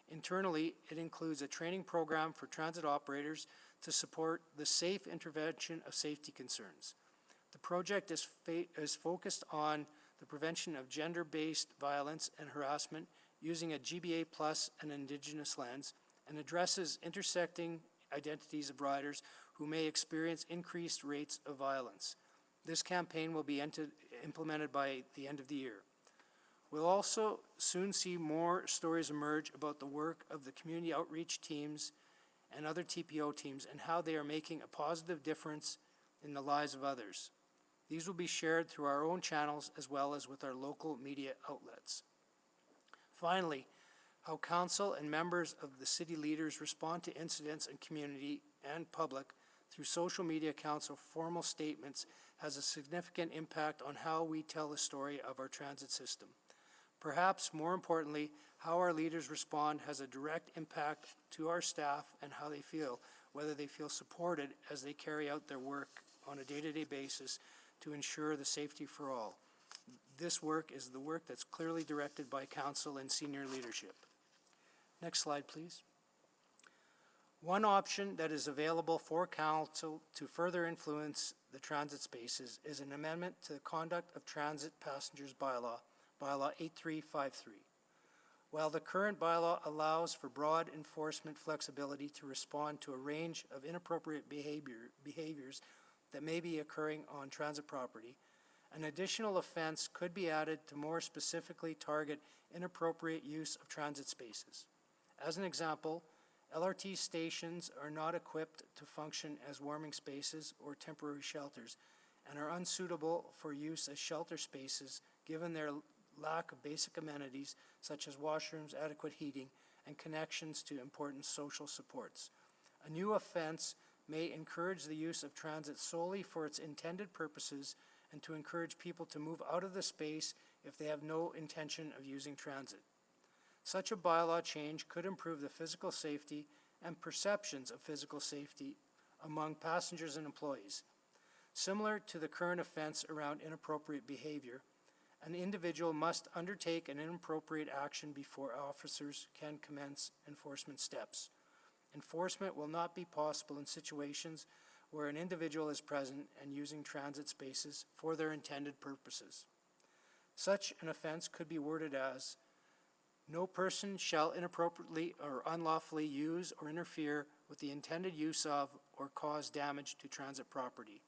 Internally, it includes a training program for transit operators to support the safe intervention of safety concerns. The project is focused on the prevention of gender-based violence and harassment using a GBA Plus and Indigenous lens, and addresses intersecting identities of riders who may experience increased rates of violence. This campaign will be implemented by the end of the year. We'll also soon see more stories emerge about the work of the community outreach teams and other TPO teams and how they are making a positive difference in the lives of others. These will be shared through our own channels as well as with our local media outlets. Finally, how council and members of the city leaders respond to incidents in community and public through social media accounts or formal statements has a significant impact on how we tell the story of our transit system. Perhaps more importantly, how our leaders respond has a direct impact to our staff and how they feel, whether they feel supported as they carry out their work on a day-to-day basis to ensure the safety for all. This work is the work that's clearly directed by council and senior leadership. Next slide, please. One option that is available for council to further influence the transit spaces is an amendment to the Conduct of Transit Passengers Bylaw, Bylaw 8353. While the current bylaw allows for broad enforcement flexibility to respond to a range of inappropriate behaviors that may be occurring on transit property, an additional offense could be added to more specifically target inappropriate use of transit spaces. As an example, LRT stations are not equipped to function as warming spaces or temporary shelters and are unsuitable for use as shelter spaces given their lack of basic amenities such as washrooms, adequate heating, and connections to important social supports. A new offense may encourage the use of transit solely for its intended purposes and to encourage people to move out of the space if they have no intention of using transit. Such a bylaw change could improve the physical safety and perceptions of physical safety among passengers and employees. Similar to the current offense around inappropriate behavior, an individual must undertake an inappropriate action before officers can commence enforcement steps. Enforcement will not be possible in situations where an individual is present and using transit spaces for their intended purposes. Such an offense could be worded as, no person shall inappropriately or unlawfully use or interfere with the intended use of or cause damage to transit property.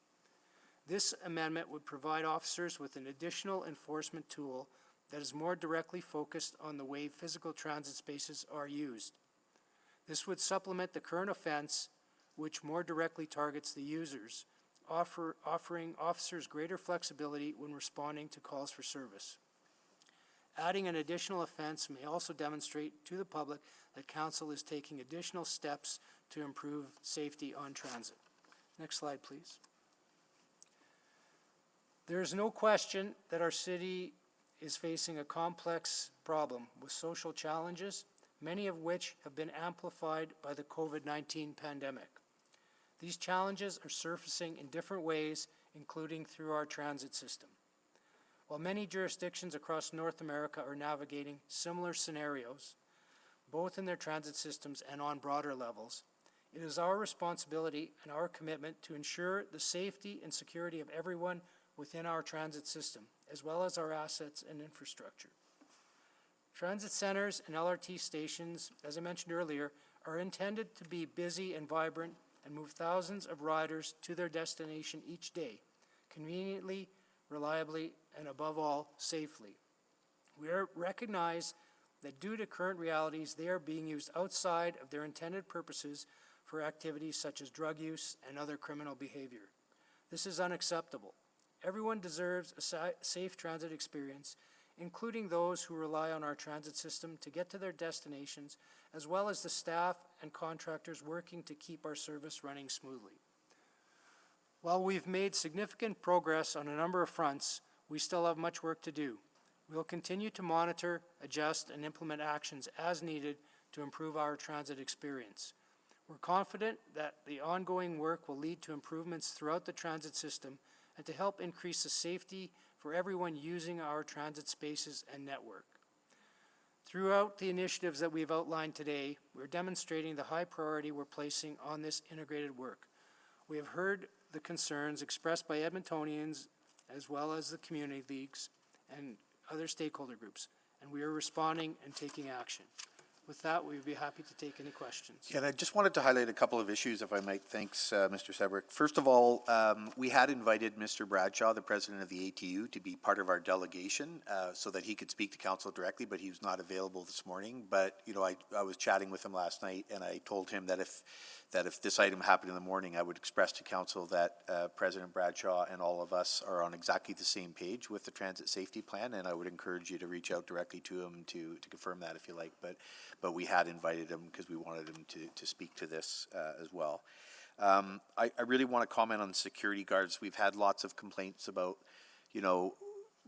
This amendment would provide officers with an additional enforcement tool that is more directly focused on the way physical transit spaces are used. This would supplement the current offense, which more directly targets the users, offering officers greater flexibility when responding to calls for service. Adding an additional offense may also demonstrate to the public that council is taking additional steps to improve safety on transit. Next slide, please. There is no question that our city is facing a complex problem with social challenges, many of which have been amplified by the COVID-19 pandemic. These challenges are surfacing in different ways, including through our transit system. While many jurisdictions across North America are navigating similar scenarios, both in their transit systems and on broader levels, it is our responsibility and our commitment to ensure the safety and security of everyone within our transit system, as well as our assets and infrastructure. Transit centers and LRT stations, as I mentioned earlier, are intended to be busy and vibrant and move thousands of riders to their destination each day, conveniently, reliably, and above all, safely. We recognize that due to current realities, they are being used outside of their intended purposes for activities such as drug use and other criminal behavior. This is unacceptable. Everyone deserves a safe transit experience, including those who rely on our transit system to get to their destinations, as well as the staff and contractors working to keep our service running smoothly. While we've made significant progress on a number of fronts, we still have much work to do. We will continue to monitor, adjust, and implement actions as needed to improve our transit experience. We're confident that the ongoing work will lead to improvements throughout the transit system and to help increase the safety for everyone using our transit spaces and network. Throughout the initiatives that we've outlined today, we're demonstrating the high priority we're placing on this integrated work. We have heard the concerns expressed by Edmontonians as well as the community leagues and other stakeholder groups, and we are responding and taking action. With that, we'd be happy to take any questions. Yeah, and I just wanted to highlight a couple of issues, if I might. Thanks, Mr. Sebrick. First of all, we had invited Mr. Bradshaw, the president of the ATU, to be part of our delegation so that he could speak to council directly, but he was not available this morning. But, you know, I was chatting with him last night, and I told him that if this item happened in the morning, I would express to council that President Bradshaw and all of us are on exactly the same page with the transit safety plan, and I would encourage you to reach out directly to him to confirm that if you like. But we had invited him because we wanted him to speak to this as well. I really want to comment on the security guards. We've had lots of complaints about, you know,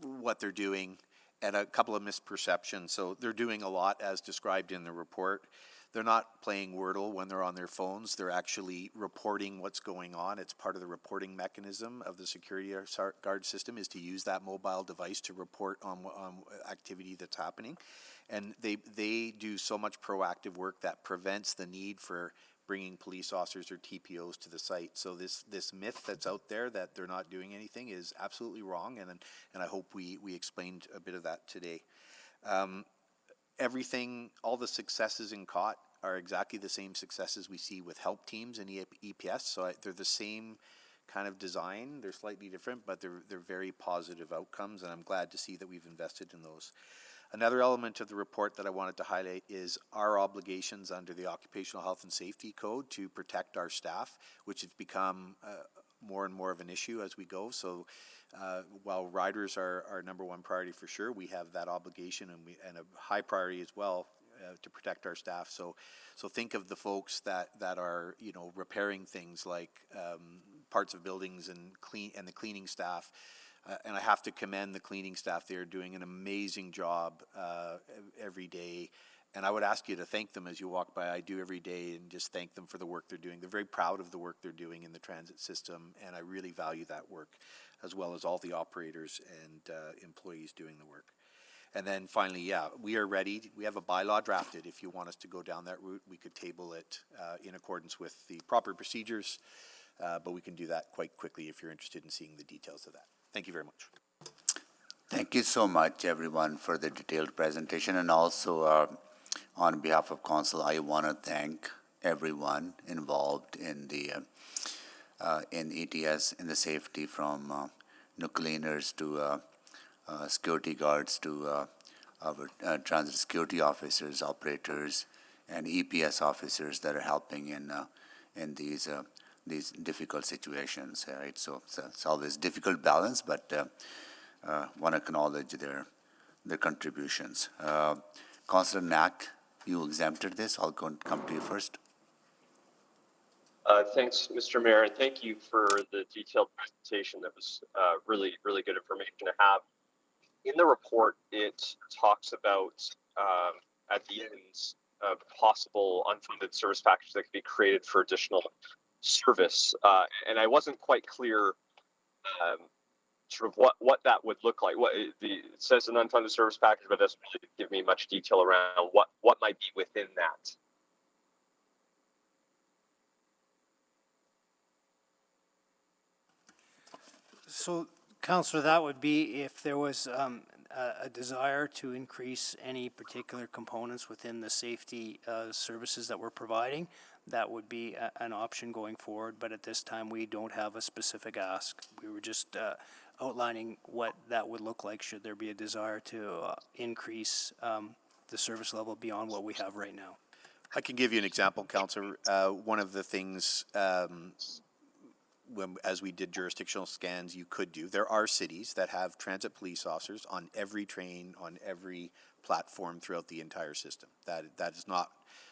what they're doing and a couple of misperceptions. So they're doing a lot as described in the report. They're not playing Wordle when they're on their phones. They're actually reporting what's going on. It's part of the reporting mechanism of the security guard system is to use that mobile device to report on activity that's happening. And they do so much proactive work that prevents the need for bringing police officers or TPOs to the site. So this myth that's out there that they're not doing anything is absolutely wrong, and I hope we explained a bit of that today. Everything, all the successes in COT are exactly the same successes we see with help teams in EPS. So they're the same kind of design. They're slightly different, but they're very positive outcomes, and I'm glad to see that we've invested in those. Another element of the report that I wanted to highlight is our obligations under the Occupational Health and Safety Code to protect our staff, which has become more and more of an issue as we go. So while riders are our number one priority for sure, we have that obligation and a high priority as well to protect our staff. So think of the folks that are, you know, repairing things like parts of buildings and the cleaning staff. And I have to commend the cleaning staff. They're doing an amazing job every day. And I would ask you to thank them as you walk by. I do every day, and just thank them for the work they're doing. They're very proud of the work they're doing in the transit system, and I really value that work, as well as all the operators and employees doing the work. And then finally, yeah, we are ready. We have a bylaw drafted. If you want us to go down that route, we could table it in accordance with the proper procedures, but we can do that quite quickly if you're interested in seeing the details of that. Thank you very much. Thank you so much, everyone, for the detailed presentation. And also, on behalf of Council, I want to thank everyone involved in the in ETS, in the safety, from cleaners to security guards to our transit security officers, operators, and EPS officers that are helping in these difficult situations, right? So it's always difficult balance, but want to acknowledge their contributions. Councillor Knack, you exempted this. I'll come to you first. Thanks, Mr. Mayor, and thank you for the detailed presentation. That was really, really good information to have. In the report, it talks about at the end possible unfunded service packages that could be created for additional service, and I wasn't quite clear sort of what that would look like. It says an unfunded service package, but it doesn't really give me much detail around what might be within that. So, Councillor, that would be if there was a desire to increase any particular components within the safety services that we're providing, that would be an option going forward. But at this time, we don't have a specific ask. We were just outlining what that would look like should there be a desire to increase the service level beyond what we have right now. I can give you an example, Councillor. One of the things as we did jurisdictional scans, you could do. There are cities that have transit police officers on every train, on every platform throughout the entire system. That is not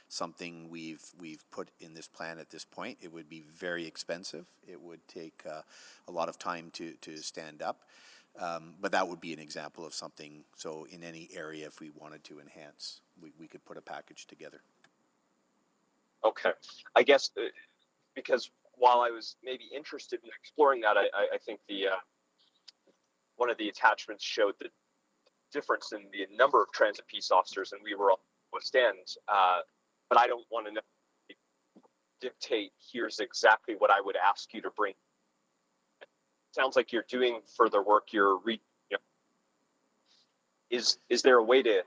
something we've put in this plan at this point. It would be very expensive. It would take a lot of time to stand up. But that would be an example of something. So in any area, if we wanted to enhance, we could put a package together. Okay. I guess because while I was maybe interested in exploring that, I think the one of the attachments showed the difference in the number of transit peace officers, and we were all stand. But I don't want to dictate here's exactly what I would ask you to bring. Sounds like you're doing further work. Is there a way to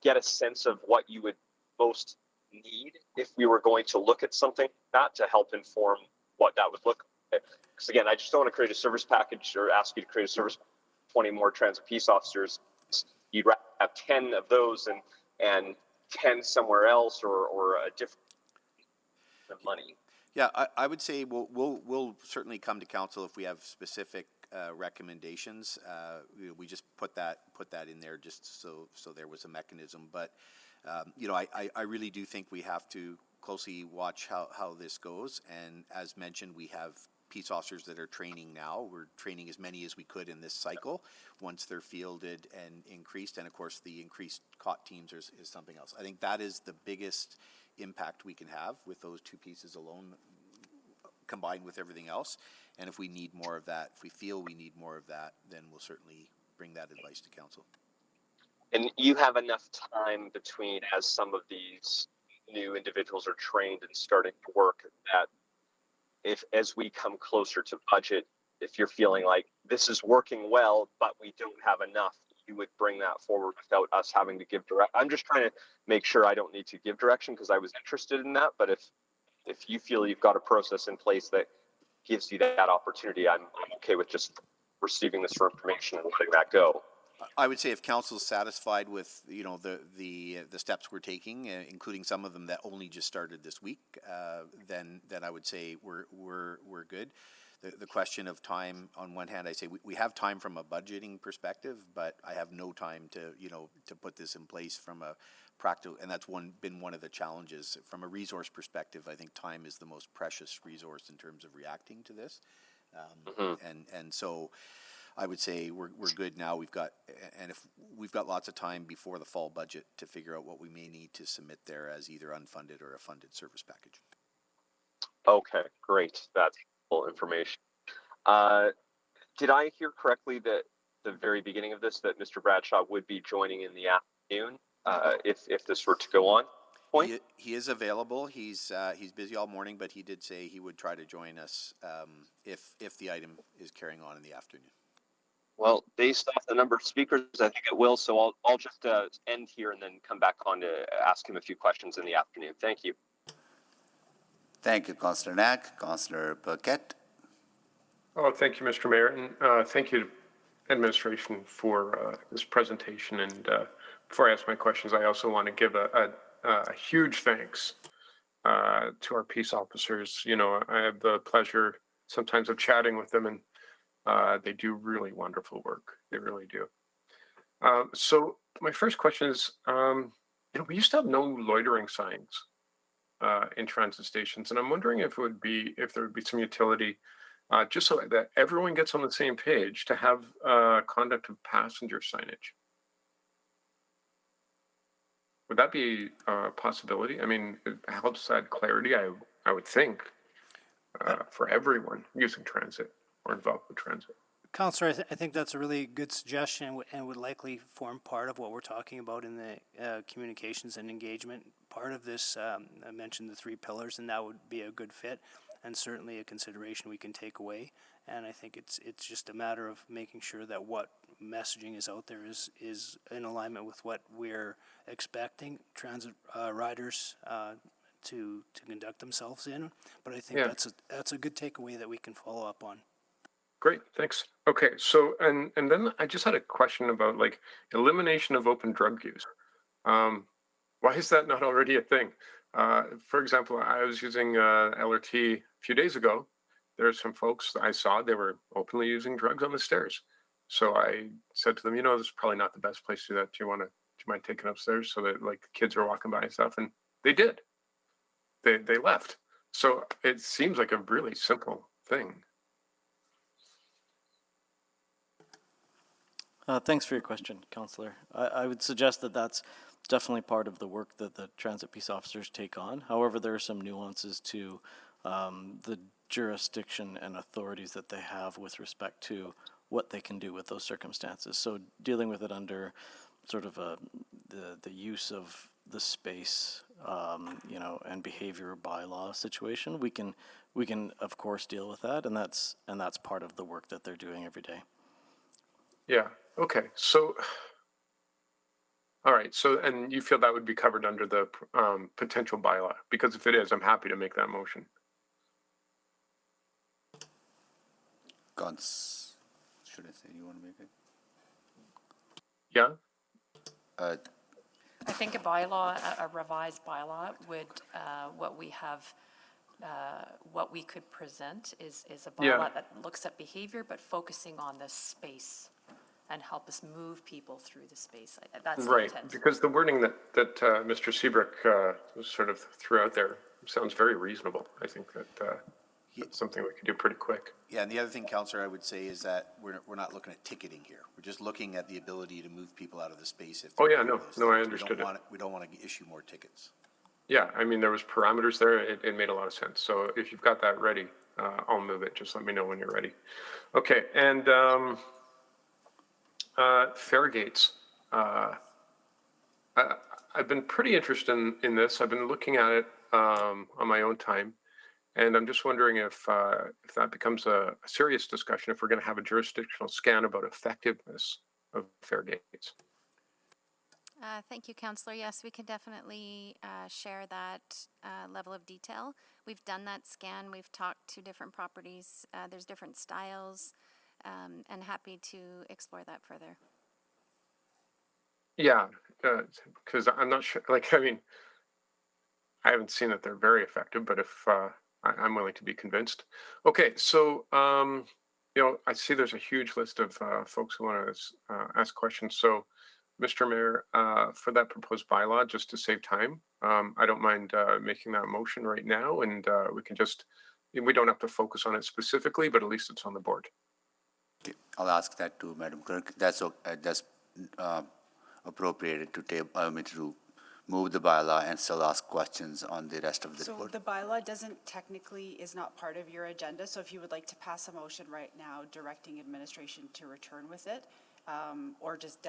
get a sense of what you would most need if we were going to look at something like that to help inform what that would look like. Because again, I just don't want to create a service package or ask you to create a service 20 more transit peace officers. You'd rather have 10 of those and 10 somewhere else or a different money. Yeah, I would say we'll certainly come to council if we have specific recommendations. We just put that in there just so there was a mechanism. But you know, I really do think we have to closely watch how this goes. And as mentioned, we have peace officers that are training now. We're training as many as we could in this cycle once they're fielded and increased. And of course, the increased COT teams is something else. I think that is the biggest impact we can have with those two pieces alone, combined with everything else. And if we need more of that, if we feel we need more of that, then we'll certainly bring that advice to council. And you have enough time between as some of these new individuals are trained and starting to work that if as we come closer to budget, if you're feeling like this is working well, but we don't have enough, you would bring that forward without us having to give direct. I'm just trying to make sure I don't need to give direction because I was interested in that. But if you feel you've got a process in place that gives you that opportunity, I'm okay with just receiving this for information and letting that go. I would say if council is satisfied with, you know, the steps we're taking, including some of them that only just started this week, then I would say we're good. The question of time, on one hand, I say we have time from a budgeting perspective, but I have no time to, you know, to put this in place from a practical, and that's been one of the challenges. From a resource perspective, I think time is the most precious resource in terms of reacting to this. And so I would say we're good now. We've got lots of time before the fall budget to figure out what we may need to submit there as either unfunded or a funded service package. Okay, great. That's full information. Did I hear correctly that the very beginning of this, that Mr. Bradshaw would be joining in the afternoon if this were to go on? He is available. He's busy all morning, but he did say he would try to join us if the item is carrying on in the afternoon. Well, based off the number of speakers, I think it will. So I'll just end here and then come back on to ask him a few questions in the afternoon. Thank you. Thank you, Councillor Knack. Councillor Burkett. Oh, thank you, Mr. Mayor, and thank you, administration, for this presentation. And before I ask my questions, I also want to give a huge thanks to our peace officers. You know, I have the pleasure sometimes of chatting with them, and they do really wonderful work. They really do. So my first question is, you know, we used to have no loitering signs in transit stations, and I'm wondering if there would be some utility, just so that everyone gets on the same page, to have conduct of passenger signage. Would that be a possibility? I mean, it helps add clarity, I would think, for everyone using transit or involved with transit. Councillor, I think that's a really good suggestion and would likely form part of what we're talking about in the communications and engagement part of this. I mentioned the 3 pillars, and that would be a good fit and certainly a consideration we can take away. And I think it's just a matter of making sure that what messaging is out there is in alignment with what we're expecting transit riders to conduct themselves in. But I think that's a good takeaway that we can follow up on. Great, thanks. Okay, so and then I just had a question about like elimination of open drug use. Why is that not already a thing? For example, I was using LRT a few days ago. There are some folks I saw, they were openly using drugs on the stairs. So I said to them, you know, this is probably not the best place to do that. Do you mind taking upstairs so that like the kids are walking by and stuff? And they did. They left. So it seems like a really simple thing. Thanks for your question, Councillor. I would suggest that that's definitely part of the work that the transit peace officers take on. However, there are some nuances to the jurisdiction and authorities that they have with respect to what they can do with those circumstances. So dealing with it under sort of the use of the space, you know, and behavior bylaw situation, we can of course deal with that, and that's part of the work that they're doing every day. Yeah. Okay. So All right, so, and you feel that would be covered under the potential bylaw? Because if it is, I'm happy to make that motion. Should I say you want to make it? Yeah? I think a bylaw, a revised bylaw would, what we could present is a Yeah. bylaw that looks at behavior, but focusing on the space and help us move people through the space. That's the Right, intent. because the wording that Mr. Seabrook sort of threw out there sounds very reasonable. I think that that's something we could do pretty quick. Yeah, and the other thing, Councillor, I would say is that we're not looking at ticketing here. We're just looking at the ability to move people out of the space. If Oh, yeah, they're doing no, those no, I things. understood it. We don't want to issue more tickets. Yeah, I mean, there was parameters there. It made a lot of sense. So if you've got that ready, I'll move it. Just let me know when you're ready. Okay, and fare gates. I've been pretty interested in this. I've been looking at it on my own time, and I'm just wondering if that becomes a serious discussion, if we're going to have a jurisdictional scan about effectiveness of fare gates. Thank you, Councillor. Yes, we can definitely share that level of detail. We've done that scan. We've talked to different properties. There's different styles, and happy to explore that further. Yeah, because I'm not sure. Like, I mean, I haven't seen that they're very effective, but if I'm willing to be convinced. Okay, so I see there's a huge list of folks who want to ask questions. So, Mr. Mayor, for that proposed bylaw, just to save time, I don't mind making that motion right now, and we don't have to focus on it specifically, but at least it's on the board. Okay, I'll ask that to Madam Clerk. That's appropriated to move the bylaw and still ask questions on the rest of the So report. the bylaw is not part of your agenda, so if you would like to pass a motion right now directing administration to return with it, or just,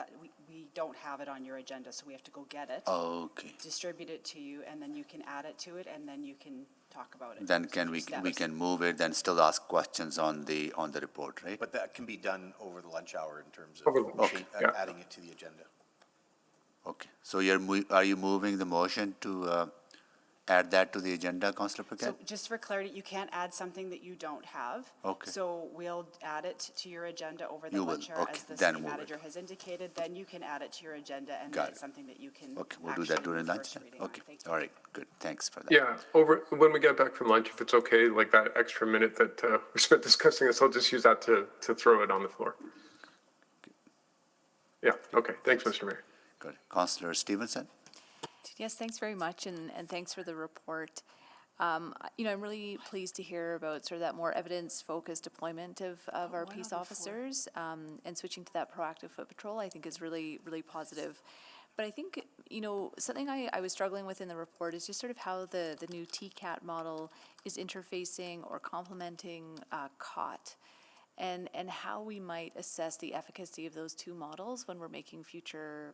we don't have it on your agenda, so we have to go get it. Okay. Distribute it to you, and then you can add it to it, and then you can talk about it. Then we can move it, then still ask questions on the report, right? But that can be done over the lunch hour in terms Over of lunch, yeah. adding it to the agenda. Okay, so are you moving the motion to add that to the agenda, Councillor Paquette? So just for clarity, you can't add something that you don't have. Okay. So we'll add it to your agenda over the You will, lunch hour, okay, as the then city move it. manager has indicated. Then you can add it to your agenda, and Got then it's it. something that you can Okay, we'll do that actually during move lunch first then? reading on. Okay, Thank you. all right, good, thanks for that. Yeah, when we get back from lunch, if it's okay, like that extra minute that we spent discussing this, I'll just use that to throw it on the floor. Yeah, okay, thanks, Mr. Mayor. Good. Councillor Stevenson? Yes, thanks very much, and thanks for the report. I'm really pleased to hear about sort of that more evidence-focused deployment of our peace officers, and switching to that proactive foot patrol, I think is really, really positive. But I think, something I was struggling with in the report is just sort of how the new TCAT model is interfacing or complementing COT, and how we might assess the efficacy of those two models when we're making future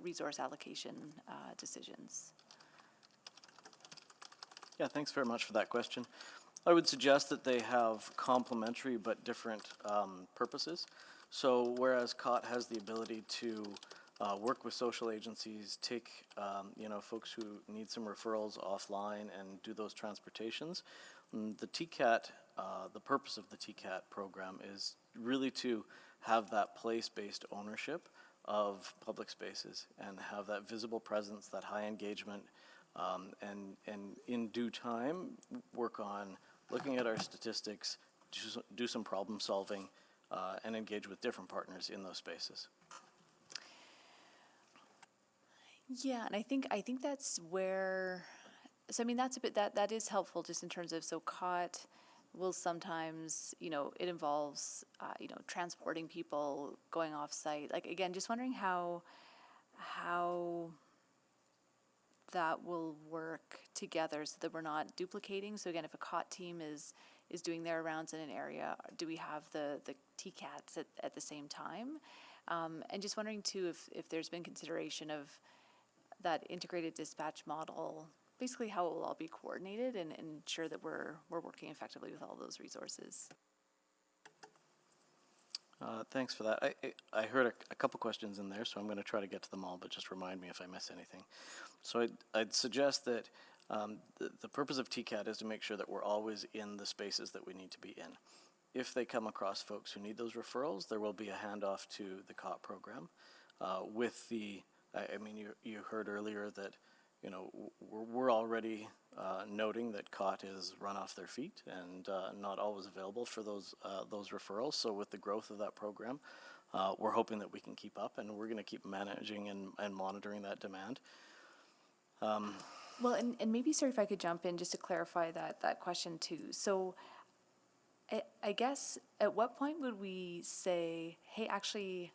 resource allocation decisions. Yeah, thanks very much for that question. I would suggest that they have complementary but different purposes. So whereas COT has the ability to work with social agencies, take folks who need some referrals offline and do those transportations, the TCAT, the purpose of the TCAT program is really to have that place-based ownership of public spaces and have that visible presence, that high engagement, and in due time work on looking at our statistics, do some problem solving, and engage with different partners in those spaces. Yeah, and I think that's where, so I mean, that's a bit, that is helpful just in terms of, so COT will sometimes, it involves, transporting people, going off site. Like, again, just wondering how that will work together so that we're not duplicating. So again, if a COT team is doing their rounds in an area, do we have the TCATs at the same time? And just wondering too if there's been consideration of that integrated dispatch model, basically how it will all be coordinated and ensure that we're working effectively with all those resources. Thanks for that. I heard a couple questions in there, so I'm going to try to get to them all, but just remind me if I miss anything. So I'd suggest that the purpose of TCAT is to make sure that we're always in the spaces that we need to be in. If they come across folks who need those referrals, there will be a handoff to the COT program. With the, I mean, you heard earlier that, you know, we're already noting that COT is run off their feet and not always available for those referrals. So with the growth of that program, we're hoping that we can keep up, and we're going to keep managing and monitoring that demand. Well, and maybe, sir, if I could jump in just to clarify that question too. So I guess at what point would we say, hey, actually,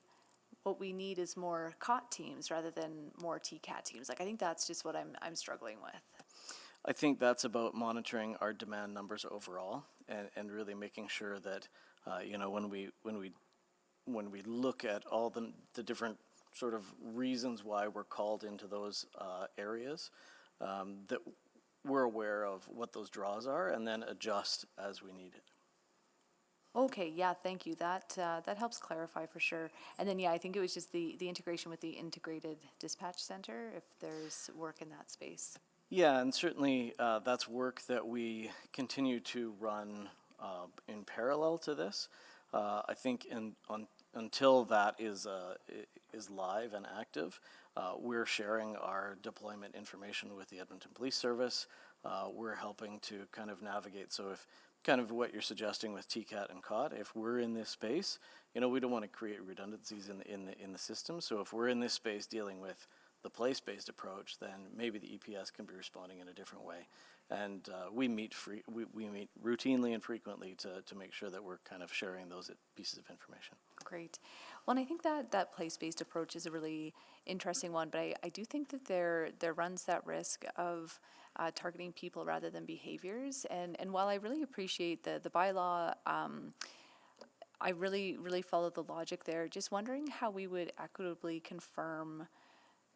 what we need is more COT teams rather than more TCAT teams? Like, I think that's just what I'm struggling with. I think that's about monitoring our demand numbers overall, and really making sure that you know, when we look at all the different sort of reasons why we're called into those areas, that we're aware of what those draws are and then adjust as we need it. Okay, yeah, thank you. That helps clarify for sure. And then, yeah, I think it was just the integration with the integrated dispatch center, if there's work in that space. Yeah, and certainly that's work that we continue to run in parallel to this. I think until that is live and active, we're sharing our deployment information with the Edmonton Police Service. We're helping to kind of navigate. So if kind of what you're suggesting with TCAT and COT, if we're in this space, you know, we don't want to create redundancies in the system. So if we're in this space dealing with the place-based approach, then maybe the EPS can be responding in a different way. And we meet routinely and frequently to make sure that we're kind of sharing those pieces of information. Great. Well, and I think that place-based approach is a really interesting one, but I do think that there runs that risk of targeting people rather than behaviors. And while I really appreciate the bylaw, I really follow the logic there. Just wondering how we would equitably confirm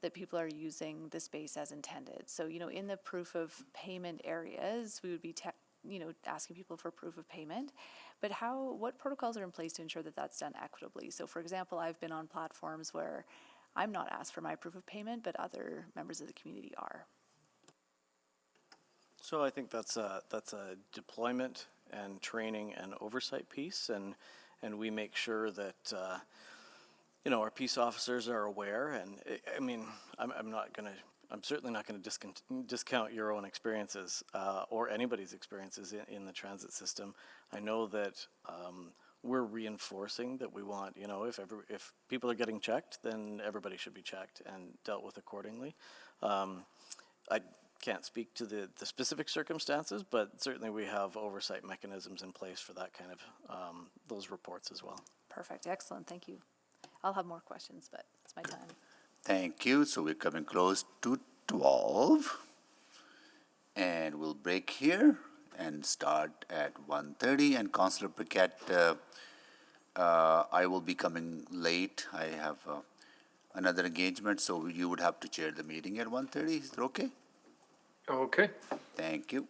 that people are using the space as intended. So, you know, in the proof of payment areas, we would be asking people for proof of payment, but what protocols are in place to ensure that that's done equitably? So, for example, I've been on platforms where I'm not asked for my proof of payment, but other members of the community are. So I think that's a deployment and training and oversight piece, and we make sure that you know, our peace officers are aware. And I mean, I'm certainly not going to discount your own experiences or anybody's experiences in the transit system. I know that we're reinforcing that we want, you know, if people are getting checked, then everybody should be checked and dealt with accordingly. I can't speak to the specific circumstances, but certainly we have oversight mechanisms in place for that kind of those reports as well. Perfect. Excellent. Thank you. I'll have more questions, but it's my time. Thank you. So we're coming close to 12. And we'll break here and start at 1:30. And Councillor Paquette, I will be coming late. I have another engagement, so you would have to chair the meeting at 1:30. Is that okay? Okay. Thank you.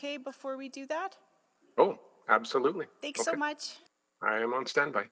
okay before we do that? Oh, absolutely. Thanks so Okay. much. I am on standby.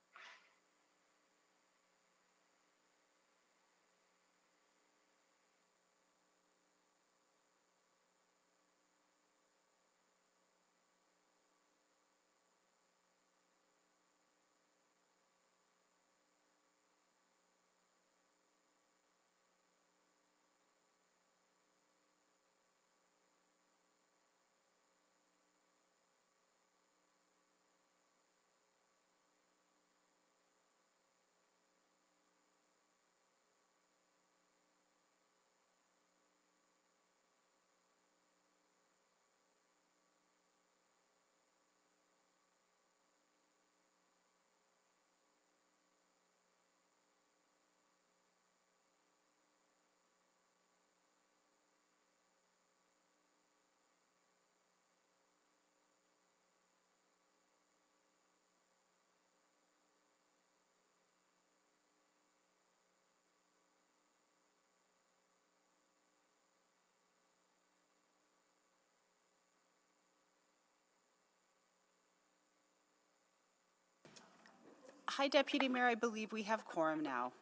Hi, Deputy Mayor. I believe we have quorum now.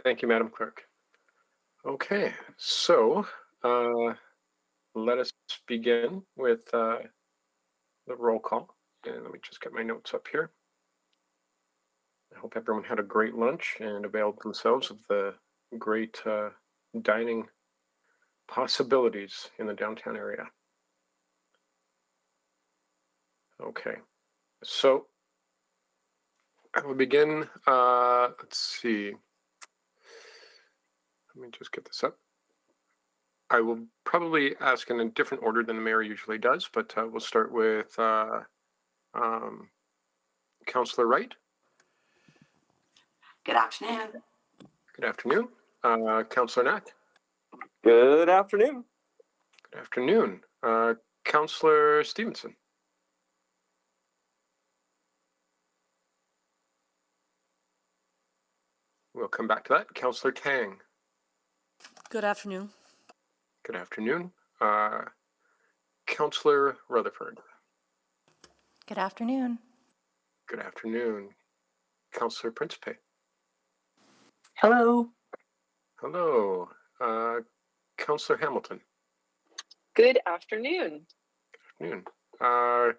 Thank you, Madam Clerk. Okay, so let us begin with the roll call. And let me just get my notes up here. I hope everyone had a great lunch and availed themselves of the great dining possibilities in the downtown area. Okay, so I will begin, let's see. Let me just get this up. I will probably ask in a different order than the mayor usually does, but we'll start with Councillor Wright. Good afternoon. Good afternoon. Councillor Knack. Good afternoon. Good afternoon. Councillor Stevenson. We'll come back to that. Councillor Tang. Good afternoon. Good afternoon. Councillor Rutherford. Good afternoon. Good afternoon. Councillor Principe. Hello. Hello. Councillor Hamilton. Good afternoon. Good afternoon.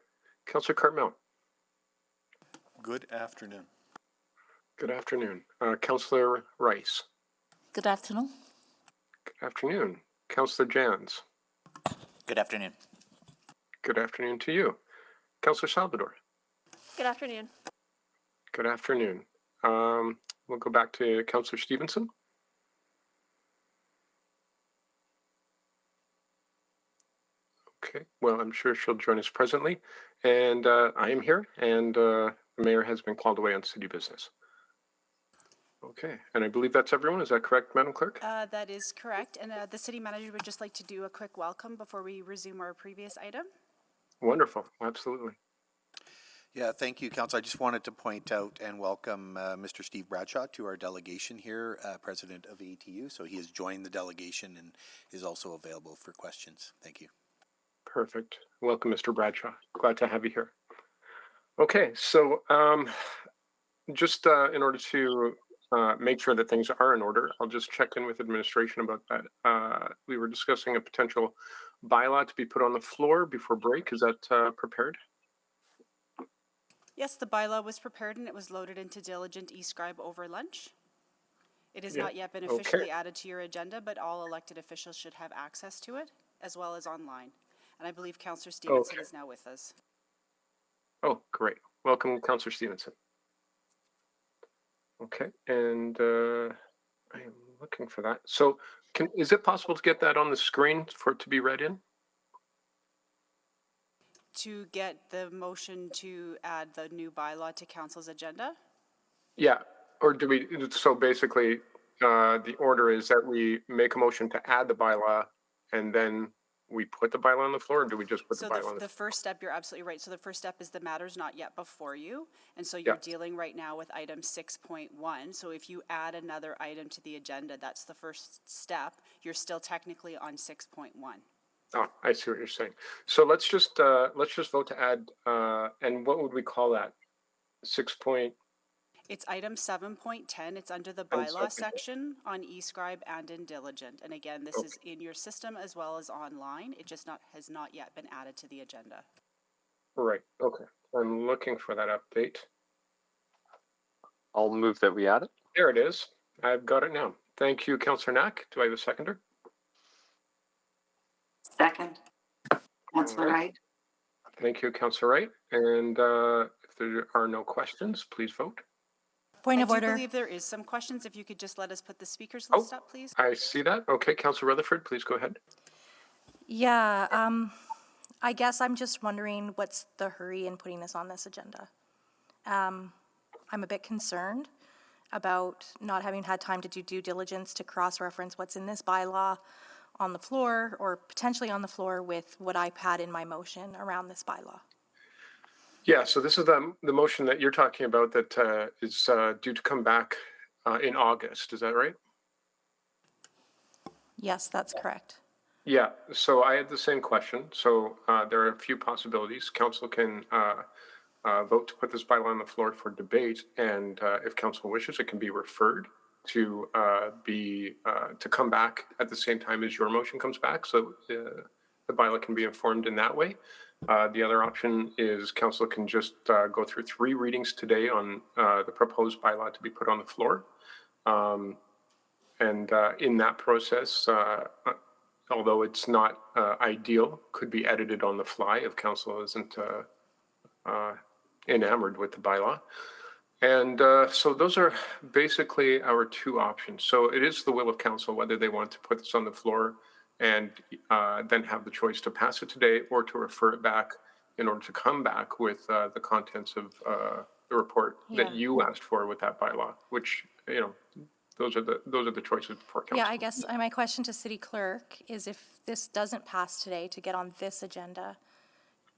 Councillor Cartmel. Good afternoon. Good afternoon. Councillor Rice. Good afternoon. Good afternoon. Councillor Jans. Good afternoon. Good afternoon to you. Councillor Salvador. Good afternoon. Good afternoon. We'll go back to Councillor Stevenson. Okay, well, I'm sure she'll join us presently. And I am here, and the mayor has been called away on city business. Okay, and I believe that's everyone. Is that correct, Madam Clerk? That is correct. And the city manager would just like to do a quick welcome before we resume our previous item. Wonderful, absolutely. Yeah, thank you, Council. I just wanted to point out and welcome Mr. Steve Bradshaw to our delegation here, President of ATU. So he has joined the delegation and is also available for questions. Thank you. Perfect. Welcome, Mr. Bradshaw. Glad to have you here. Okay, so just in order to make sure that things are in order, I'll just check in with administration about that. We were discussing a potential bylaw to be put on the floor before break. Is that prepared? Yes, the bylaw was prepared and it was loaded into Diligent eScribe over lunch. It has not yet been officially added to your agenda, but all elected officials should have access to it, as well as online. And I believe Councillor Stevenson is now with us. Oh, great. Welcome, Councillor Stevenson. Okay, and I am looking for that. So is it possible to get that on the screen for it to be read in? To get the motion to add the new bylaw to council's agenda? Yeah, or do we, so basically the order is that we make a motion to add the bylaw and then we put the bylaw on the floor, or do we just put the bylaw on the floor? So the first step, you're absolutely right. So the first step is the matter's not yet before you. And so you're dealing right now with item 6.1. So if you add another item to the agenda, that's the first step. You're still technically on 6.1. Oh, I see what you're saying. So let's just vote to add, and what would we call that? 6 point, It's item 7.10. It's under the Item bylaw 7.10. section on eScribe and in Diligent. And again, this is in your system as well as online. It just has not yet been added to the agenda. Right, okay. I'm looking for that update. I'll move that we add it. There it is. I've got it now. Thank you, Councillor Knack. Do I have a seconder? Second. Councillor All right. Wright. Thank you, Councillor Wright. And if there are no questions, please vote. Point of I order. do believe there is some questions. If you could just let us put the speakers list up, please. I see that. Okay, Councillor Rutherford, please go ahead. Yeah, I guess I'm just wondering what's the hurry in putting this on this agenda? I'm a bit concerned about not having had time to do due diligence to cross-reference what's in this bylaw on the floor or potentially on the floor with what I've had in my motion around this bylaw. Yeah, so this is the motion that you're talking about that is due to come back in August. Is that right? Yes, that's correct. Yeah, so I had the same question. So there are a few possibilities. Council can vote to put this bylaw on the floor for debate, and if council wishes, it can be referred to to come back at the same time as your motion comes back, so the bylaw can be informed in that way. The other option is council can just go through 3 readings today on the proposed bylaw to be put on the floor. And in that process, although it's not ideal, could be edited on the fly if council isn't enamored with the bylaw. And so those are basically our 2 options. So it is the will of council whether they want to put this on the floor and then have the choice to pass it today or to refer it back in order to come back with the contents of the report that you asked for with that bylaw, which, you know, those are the choices for council. Yeah, I guess my question to City Clerk is if this doesn't pass today to get on this agenda,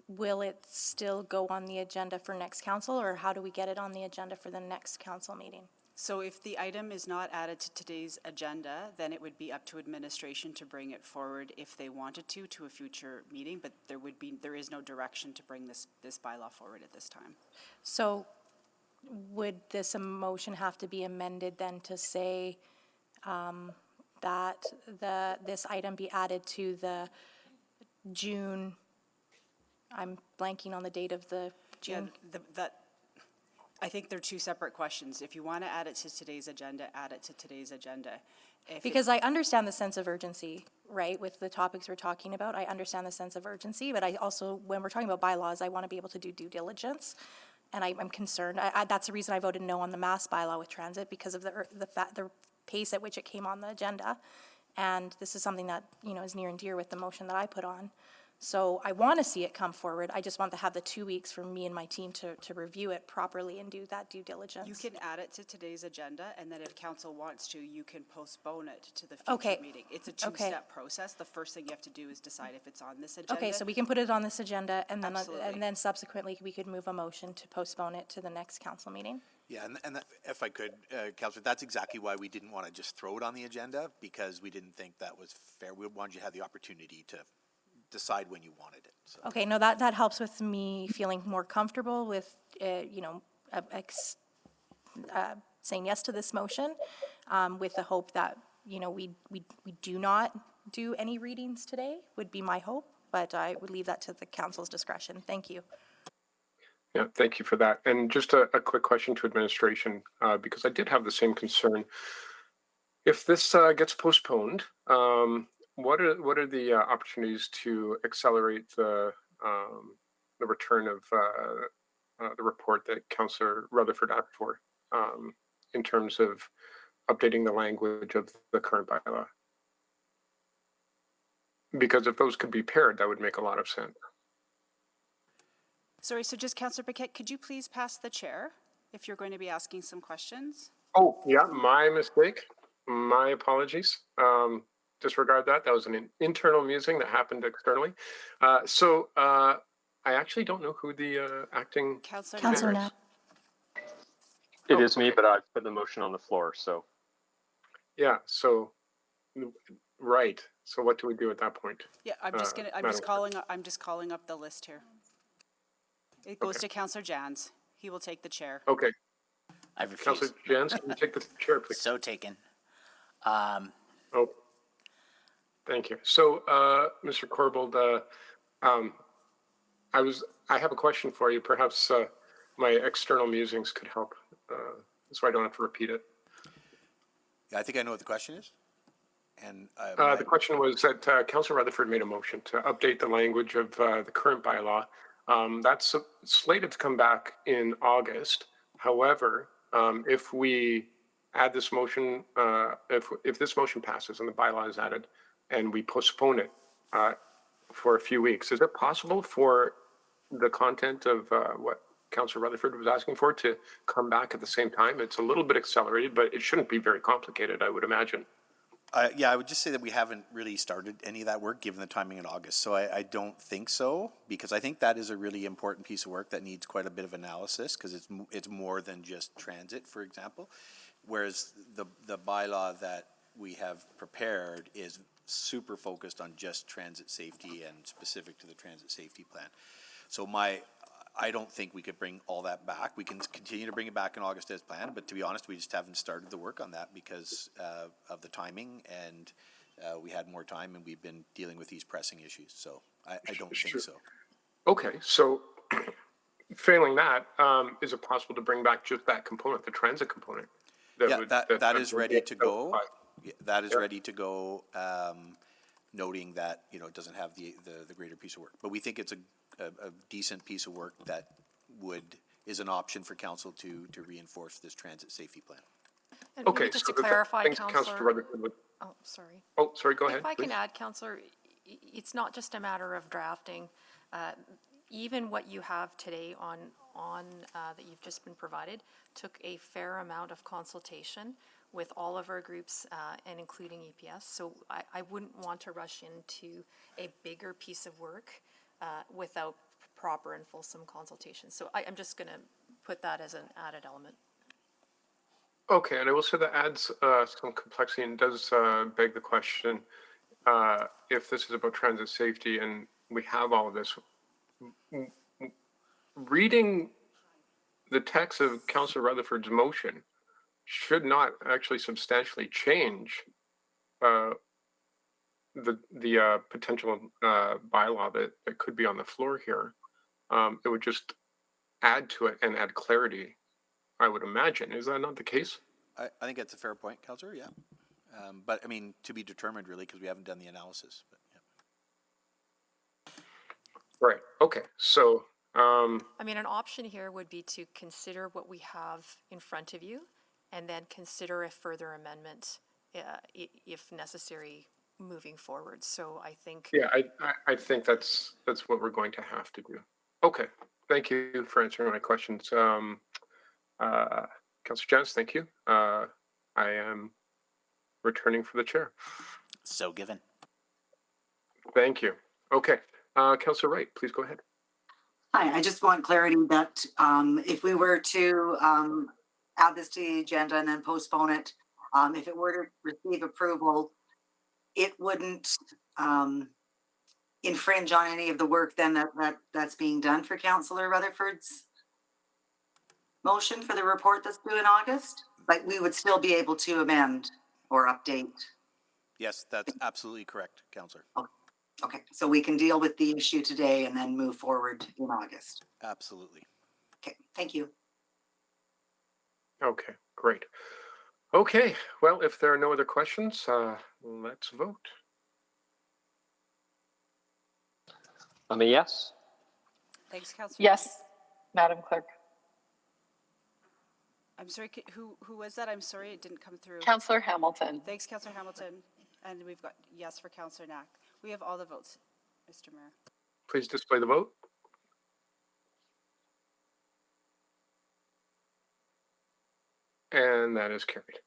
will it still go on the agenda for next council, or how do we get it on the agenda for the next council meeting? So if the item is not added to today's agenda, then it would be up to administration to bring it forward if they wanted to a future meeting, but there is no direction to bring this bylaw forward at this time. So would this motion have to be amended then to say that this item be added to the June, I'm blanking on the date of the June. Yeah, I think they're 2 separate questions. If you want to add it to today's agenda, add it to today's agenda. Because I understand the sense of urgency, right, with the topics we're talking about. I understand the sense of urgency, but I also, when we're talking about bylaws, I want to be able to do due diligence. And I'm concerned. That's the reason I voted no on the mass bylaw with transit, because of the pace at which it came on the agenda. And this is something that, you know, is near and dear with the motion that I put on. So I want to see it come forward. I just want to have the 2 weeks for me and my team to review it properly and do that due diligence. You can add it to today's agenda, and then if council wants to, you can postpone it to the future meeting. It's a 2-step process. The first thing you have to do is decide if it's on this agenda. Okay, so we can put it on this agenda, and then subsequently we could move a motion to postpone it to the next council meeting. Yeah, and that, if I could, Councillor, that's exactly why we didn't want to just throw it on the agenda, because we didn't think that was fair. We wanted you to have the opportunity to decide when you wanted it. So. Okay, no, that helps with me feeling more comfortable with, you know, saying yes to this motion, with the hope that, you know, we do not do any readings today, would be my hope, but I would leave that to the council's discretion. Thank you. Yeah, thank you for that. And just a quick question to administration, because I did have the same concern. If this gets postponed, what are the opportunities to accelerate the return of the report that Councillor Rutherford asked for in terms of updating the language of the current bylaw? Because if those could be paired, that would make a lot of sense. Sorry, so just Councillor Paquette, could you please pass the chair if you're going to be asking some questions? Oh, yeah, my mistake. My apologies. Disregard that. That was an internal musing that happened externally. So I actually don't know who the acting Councillor Knapp. It is me, but I put the motion on the floor, so. Yeah, so Right. So what do we do at that point? Yeah, I'm just Madam Clerk? calling up the list here. It goes Okay. to Councillor Jans. He will take the chair. Okay. I refuse. Councillor Jans, can you take the chair, please? So taken. Oh, thank you. So, Mr. Corbold, I have a question for you. Perhaps my external musings could help, so I don't have to repeat it. Yeah, I think I know what the question is. And the question was that Councillor Rutherford made a motion to update the language of the current bylaw. That's slated to come back in August. However, if we add this motion, if this motion passes and the bylaw is added, and we postpone it for a few weeks, is it possible for the content of what Councillor Rutherford was asking for to come back at the same time? It's a little bit accelerated, but it shouldn't be very complicated, I would imagine. Yeah, I would just say that we haven't really started any of that work given the timing in August. So I don't think so, because I think that is a really important piece of work that needs quite a bit of analysis, because it's more than just transit, for example. Whereas the bylaw that we have prepared is super focused on just transit safety and specific to the transit safety plan. So I don't think we could bring all that back. We can continue to bring it back in August as planned, but to be honest, we just haven't started the work on that because of the timing, and we had more time and we've been dealing with these pressing issues. So I don't think so. Okay, so failing that, is it possible to bring back just that component, the transit component? That is ready to go. That is ready to go, noting that, it doesn't have the greater piece of work. But we think it's a decent piece of work that is an option for council to reinforce this transit safety plan. And Okay, maybe just so to clarify, Councillor Councillor. Rutherford. Oh, sorry. Oh, sorry, go ahead, If I please. can add, Councillor, it's not just a matter of drafting. Even what you have today on that you've just been provided took a fair amount of consultation with all of our groups and including EPS. So I wouldn't want to rush into a bigger piece of work without proper and fulsome consultation. So I'm just going to put that as an added element. Okay, and I will say that adds some complexity and does beg the question, if this is about transit safety and we have all of this, reading the text of Councillor Rutherford's motion should not actually substantially change the potential bylaw that could be on the floor here. It would just add to it and add clarity, I would imagine. Is that not the case? I think that's a fair point, Councillor, yeah. But I mean, to be determined really, because we haven't done the analysis. But, yeah. Right, okay, so. I mean, an option here would be to consider what we have in front of you and then consider a further amendment if necessary moving forward. So I think. Yeah, I think that's what we're going to have to do. Okay, thank you for answering my questions. Councillor Jans, thank you. I am returning for the chair. So given. Thank you. Okay, Councillor Wright, please go ahead. Hi, I just want clarity that if we were to add this to the agenda and then postpone it, if it were to receive approval, it wouldn't infringe on any of the work then that's being done for Councillor Rutherford's motion for the report that's due in August, but we would still be able to amend or update. Yes, that's absolutely correct, Councillor. Okay, so we can deal with the issue today and then move forward in August. Absolutely. Okay, thank you. Okay, great. Okay, well, if there are no other questions, let's vote. I'm a yes. Thanks, Councillor. Yes, Madam Clerk. I'm sorry, who was that? I'm sorry, it didn't come through. Councillor Hamilton. Thanks, Councillor Hamilton. And we've got yes for Councillor Knack. We have all the votes, Mr. Mayor. Please display the vote. And that is carried.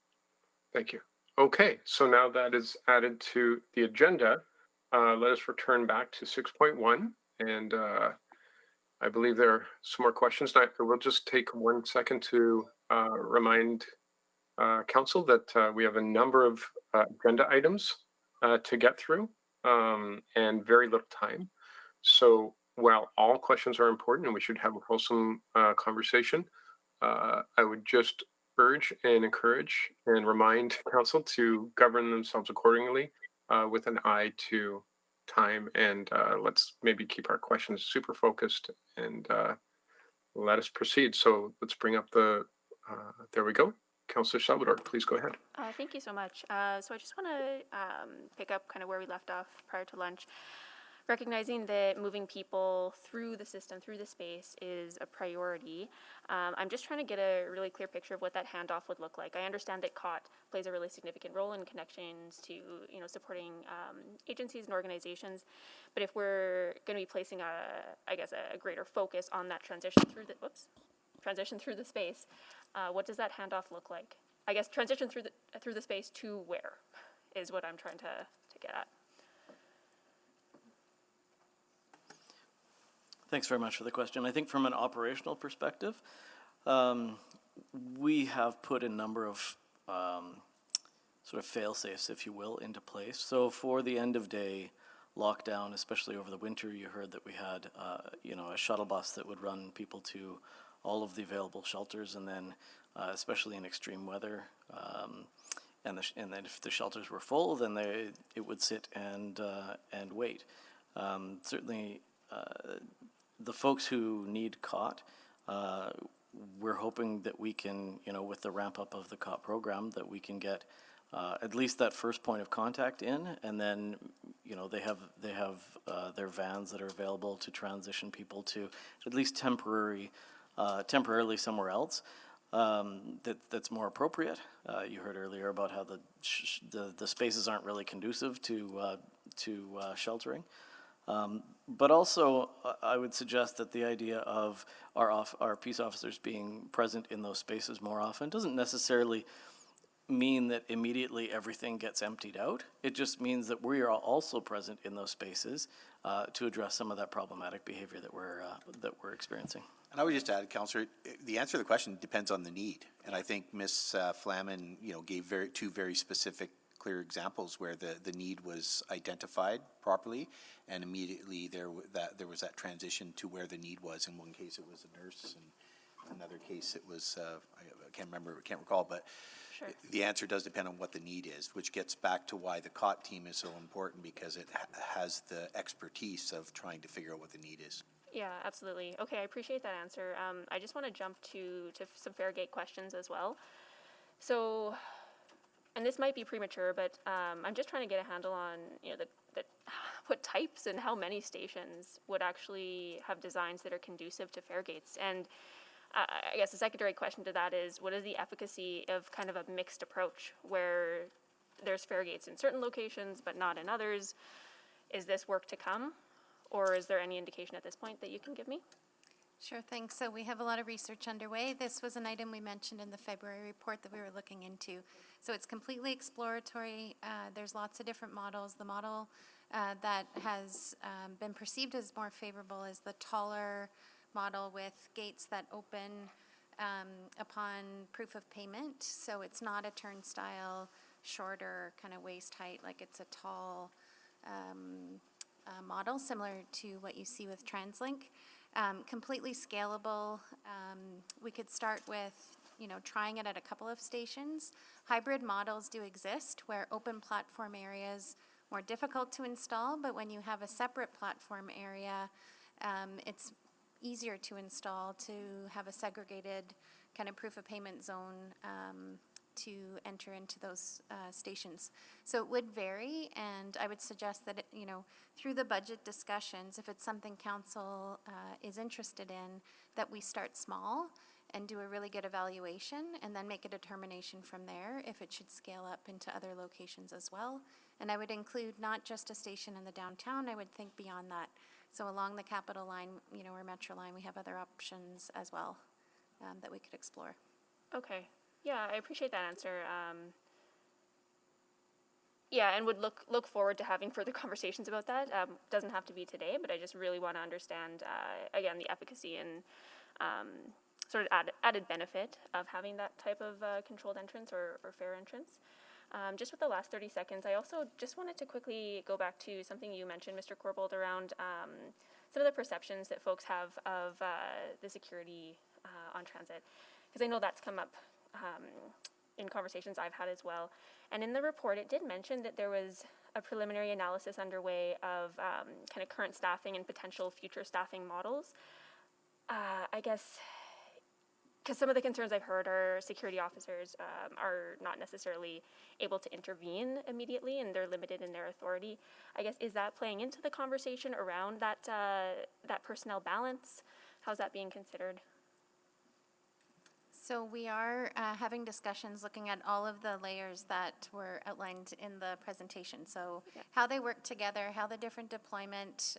Thank you. Okay, so now that is added to the agenda, let us return back to 6.1. And I believe there are some more questions. I will just take 1 second to remind Council that we have a number of agenda items to get through and very little time. So while all questions are important and we should have a wholesome conversation, I would just urge and encourage and remind council to govern themselves accordingly with an eye to time, and let's maybe keep our questions super focused and let us proceed. So let's bring up the, there we go. Councillor Salvador, please go ahead. Thank you so much. So I just want to pick up kind of where we left off prior to lunch. Recognizing that moving people through the system, through the space, is a priority. I'm just trying to get a really clear picture of what that handoff would look like. I understand that COT plays a really significant role in connections to, supporting agencies and organizations. But if we're going to be placing a greater focus on that transition through the space, what does that handoff look like? I guess transition through the space to where is what I'm trying to get at. Thanks very much for the question. I think from an operational perspective, we have put a number of sort of fail-safes, if you will, into place. So for the end of day lockdown, especially over the winter, you heard that we had a shuttle bus that would run people to all of the available shelters, and then especially in extreme weather, and then if the shelters were full, then it would sit and wait. Certainly. The folks who need COT, we're hoping that we can, with the ramp up of the COT program, that we can get at least that first point of contact in, and then, they have their vans that are available to transition people to at least temporarily somewhere else that's more appropriate. You heard earlier about how the spaces aren't really conducive to sheltering. But also, I would suggest that the idea of our peace officers being present in those spaces more often doesn't necessarily mean that immediately everything gets emptied out. It just means that we are also present in those spaces to address some of that problematic behavior that we're experiencing. And I would just add, Councillor, the answer to the question depends on the need. And I think Ms. Flamen, gave two very specific, clear examples where the need was identified properly, and immediately there was that transition to where the need was. In one case, it was a nurse, and another case, it was I can't recall, but sure. The answer does depend on what the need is, which gets back to why the COT team is so important, because it has the expertise of trying to figure out what the need is. Yeah, absolutely. Okay, I appreciate that answer. I just want to jump to some Fairgate questions as well. So, and this might be premature, but I'm just trying to get a handle on, what types and how many stations would actually have designs that are conducive to Fairgates. And I guess the secondary question to that is, what is the efficacy of kind of a mixed approach where there's Fairgates in certain locations but not in others? Is this work to come, or is there any indication at this point that you can give me? Sure thing. So we have a lot of research underway. This was an item we mentioned in the February report that we were looking into. So it's completely exploratory. There's lots of different models. The model that has been perceived as more favorable is the taller model with gates that open upon proof of payment. So it's not a turnstile, shorter kind of waist height, like it's a tall model, similar to what you see with TransLink. Completely scalable. We could start with, trying it at a couple of stations. Hybrid models do exist where open platform areas more difficult to install, but when you have a separate platform area, it's easier to install to have a segregated kind of proof of payment zone to enter into those stations. So it would vary, and I would suggest that, through the budget discussions, if it's something council is interested in, that we start small and do a really good evaluation and then make a determination from there if it should scale up into other locations as well. And I would include not just a station in the downtown, I would think beyond that. So along the Capital Line, or Metro Line, we have other options as well that we could explore. Okay. Yeah, I appreciate that answer. Yeah, and would look forward to having further conversations about that. Doesn't have to be today, but I just really want to understand, again, the efficacy and sort of added benefit of having that type of controlled entrance or fair entrance. Just with the last 30 seconds, I also just wanted to quickly go back to something you mentioned, Mr. Corbold, around some of the perceptions that folks have of the security on transit, because I know that's come up in conversations I've had as well. And in the report, it did mention that there was a preliminary analysis underway of kind of current staffing and potential future staffing models. I guess, because some of the concerns I've heard are security officers are not necessarily able to intervene immediately, and they're limited in their authority. I guess, is that playing into the conversation around that that personnel balance? How's that being considered? So we are having discussions looking at all of the layers that were outlined in the presentation. So how they work together, how the different deployment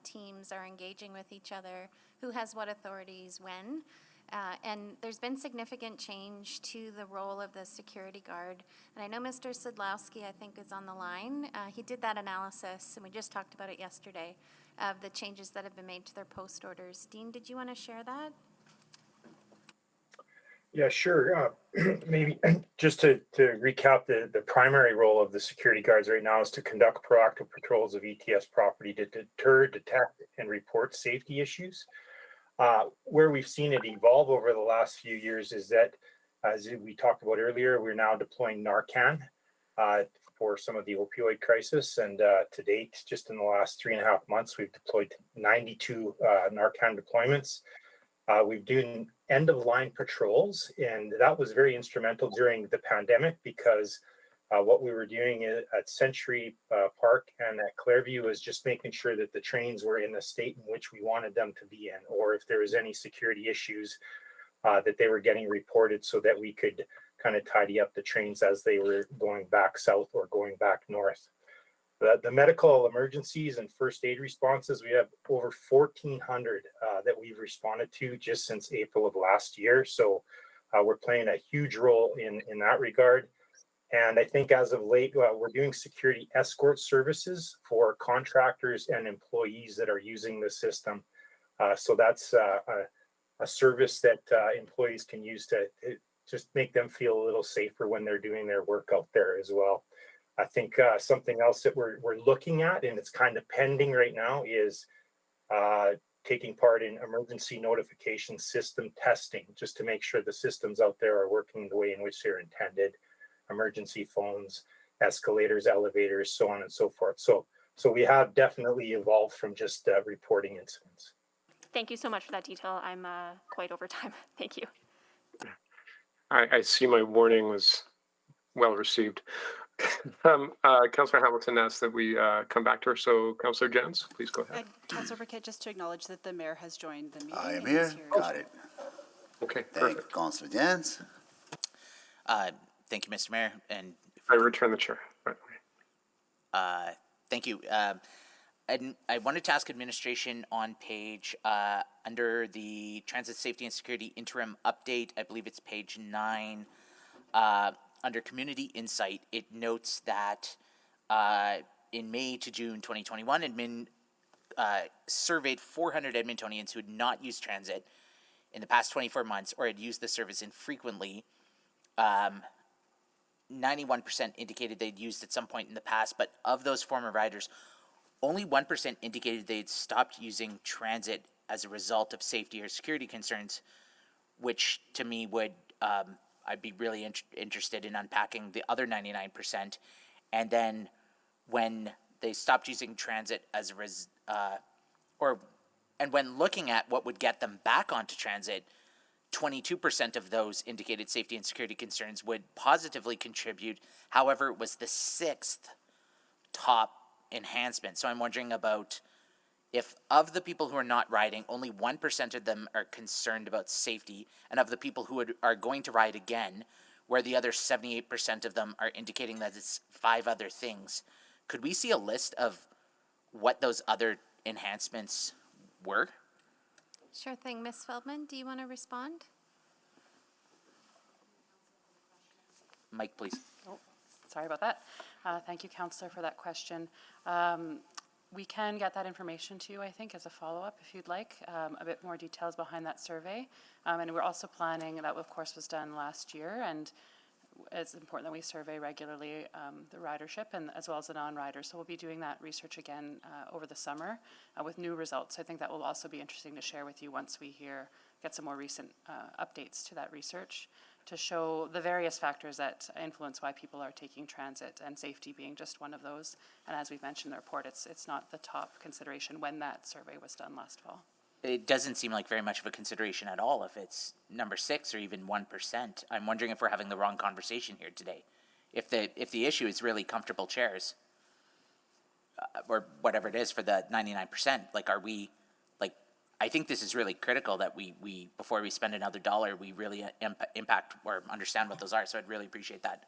teams are engaging with each other, who has what authorities when. And there's been significant change to the role of the security guard. And I know Mr. Sidlowski, I think, is on the line. He did that analysis, and we just talked about it yesterday, of the changes that have been made to their post orders. Dean, did you want to share that? Yeah, sure. Maybe just to recap, the primary role of the security guards right now is to conduct proactive patrols of ETS property to deter, detect, and report safety issues. Where we've seen it evolve over the last few years is that, as we talked about earlier, we're now deploying Narcan for some of the opioid crisis. And to date, just in the last 3.5 months, we've deployed 92 Narcan deployments. We've done end-of-line patrols, and that was very instrumental during the pandemic because what we were doing at Century Park and at Clairview was just making sure that the trains were in the state in which we wanted them to be in, or if there was any security issues that they were getting reported so that we could kind of tidy up the trains as they were going back south or going back north. The medical emergencies and first aid responses, we have over 1,400 that we've responded to just since April of last year. So we're playing a huge role in that regard. And I think as of late, we're doing security escort services for contractors and employees that are using the system. So that's a service that employees can use to just make them feel a little safer when they're doing their work out there as well. I think something else that we're looking at, and it's kind of pending right now, is taking part in emergency notification system testing, just to make sure the systems out there are working the way in which they're intended. Emergency phones, escalators, elevators, so on and so forth. So we have definitely evolved from just reporting incidents. Thank you so much for that detail. I'm quite over time. Thank you. I see my warning was well received. Councillor Hamilton asked that we come back to her. So Councillor Jans, please go ahead. Councillor Burkett, just to acknowledge that the mayor has joined the meeting. I am here. Got it. Okay, thank you, Councillor Jans. Thank you, Mr. Mayor. And I return the chair. Thank you. And I wanted to ask administration on page, under the Transit Safety and Security Interim Update, I believe it's page 9, under Community Insight, it notes that in May to June 2021, admin surveyed 400 Edmontonians who had not used transit in the past 24 months or had used the service infrequently. 91% indicated they'd used at some point in the past, but of those former riders, only 1% indicated they'd stopped using transit as a result of safety or security concerns, which to me would, I'd be really interested in unpacking the other 99%. And then when they stopped using transit as a and when looking at what would get them back onto transit, 22% of those indicated safety and security concerns would positively contribute. However, it was the 6th top enhancement. So I'm wondering about if of the people who are not riding, only 1% of them are concerned about safety, and of the people who are going to ride again, where the other 78% of them are indicating that it's 5 other things. Could we see a list of what those other enhancements were? Sure thing. Ms. Feldman, do you want to respond? Mike, please. Oh, sorry about that. Thank you, Councillor, for that question. We can get that information to you, I think, as a follow-up if you'd like, a bit more details behind that survey. And we're also planning, that of course was done last year, and it's important that we survey regularly the ridership and as well as the non-riders. So we'll be doing that research again over the summer with new results. I think that will also be interesting to share with you once we get some more recent updates to that research to show the various factors that influence why people are taking transit, and safety being just one of those. And as we've mentioned in the report, it's not the top consideration when that survey was done last fall. It doesn't seem like very much of a consideration at all if it's number 6 or even 1%. I'm wondering if we're having the wrong conversation here today. If the issue is really comfortable chairs, or whatever it is for the 99%, like, are we, like, I think this is really critical that we before we spend another dollar, we really impact or understand what those are. So I'd really appreciate that.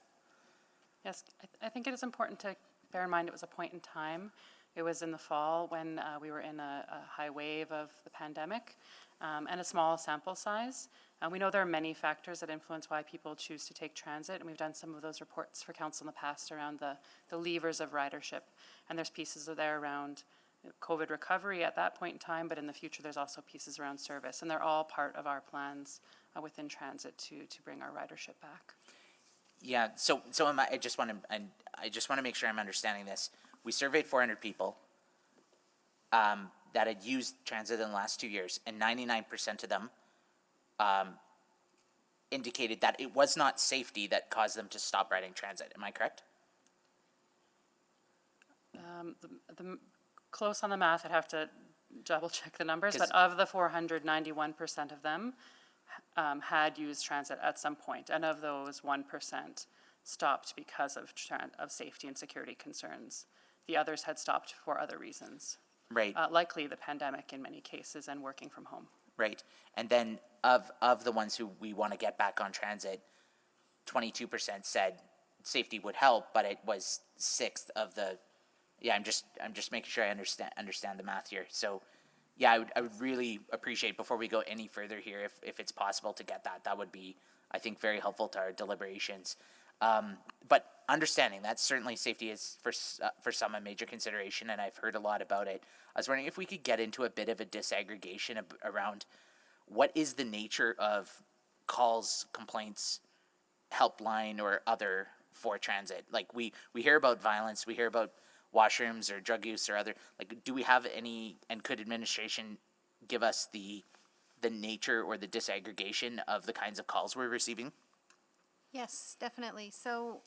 Yes, I think it is important to bear in mind it was a point in time. It was in the fall when we were in a high wave of the pandemic and a small sample size. We know there are many factors that influence why people choose to take transit, and we've done some of those reports for council in the past around the levers of ridership. And there's pieces there around COVID recovery at that point in time, but in the future there's also pieces around service, and they're all part of our plans within transit to bring our ridership back. Yeah, so I just want to make sure I'm understanding this. We surveyed 400 people that had used transit in the last 2 years, and 99% of them indicated that it was not safety that caused them to stop riding transit. Am I correct? The close on the math, I'd have to double check the numbers, but of the 400, 91% of them had used transit at some point, and of those 1% stopped because of safety and security concerns. The others had stopped for other reasons. Right. Likely the pandemic in many cases and working from home. Right. And then of the ones who we want to get back on transit, 22% said safety would help, but it was 1/6 of the. Yeah, I'm just making sure I understand the math here. So, yeah, I would really appreciate, before we go any further here, if it's possible to get that. That would be, I think, very helpful to our deliberations. But understanding that certainly safety is for some a major consideration, and I've heard a lot about it. I was wondering if we could get into a bit of a disaggregation around what is the nature of calls, complaints, helpline, or other for transit. Like, we hear about violence, we hear about washrooms or drug use or other, like, do we have any, and could administration give us the nature or the disaggregation of the kinds of calls we're receiving? Yes, definitely. So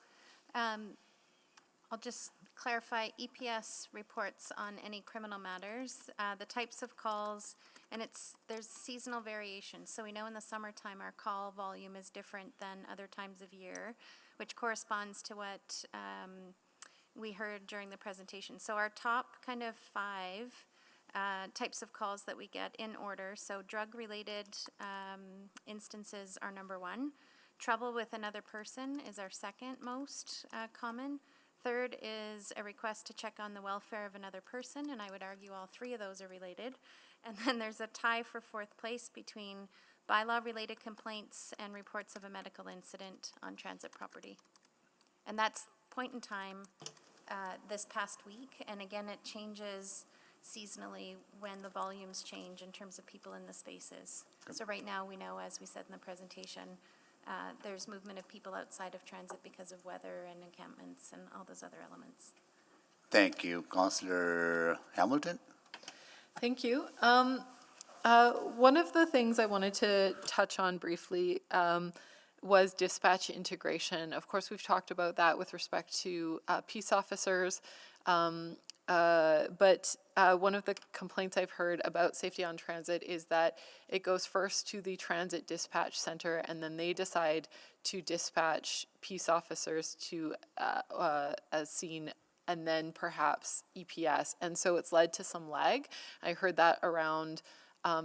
I'll just clarify, EPS reports on any criminal matters, the types of calls, and there's seasonal variation. So we know in the summertime our call volume is different than other times of year, which corresponds to what we heard during the presentation. So our top kind of 5 types of calls that we get in order. So drug-related instances are number 1. Trouble with another person is our second most common. Third is a request to check on the welfare of another person, and I would argue all 3 of those are related. And then there's a tie for 4th place between bylaw-related complaints and reports of a medical incident on transit property. And that's point in time this past week, and again, it changes seasonally when the volumes change in terms of people in the spaces. So right now, we know, as we said in the presentation, there's movement of people outside of transit because of weather and encampments and all those other elements. Thank you. Councillor Hamilton? Thank you. One of the things I wanted to touch on briefly was dispatch integration. Of course, we've talked about that with respect to peace officers, but one of the complaints I've heard about safety on transit is that it goes first to the transit dispatch center, and then they decide to dispatch peace officers to a scene, and then perhaps EPS. And so it's led to some lag. I heard that around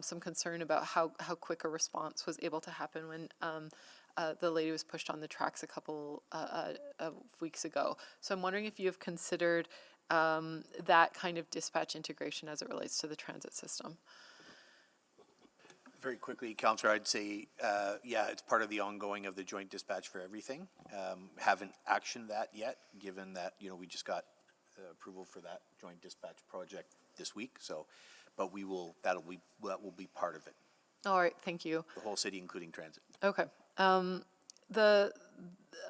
some concern about how quick a response was able to happen when the lady was pushed on the tracks a couple of weeks ago. So I'm wondering if you have considered that kind of dispatch integration as it relates to the transit system. Very quickly, Councillor, I'd say, yeah, it's part of the ongoing of the joint dispatch for everything. Haven't actioned that yet, given that, we just got approval for that joint dispatch project this week. So, but that will be part of it. All right, thank you. The whole city, including transit. Okay.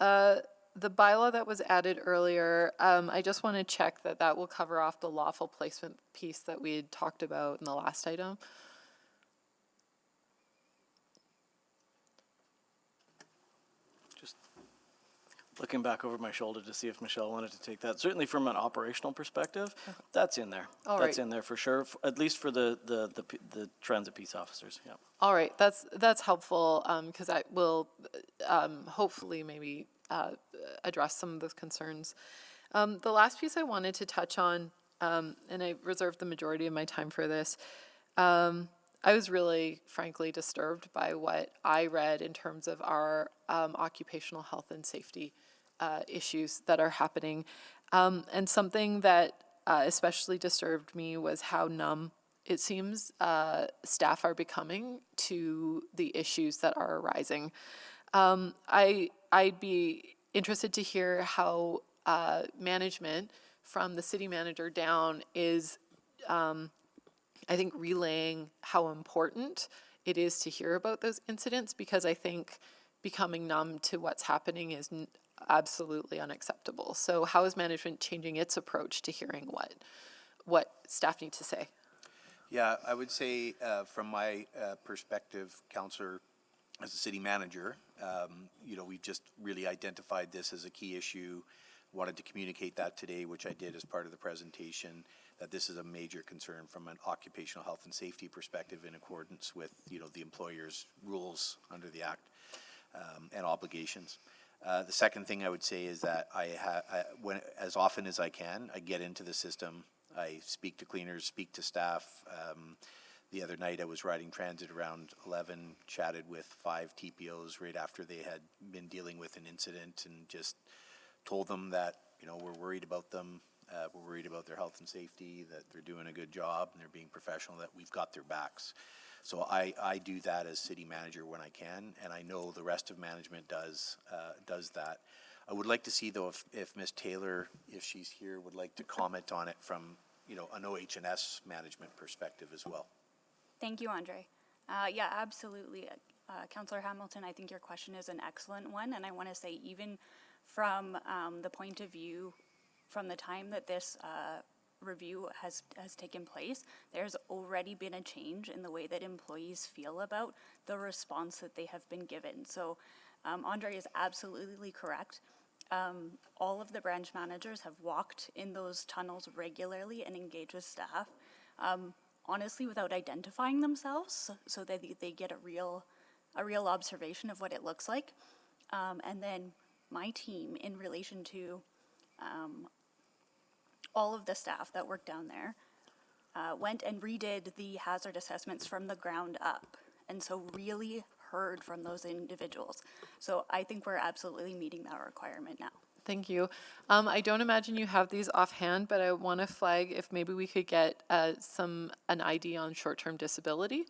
the bylaw that was added earlier, I just want to check that that will cover off the lawful placement piece that we had talked about in the last item. Just looking back over my shoulder to see if Michelle wanted to take that. Certainly from an operational perspective, that's in there. All That's right. in there for sure, at least for the transit peace officers, yeah. All right, that's helpful, because I will hopefully maybe address some of those concerns. The last piece I wanted to touch on, and I reserved the majority of my time for this, I was really, frankly, disturbed by what I read in terms of our occupational health and safety issues that are happening. And something that especially disturbed me was how numb it seems staff are becoming to the issues that are arising. I'd be interested to hear how management from the city manager down is, I think, relaying how important it is to hear about those incidents, because I think becoming numb to what's happening is absolutely unacceptable. So how is management changing its approach to hearing what staff need to say? Yeah, I would say from my perspective, Councillor, as a city manager, we've just really identified this as a key issue, wanted to communicate that today, which I did as part of the presentation, that this is a major concern from an occupational health and safety perspective in accordance with, the employer's rules under the Act and obligations. The second thing I would say is that when as often as I can, I get into the system. I speak to cleaners, speak to staff. The other night I was riding transit around 11, chatted with 5 TPOs right after they had been dealing with an incident, and just told them that, we're worried about them. We're worried about their health and safety, that they're doing a good job and they're being professional, that we've got their backs. So I do that as city manager when I can, and I know the rest of management does that. I would like to see, though, if Ms. Taylor, if she's here, would like to comment on it from, an OH&S management perspective as well. Thank you, Andre. Yeah, absolutely. Councillor Hamilton, I think your question is an excellent one, and I want to say, even from the point of view, from the time that this review has taken place, there's already been a change in the way that employees feel about the response that they have been given. So Andre is absolutely correct. All of the branch managers have walked in those tunnels regularly and engaged with staff, honestly, without identifying themselves, so that they get a real observation of what it looks like. And then my team, in relation to all of the staff that worked down there, went and redid the hazard assessments from the ground up, and so really heard from those individuals. So I think we're absolutely meeting that requirement now. Thank you. I don't imagine you have these offhand, but I want to flag if maybe we could get an ID on short-term disability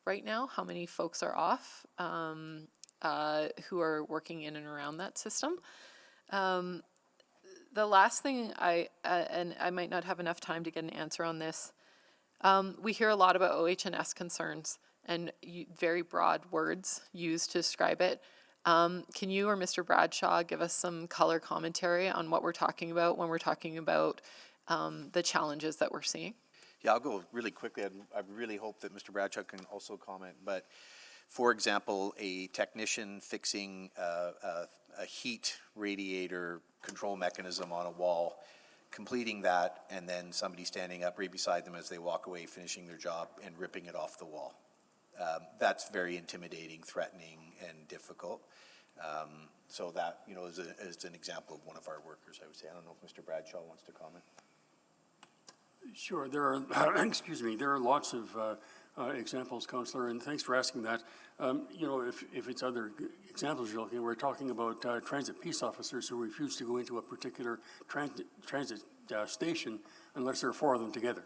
right now, how many folks are off who are working in and around that system. The last thing and I might not have enough time to get an answer on this, we hear a lot about OH&S concerns and very broad words used to describe it. Can you or Mr. Bradshaw give us some color commentary on what we're talking about when we're talking about the challenges that we're seeing? Yeah, I'll go really quickly. I really hope that Mr. Bradshaw can also comment. But for example, a technician fixing a heat radiator control mechanism on a wall, completing that, and then somebody standing up right beside them as they walk away, finishing their job and ripping it off the wall. That's very intimidating, threatening, and difficult. So that, is an example of one of our workers, I would say. I don't know if Mr. Bradshaw wants to comment. Sure, there are, excuse me, there are lots of examples, Councillor, and thanks for asking that. If it's other examples you're looking at, we're talking about transit peace officers who refuse to go into a particular transit station unless there are 4 of them together.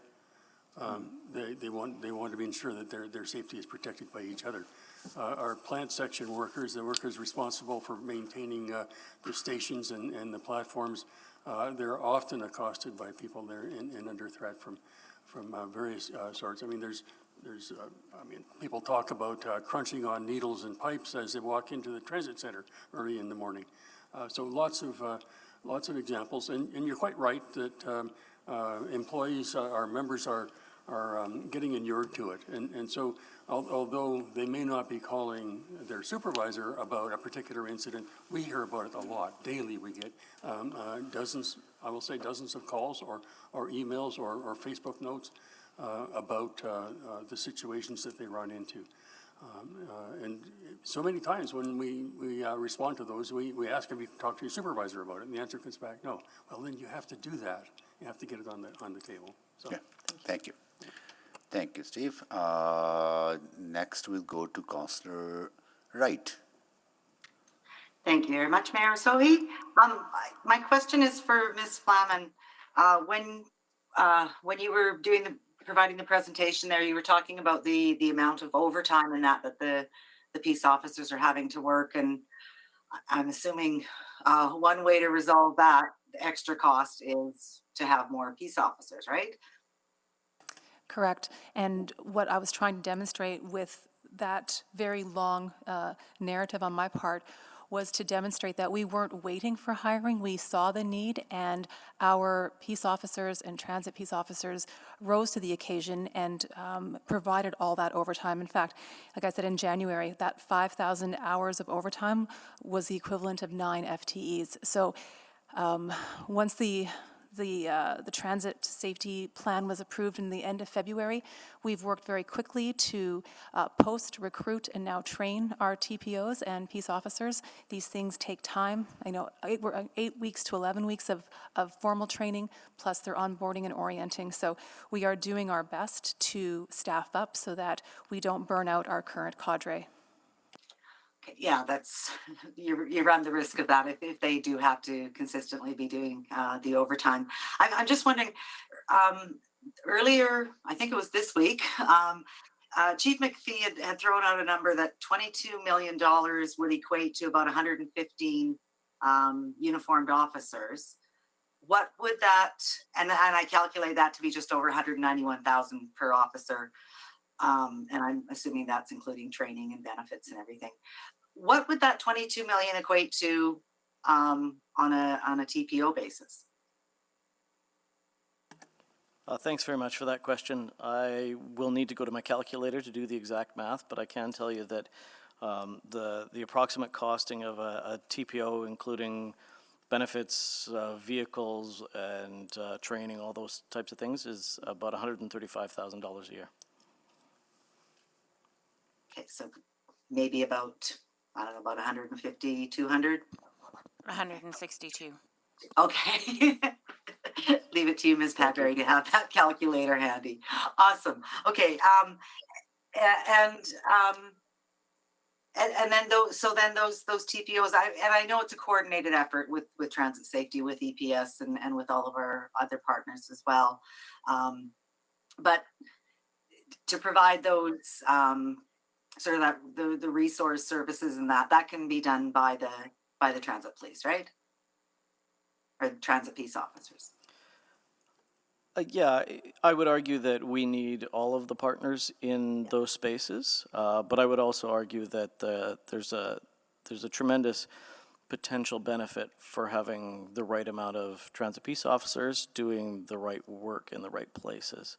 They want to be ensured that their safety is protected by each other. Our plant section workers, the workers responsible for maintaining the stations and the platforms, they're often accosted by people there and under threat from various sorts. I mean, there's I mean, people talk about crunching on needles and pipes as they walk into the transit center early in the morning. So lots of examples, and you're quite right that employees, our members are getting inured to it. And so although they may not be calling their supervisor about a particular incident, we hear about it a lot. Daily we get dozens of calls or emails or Facebook notes about the situations that they run into. And so many times when we respond to those, we ask if you can talk to your supervisor about it, and the answer comes back, no. Well, then you have to do that. You have to get it on the table. So, Yeah, thank you. Thank you, Steve. Next, we'll go to Councillor Wright. Thank you very much, Mayor Sohi. My question is for Ms. Flaman. When you were providing the presentation there, you were talking about the amount of overtime and that the peace officers are having to work, and I'm assuming one way to resolve that extra cost is to have more peace officers, right? Correct. And what I was trying to demonstrate with that very long narrative on my part was to demonstrate that we weren't waiting for hiring. We saw the need, and our peace officers and transit peace officers rose to the occasion and provided all that overtime. In fact, like I said, in January, that 5,000 hours of overtime was the equivalent of 9 FTEs. So once the transit safety plan was approved in the end of February, we've worked very quickly to post, recruit, and now train our TPOs and peace officers. These things take time. I know 8 weeks to 11 weeks of formal training, plus their onboarding and orienting. So we are doing our best to staff up so that we don't burn out our current cadre. Yeah, you run the risk of that if they do have to consistently be doing the overtime. I'm just wondering, earlier, I think it was this week, Chief McPhee had thrown out a number that $22 million would equate to about 115 uniformed officers. What would that, and I calculate that to be just over 191,000 per officer, and I'm assuming that's including training and benefits and everything. What would that 22 million equate to on a TPO basis? Thanks very much for that question. I will need to go to my calculator to do the exact math, but I can tell you that the approximate costing of a TPO, including benefits, vehicles, and training, all those types of things, is about $135,000 a year. Okay, so maybe about, I don't know, about 150, 200? 162. Okay. Leave it to you, Ms. Padbury, to have that calculator handy. Awesome. Okay. And then those TPOs, I know it's a coordinated effort with transit safety, with EPS, and with all of our other partners as well. But to provide those sort of that the resource services and that can be done by the transit police, right? Or transit peace officers. Yeah, I would argue that we need all of the partners in those spaces, but I would also argue that there's a tremendous potential benefit for having the right amount of transit peace officers doing the right work in the right places.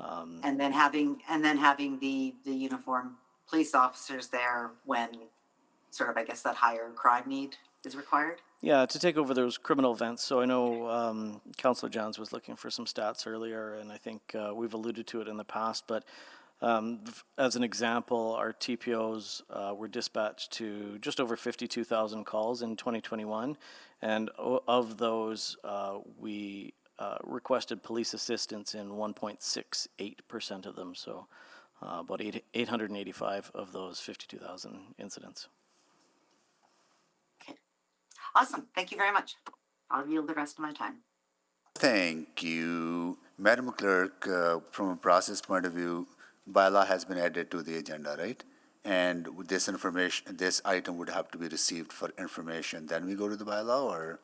And then having the uniform police officers there when sort of, I guess, that higher crime need is required? Yeah, to take over those criminal events. So I know Councillor Johns was looking for some stats earlier, and I think we've alluded to it in the past, but as an example, our TPOs were dispatched to just over 52,000 calls in 2021, and of those, we requested police assistance in 1.68% of them, so about 885 of those 52,000 incidents. Okay. Awesome. Thank you very much. I'll yield the rest of my time. Thank you. Madam Clerk, from a process point of view, bylaw has been added to the agenda, right? And with this information, this item would have to be received for information. Then we go to the bylaw, or?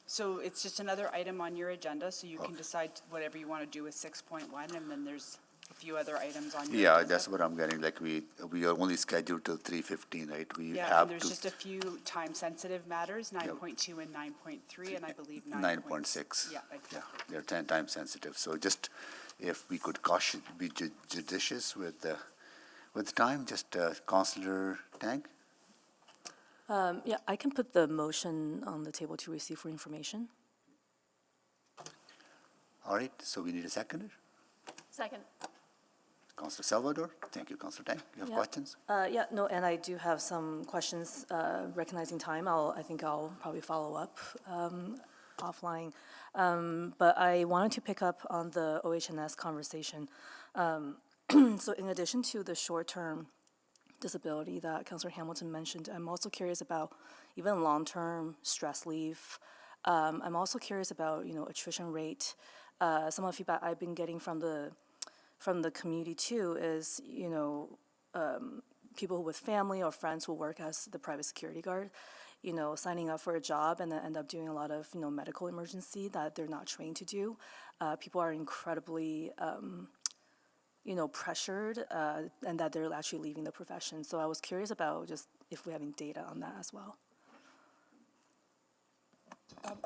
So it's just another item on your agenda, so you can decide whatever you want to do with 6.1, and then there's a few other items on your Yeah, agenda. that's what I'm getting, like we are only scheduled till 3:15, right? We Yeah, have and there's to just a few time-sensitive matters, 9.2 and 9.3, and I believe 9.6. Yeah, exactly. They're 10 times sensitive, so just if we could be judicious with the time, just Councillor Tang? Yeah, I can put the motion on the table to receive for information. All right, so we need a seconder. Second. Councillor Salvador, thank you. Councillor Tang, you have Yeah. questions? Yeah, no, and I do have some questions, recognizing time. I think I'll probably follow up offline. But I wanted to pick up on the OHS conversation. So in addition to the short-term disability that Councillor Hamilton mentioned, I'm also curious about even long-term stress leave. I'm also curious about, attrition rate. Some of the feedback I've been getting from the community too is, people with family or friends who work as the private security guard, signing up for a job and then end up doing a lot of, medical emergency that they're not trained to do. People are incredibly, pressured, and that they're actually leaving the profession. So I was curious about just if we're having data on that as well.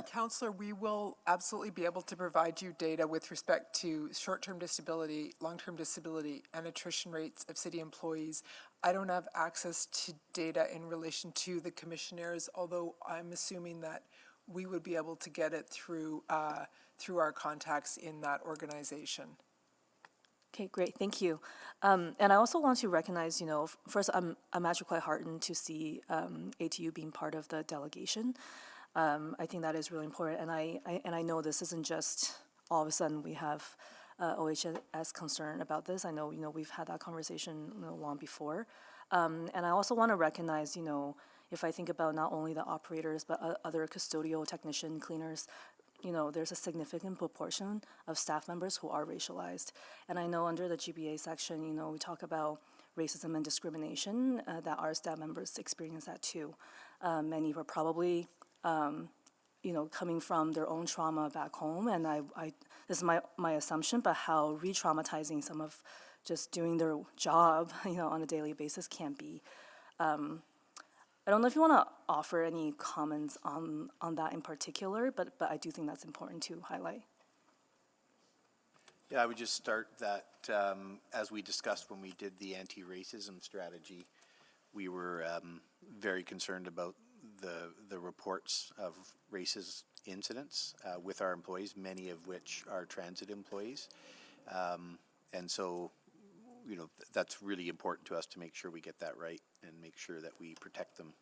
Counselor, we will absolutely be able to provide you data with respect to short-term disability, long-term disability, and attrition rates of city employees. I don't have access to data in relation to the commissioners, although I'm assuming that we would be able to get it through our contacts in that organization. Okay, great, thank you. And I also want to recognize, first, I'm actually quite heartened to see ATU being part of the delegation. I think that is really important, and I know this isn't just all of a sudden we have OHS concern about this. I know we've had that conversation long before, and I also want to recognize if I think about not only the operators but other custodial technician cleaners, there's a significant proportion of staff members who are racialized, and I know under the GBA section we talk about racism and discrimination, that our staff members experience that too. Many were probably coming from their own trauma back home, and this is my assumption, but how re-traumatizing some of just doing their job, on a daily basis can be. I don't know if you want to offer any comments on that in particular, but I do think that's important to highlight. Yeah, I would just start that, as we discussed when we did the anti-racism strategy, we were very concerned about the reports of racist incidents with our employees, many of which are transit employees. And so, that's really important to us to make sure we get that right and make sure that we protect them.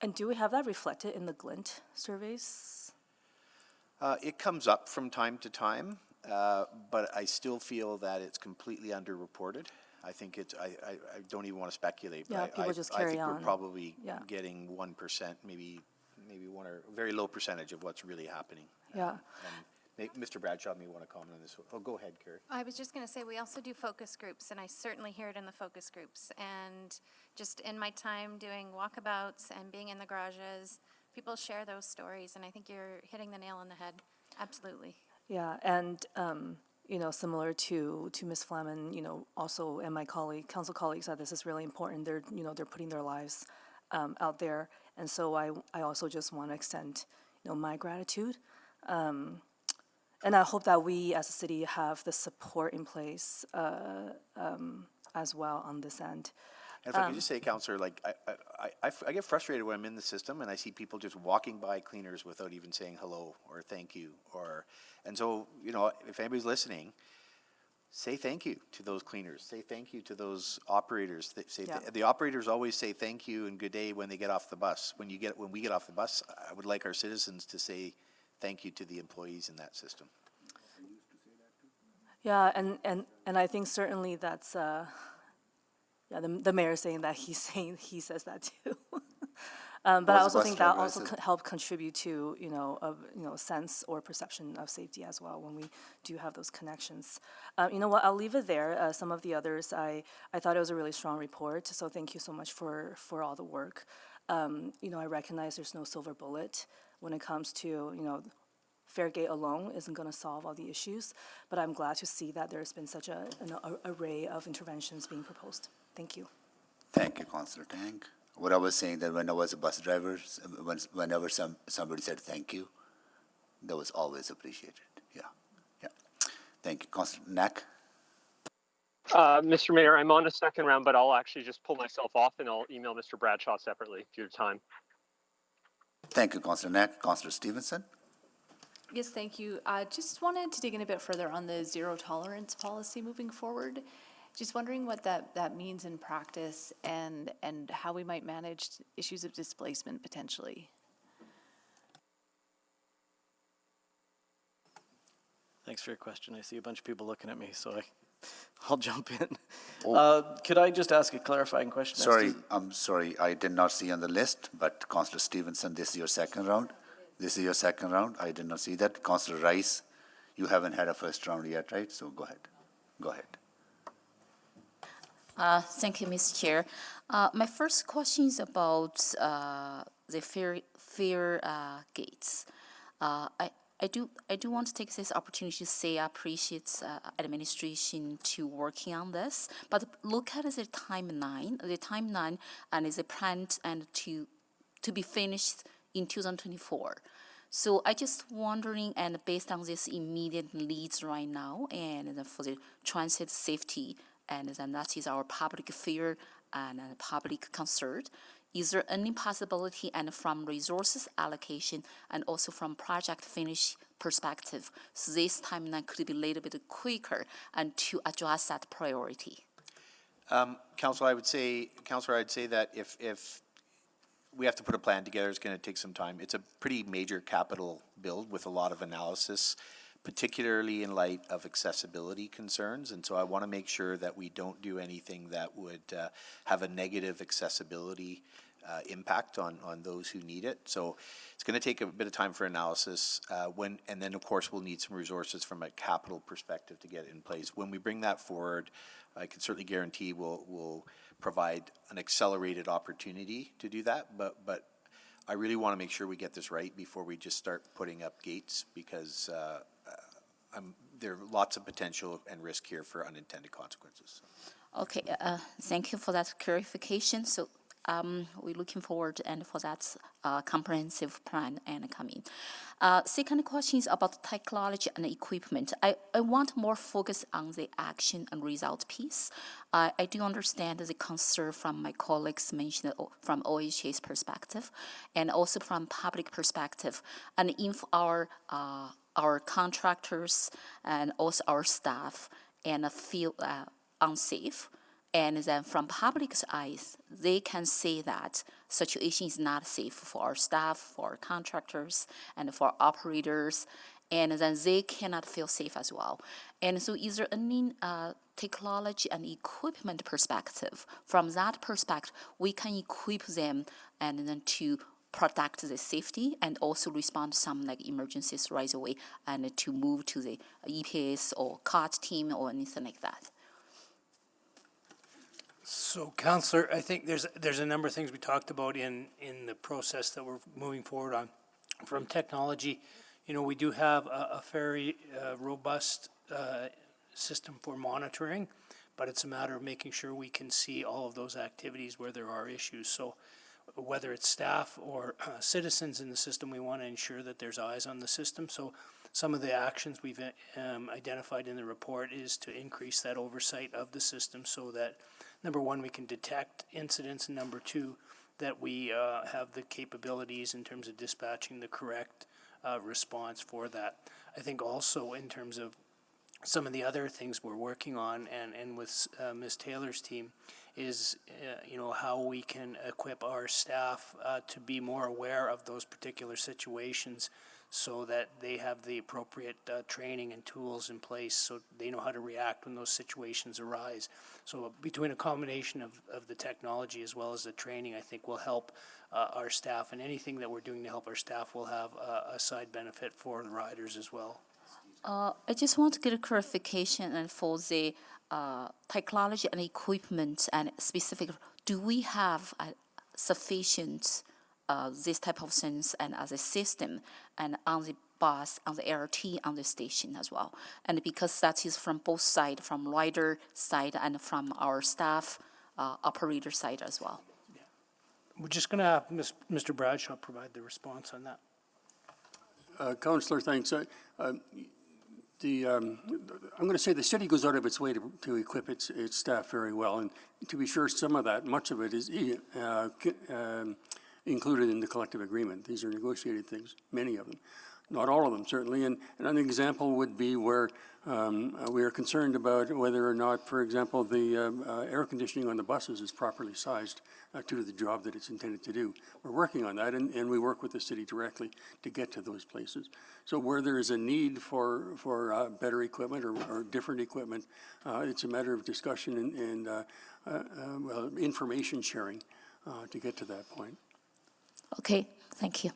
And do we have that reflected in the Glint surveys? It comes up from time to time, but I still feel that it's completely underreported. I think I don't even want to speculate, but people just carry I think on. we're probably getting 1%, maybe one or a very low percentage of what's really happening. Yeah. Mr. Bradshaw may want to comment on this. Oh, go ahead, Carrie. I was just going to say, we also do focus groups, and I certainly hear it in the focus groups. And just in my time doing walkabouts and being in the garages, people share those stories, and I think you're hitting the nail on the head. Absolutely. Yeah, and similar to Ms. Flamen, also, and my council colleagues said this is really important. They're putting their lives out there, and so I also just want to extend, my gratitude. And I hope that we as a city have the support in place as well on this end. And if I could just say, Councillor, I get frustrated when I'm in the system and I see people just walking by cleaners without even saying hello or thank you. And so, if anybody's listening, say thank you to those cleaners. Say thank you to those operators. The operators always say thank you and good day when they get off the bus. When we get off the bus, I would like our citizens to say thank you to the employees in that system. Yeah, and I think certainly that's the mayor saying that he says that too. But I also think that also help contribute to a sense or perception of safety as well when we do have those connections. You know what? I'll leave it there. Some of the others, I thought it was a really strong report. So thank you so much for all the work. I recognize there's no silver bullet when it comes to fare gate alone isn't going to solve all the issues, but I'm glad to see that there's been such an array of interventions being proposed. Thank you. Thank you, Councillor Tang. What I was saying that when I was a bus driver, whenever somebody said thank you, that was always appreciated. Yeah. Thank you, Councillor Knack. Mr. Mayor, I'm on a second round, but I'll actually just pull myself off and I'll email Mr. Bradshaw separately if you have time. Thank you, Councillor Knack. Councillor Stevenson. Yes, thank you. Just wanted to dig in a bit further on the zero tolerance policy moving forward. Just wondering what that means in practice and how we might manage issues of displacement potentially. Thanks for your question. I see a bunch of people looking at me, so I'll jump in. Oh. Could I just ask a clarifying question? Sorry, I'm sorry. I did not see on the list, but Councillor Stevenson, this is your second round. This is your second round. I did not see that. Councillor Rice, you haven't had a first round yet, right? So go ahead. Go ahead. Thank you, Mr. Chair. My first question is about the fare gates. I do want to take this opportunity to say I appreciate administration to working on this, but look at the timeline and is planned and to be finished in 2024. So I just wondering, and based on this immediate needs right now, and for the transit safety, and then that is our public fear and public concern. Is there any possibility, and from resources allocation and also from project finish perspective, so this timeline could be a little bit quicker and to address that priority? Councillor, I'd say that if we have to put a plan together, it's going to take some time. It's a pretty major capital build with a lot of analysis, particularly in light of accessibility concerns. And so I want to make sure that we don't do anything that would have a negative accessibility impact on those who need it. So it's going to take a bit of time for analysis and then of course we'll need some resources from a capital perspective to get it in place. When we bring that forward, I can certainly guarantee we'll provide an accelerated opportunity to do that, but I really want to make sure we get this right before we just start putting up gates, because there are lots of potential and risk here for unintended consequences. Okay, thank you for that clarification. So we're looking forward and for that comprehensive plan and coming. Second question is about technology and equipment. I want more focus on the action and result piece. I do understand the concern from my colleagues mentioned from OHA's perspective and also from public perspective. And if our contractors and also our staff and feel unsafe, and then from public's eyes, they can say that situation is not safe for our staff, for our contractors, and for operators, and then they cannot feel safe as well. And so is there any technology and equipment perspective? From that perspective, we can equip them and then to protect the safety and also respond to some like emergencies right away and to move to the EPS or COT team or anything like that. So, Councillor, I think there's a number of things we talked about in the process that we're moving forward on. From technology, we do have a very robust system for monitoring, but it's a matter of making sure we can see all of those activities where there are issues. So whether it's staff or citizens in the system, we want to ensure that there's eyes on the system. So some of the actions we've identified in the report is to increase that oversight of the system so that, number one, we can detect incidents, and number two, that we have the capabilities in terms of dispatching the correct response for that. I think also in terms of some of the other things we're working on and with Ms. Taylor's team is, how we can equip our staff to be more aware of those particular situations so that they have the appropriate training and tools in place so they know how to react when those situations arise. So between a combination of the technology as well as the training, I think will help our staff, and anything that we're doing to help our staff will have a side benefit for the riders as well. I just want to get a clarification and for the technology and equipment and specific, do we have sufficient this type of things and as a system and on the bus, on the LRT, on the station as well. And because that is from both sides, from rider side and from our staff, operator side as well. We're just going to have Mr. Bradshaw provide the response on that. Councillor, thanks. I'm going to say the city goes out of its way to equip its staff very well, and to be sure, some of that, much of it is included in the collective agreement. These are negotiated things, many of them, not all of them certainly. And an example would be where we are concerned about whether or not, for example, the air conditioning on the buses is properly sized to the job that it's intended to do. We're working on that, and we work with the city directly to get to those places. So where there is a need for better equipment or different equipment, it's a matter of discussion and information sharing to get to that point. Okay, thank you.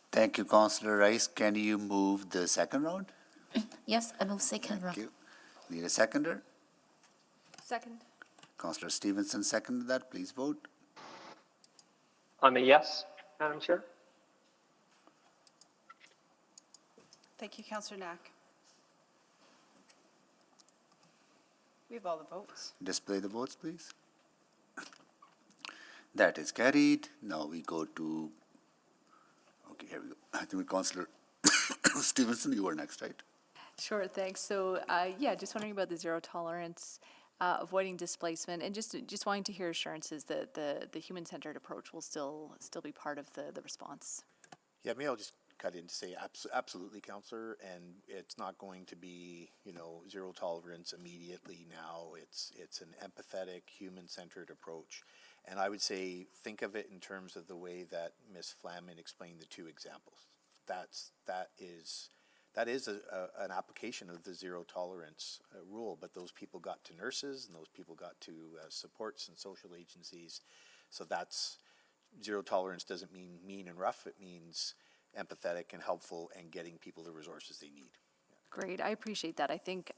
Thank you, Councillor Rice. Can you move the second round? Yes, I move second round. Thank you. Need a seconder? Second. Councillor Stevenson seconded that. Please vote. I'm a yes, Madam Chair. Thank you, Councillor Knack. We have all the votes. Display the votes, please. That is carried. Now we go to, okay, here we go. I think Councillor Stevenson, you were next, right? Sure, thanks. So, yeah, just wondering about the zero tolerance, avoiding displacement, and just wanting to hear assurances that the human-centered approach will still be part of the response. Yeah, maybe I'll just cut in to say absolutely, Councillor, and it's not going to be, zero tolerance immediately now. It's an empathetic, human-centered approach. And I would say, think of it in terms of the way that Ms. Flamin explained the two examples. That is an application of the zero tolerance rule, but those people got to nurses and those people got to supports and social agencies. So that's zero tolerance doesn't mean mean and rough. It means empathetic and helpful and getting people the resources they need. Great, I appreciate that. I think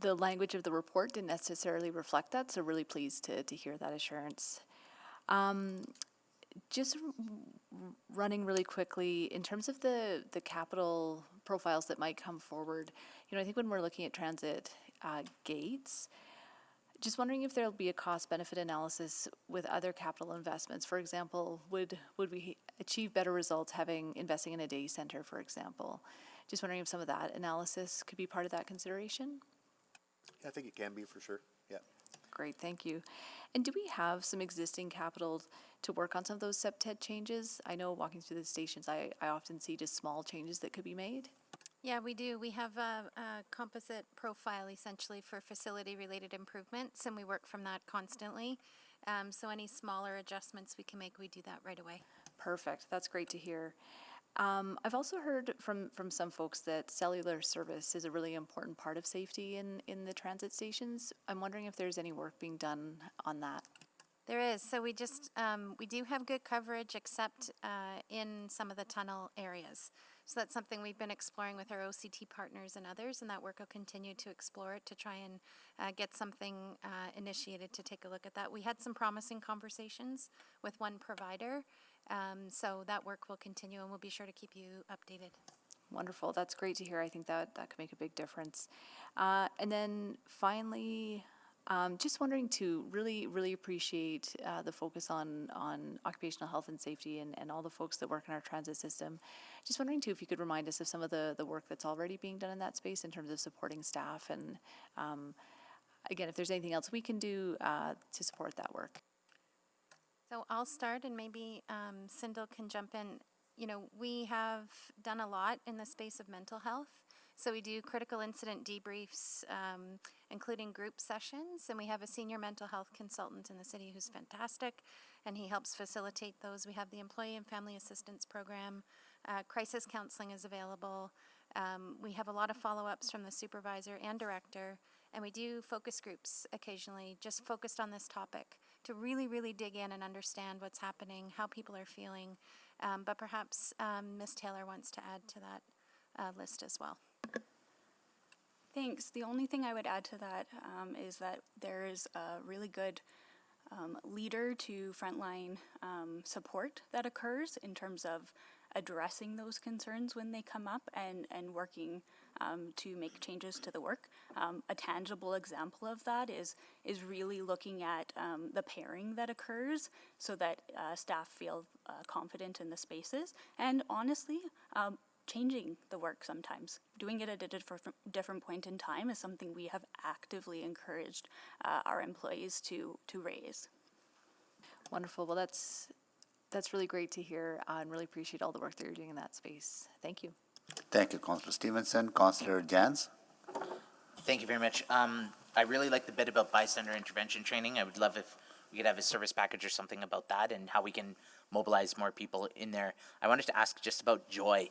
the language of the report didn't necessarily reflect that, so really pleased to hear that assurance. Just running really quickly, in terms of the capital profiles that might come forward, I think when we're looking at transit gates, just wondering if there'll be a cost-benefit analysis with other capital investments. For example, would we achieve better results investing in a day center, for example? Just wondering if some of that analysis could be part of that consideration? I think it can be for sure, yeah. Great, thank you. And do we have some existing capital to work on some of those SEPTED changes? I know walking through the stations, I often see just small changes that could be made. Yeah, we do. We have a composite profile essentially for facility-related improvements, and we work from that constantly. So any smaller adjustments we can make, we do that right away. Perfect. That's great to hear. I've also heard from some folks that cellular service is a really important part of safety in the transit stations. I'm wondering if there's any work being done on that. There is. So we do have good coverage except in some of the tunnel areas. So that's something we've been exploring with our OCT partners and others, and that work will continue to explore it to try and get something initiated to take a look at that. We had some promising conversations with one provider, so that work will continue, and we'll be sure to keep you updated. Wonderful. That's great to hear. I think that could make a big difference. And then finally, just wondering to really appreciate the focus on occupational health and safety and all the folks that work in our transit system. Just wondering too if you could remind us of some of the work that's already being done in that space in terms of supporting staff and again, if there's anything else we can do to support that work. So I'll start and maybe Sindel can jump in. We have done a lot in the space of mental health. So we do critical incident debriefs, including group sessions, and we have a senior mental health consultant in the city who's fantastic, and he helps facilitate those. We have the Employee and Family Assistance Program. Crisis counseling is available. We have a lot of follow-ups from the supervisor and director, and we do focus groups occasionally, just focused on this topic to really dig in and understand what's happening, how people are feeling. But perhaps Ms. Taylor wants to add to that list as well. Thanks. The only thing I would add to that is that there is a really good leader to frontline support that occurs in terms of addressing those concerns when they come up and working to make changes to the work. A tangible example of that is really looking at the pairing that occurs so that staff feel confident in the spaces, and honestly, changing the work sometimes. Doing it at a different point in time is something we have actively encouraged our employees to raise. Wonderful. Well, that's really great to hear, and really appreciate all the work that you're doing in that space. Thank you. Thank you, Councillor Stevenson. Councillor Jans? Thank you very much. I really like the bit about bystander intervention training. I would love if we could have a service package or something about that and how we can mobilize more people in there. I wanted to ask just about Joy.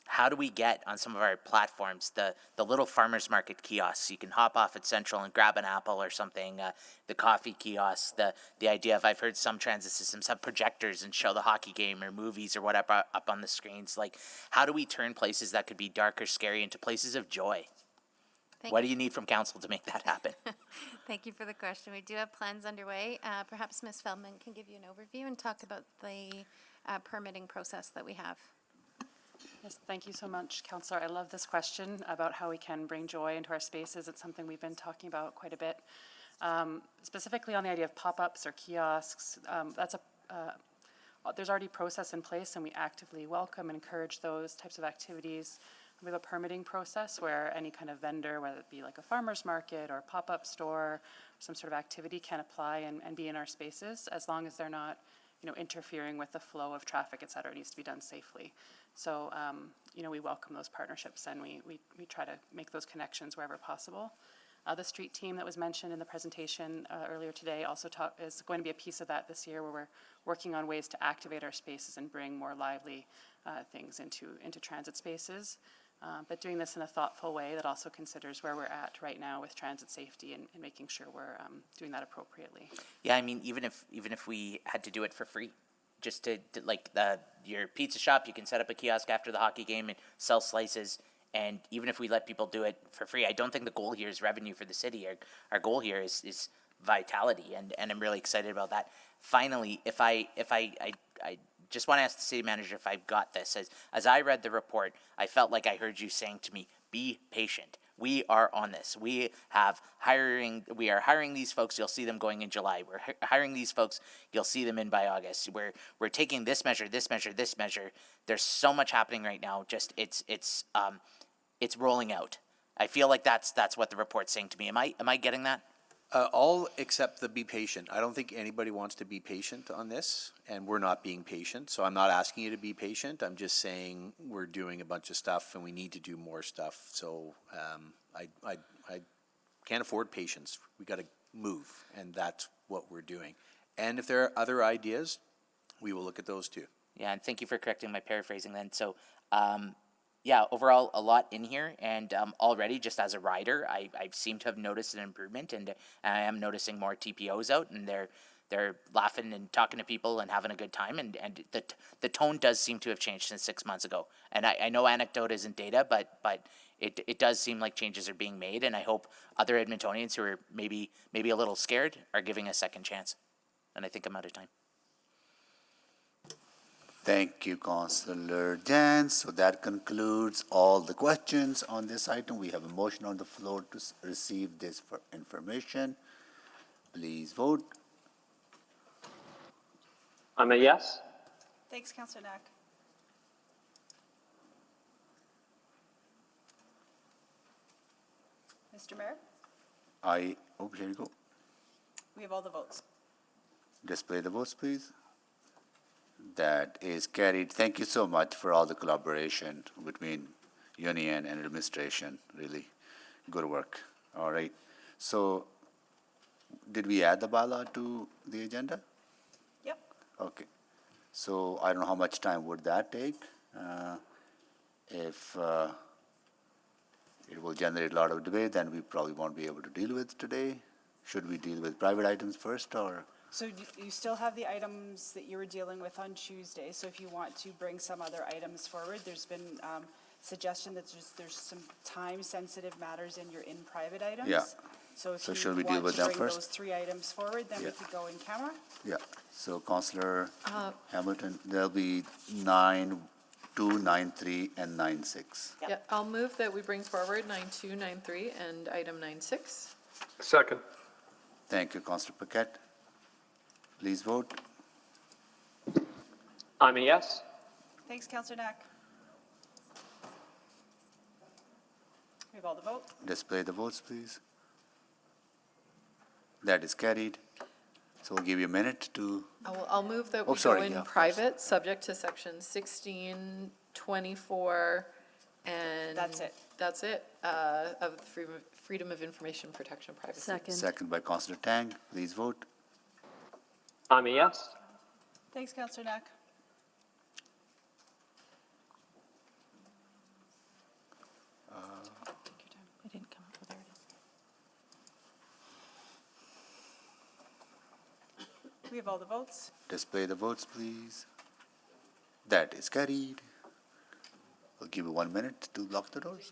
How do we get on some of our platforms the little farmers market kiosks? You can hop off at Central and grab an apple or something. The coffee kiosks. The idea of, I've heard some transit systems have projectors and show the hockey game or movies or whatever up on the screens. Like, how do we turn places that could be dark or scary into places of joy? What do you need from council to make that happen? Thank you for the question. We do have plans underway. Perhaps Ms. Feldman can give you an overview and talk about the permitting process that we have. Yes, thank you so much, Councillor. I love this question about how we can bring joy into our spaces. It's something we've been talking about quite a bit. Specifically on the idea of pop-ups or kiosks, there's already a process in place, and we actively welcome and encourage those types of activities. We have a permitting process where any kind of vendor, whether it be like a farmer's market or a pop-up store, some sort of activity, can apply and be in our spaces, as long as they're not, interfering with the flow of traffic, et cetera. It needs to be done safely. So, we welcome those partnerships, and we try to make those connections wherever possible. The street team that was mentioned in the presentation earlier today also is going to be a piece of that this year, where we're working on ways to activate our spaces and bring more lively things into transit spaces. But doing this in a thoughtful way that also considers where we're at right now with transit safety and making sure we're doing that appropriately. Yeah, I mean, even if we had to do it for free, just to like your pizza shop, you can set up a kiosk after the hockey game and sell slices. And even if we let people do it for free, I don't think the goal here is revenue for the city. Our goal here is vitality, and I'm really excited about that. Finally, if I just want to ask the city manager if I've got this. As I read the report, I felt like I heard you saying to me, be patient. We are on this. We are hiring these folks. You'll see them going in July. We're hiring these folks. You'll see them in by August. We're taking this measure, this measure, this measure. There's so much happening right now. Just it's rolling out. I feel like that's what the report's saying to me. Am I getting that? All except the be patient. I don't think anybody wants to be patient on this, and we're not being patient. So I'm not asking you to be patient. I'm just saying we're doing a bunch of stuff, and we need to do more stuff. So I can't afford patience. We got to move, and that's what we're doing. And if there are other ideas, we will look at those too. Yeah, and thank you for correcting my paraphrasing then. So, yeah, overall, a lot in here, and already, just as a rider, I seem to have noticed an improvement, and I am noticing more TPOs out, and they're laughing and talking to people and having a good time, and the tone does seem to have changed since 6 months ago. And I know anecdote isn't data, but it does seem like changes are being made, and I hope other Edmontonians who are maybe a little scared are giving a second chance. And I think I'm out of time. Thank you, Councillor Jans. So that concludes all the questions on this item. We have a motion on the floor to receive this for information. Please vote. I'm a yes. Thanks, Councillor Knack. Mr. Mayor, Here you go. we have all the votes. Display the votes, please. That is carried. Thank you so much for all the collaboration between union and administration. Really good work. All right. So did we add the bylaw to the agenda? Yep. Okay. So I don't know how much time would that take. If it will generate a lot of debate, then we probably won't be able to deal with today. Should we deal with private items first, or? So you still have the items that you were dealing with on Tuesday. So if you want to bring some other items forward, there's been suggestion that there's some time-sensitive matters in your in-private items. Yeah. So if So you shall we deal want with to them bring first? those three items forward, then we Yeah. could go in camera. Yeah, so Councillor Hamilton, there'll be 9.2, 9.3, and 9.6. Yeah, I'll move that we bring forward 9.2, 9.3, and item 9.6. Second. Thank you, Councillor Paquette. Please vote. I'm a yes. Thanks, Councillor Knack. We have all the vote. Display the votes, please. That is carried. So we'll give you a minute to, I'll move that Oh, we go sorry, in yeah, of course. private, subject to section 16, 24, and. That's it. That's it, of the Freedom of Information Protection Privacy. second by Councillor Tang. Please vote. I'm a yes. Thanks, Councillor Knack. It didn't come up, there it is. We have all the votes. Display the votes, please. That is carried. We'll give you 1 minute to lock the doors.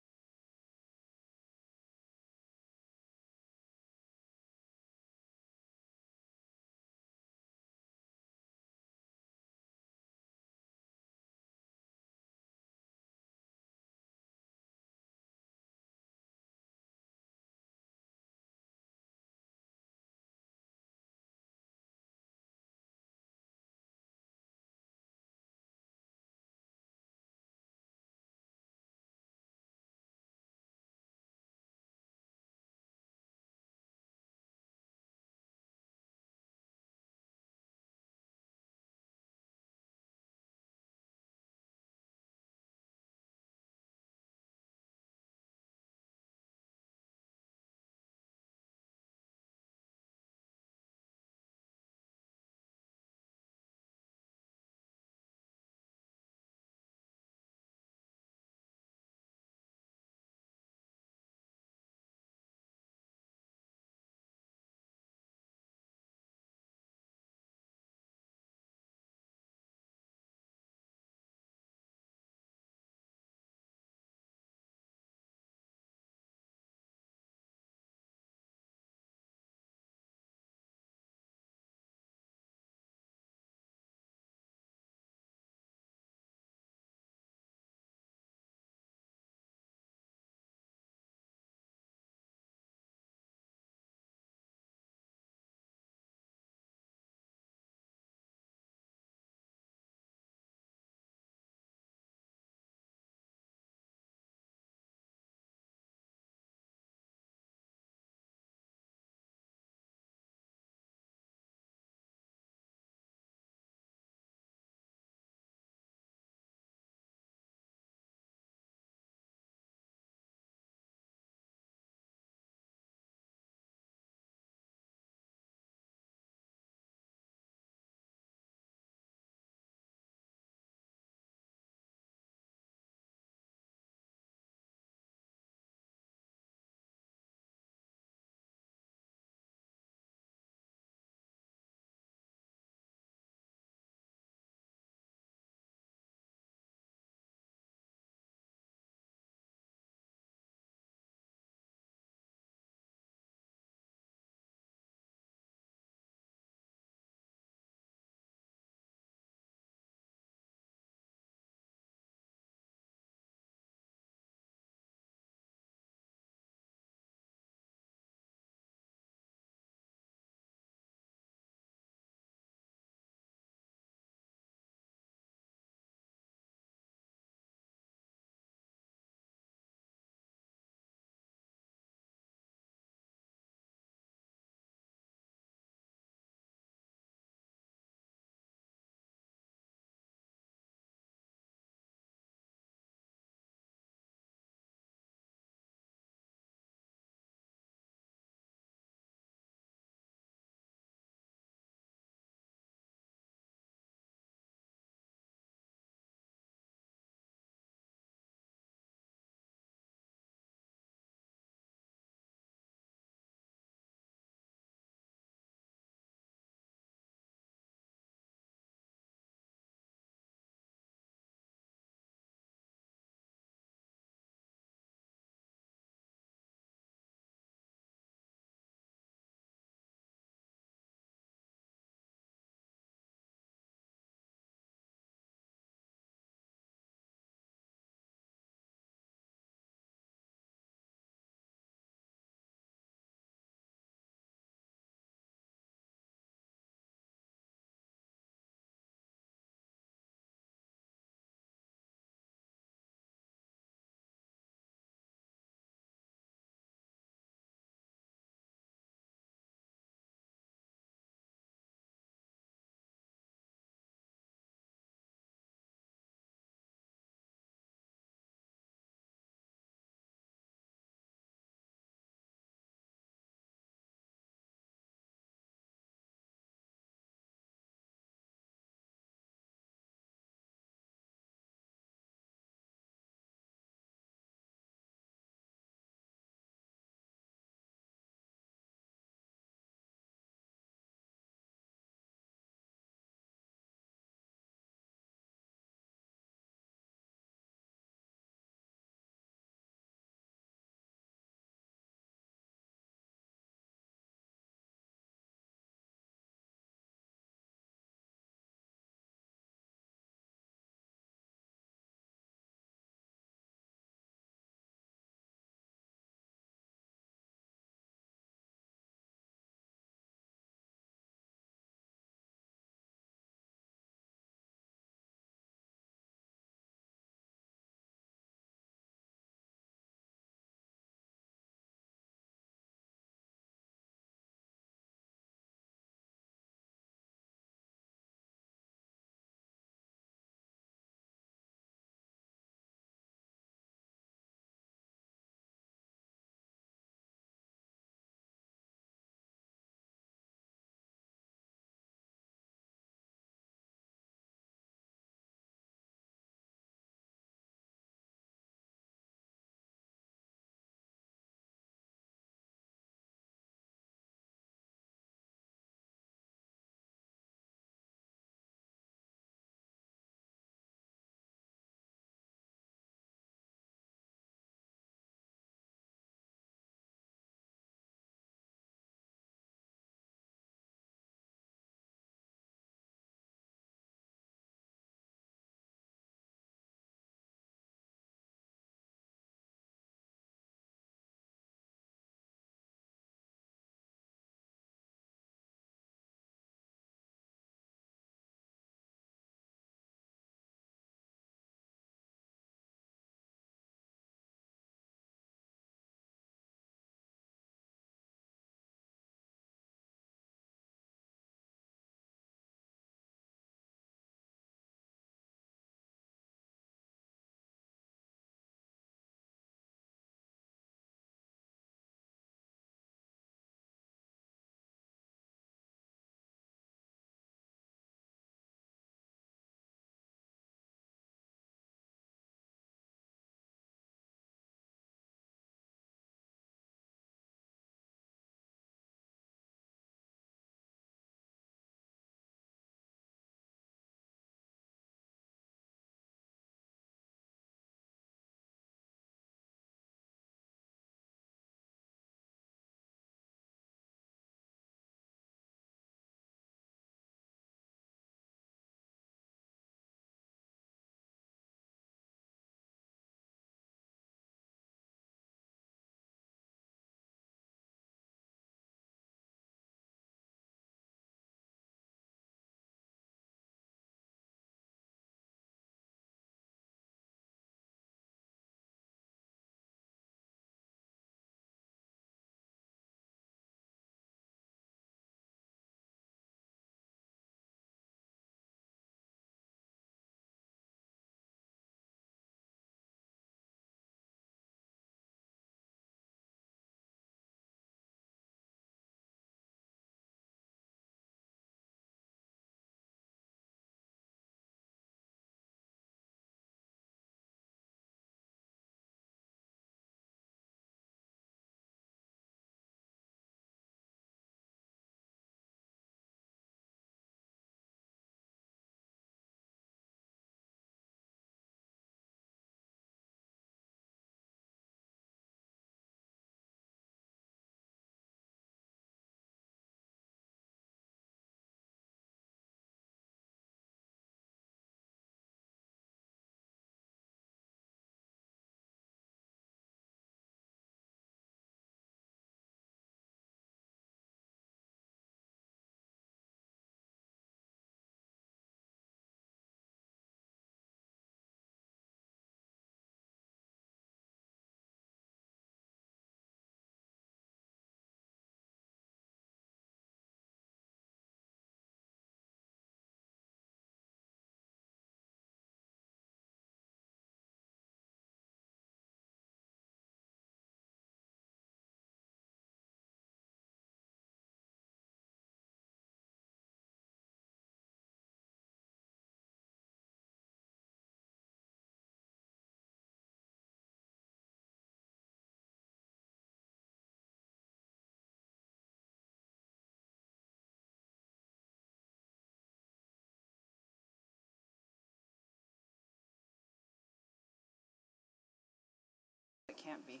It can't be.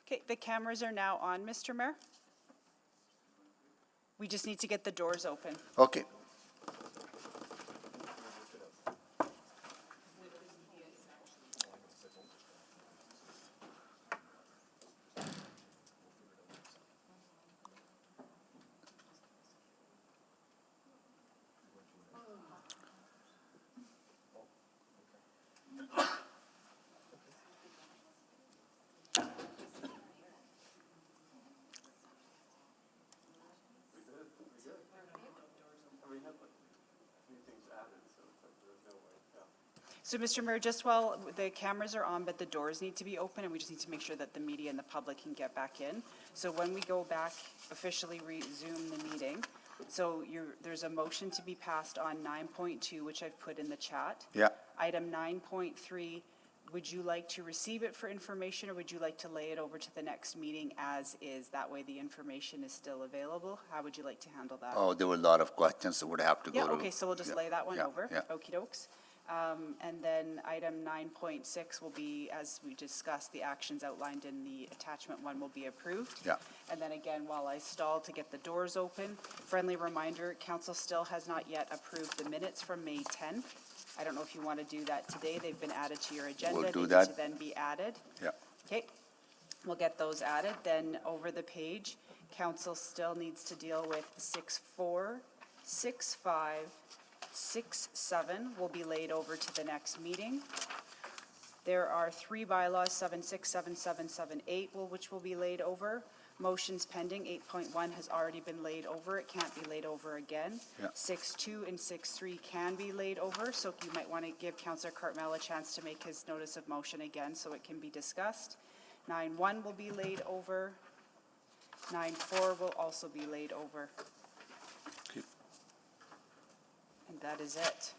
Okay, the cameras are now on, Mr. Mayor. We just need to get the doors open. Okay. So, Mr. Mayor, just while the cameras are on, but the doors need to be open, and we just need to make sure that the media and the public can get back in. So when we go back, officially resume the meeting, so there's a motion to be passed on 9.2, which I've put in the chat. Yeah. Item 9.3, would you like to receive it for information, or would you like to lay it over to the next meeting as is? That way the information is still available. How would you like to handle that? Oh, there were a lot of questions that would have to go Yeah, to. okay, so we'll just lay that one over. Yeah. Okey dokes. And then item 9.6 will be, as we discussed, the actions outlined in the attachment 1 will be approved. Yeah. And then again, while I stall to get the doors open, friendly reminder, council still has not yet approved the minutes from May 10th. I don't know if you want to do that today. They've been added to your agenda. We'll do They need that. to then be added. Yeah. Okay, we'll get those added. Then over the page, council still needs to deal with 6.4, 6.5, 6.7 will be laid over to the next meeting. There are 3 bylaws, 7.6, 7.7, 7.8, which will be laid over. Motions pending, 8.1 has already been laid over. It can't be laid over again. Yeah. 6.2 and 6.3 can be laid over, so you might want to give Councillor Cartmel a chance to make his notice of motion again so it can be discussed. 9.1 will be laid over. 9.4 will also be laid over. Okay. And that is it.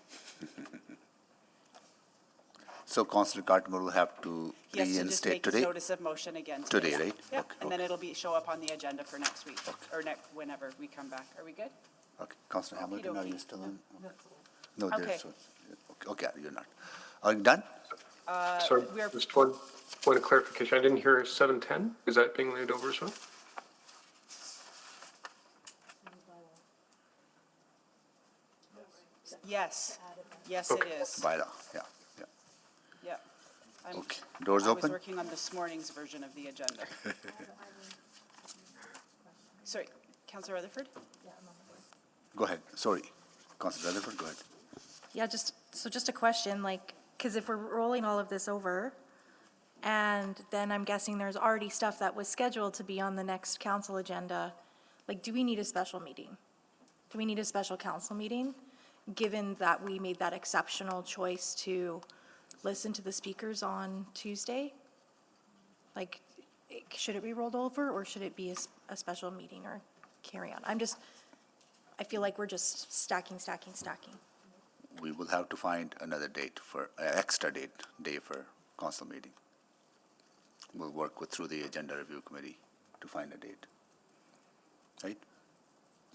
So Councillor Cartmel will have to He has to just reinstate make his today? notice of motion again Today, right? Yep, Okay, and then it'll show up on the agenda for next week, or whenever we come back. Are we good? Okay, Councillor Hamilton, are you Okey-dokey. still on? No, Okay. there's, okay, you're not. Are you done? Sorry, we are- just one point of clarification. I didn't hear 7.10. Is that being laid over as well? Yes, yes, it is. Bylaw, yeah. Yep. Okay, doors I open? was working on this morning's version of the agenda. Sorry, Councillor Rutherford? Go ahead, sorry. Councillor Rutherford, go ahead. Yeah, just a question, like, because if we're rolling all of this over, and then I'm guessing there's already stuff that was scheduled to be on the next council agenda, like, do we need a special meeting? Do we need a special council meeting, given that we made that exceptional choice to listen to the speakers on Tuesday? Like, should it be rolled over, or should it be a special meeting, or carry on? I feel like we're just stacking. We will have to find another date for, extra day for council meeting. We'll work through the agenda review committee to find a date. Right?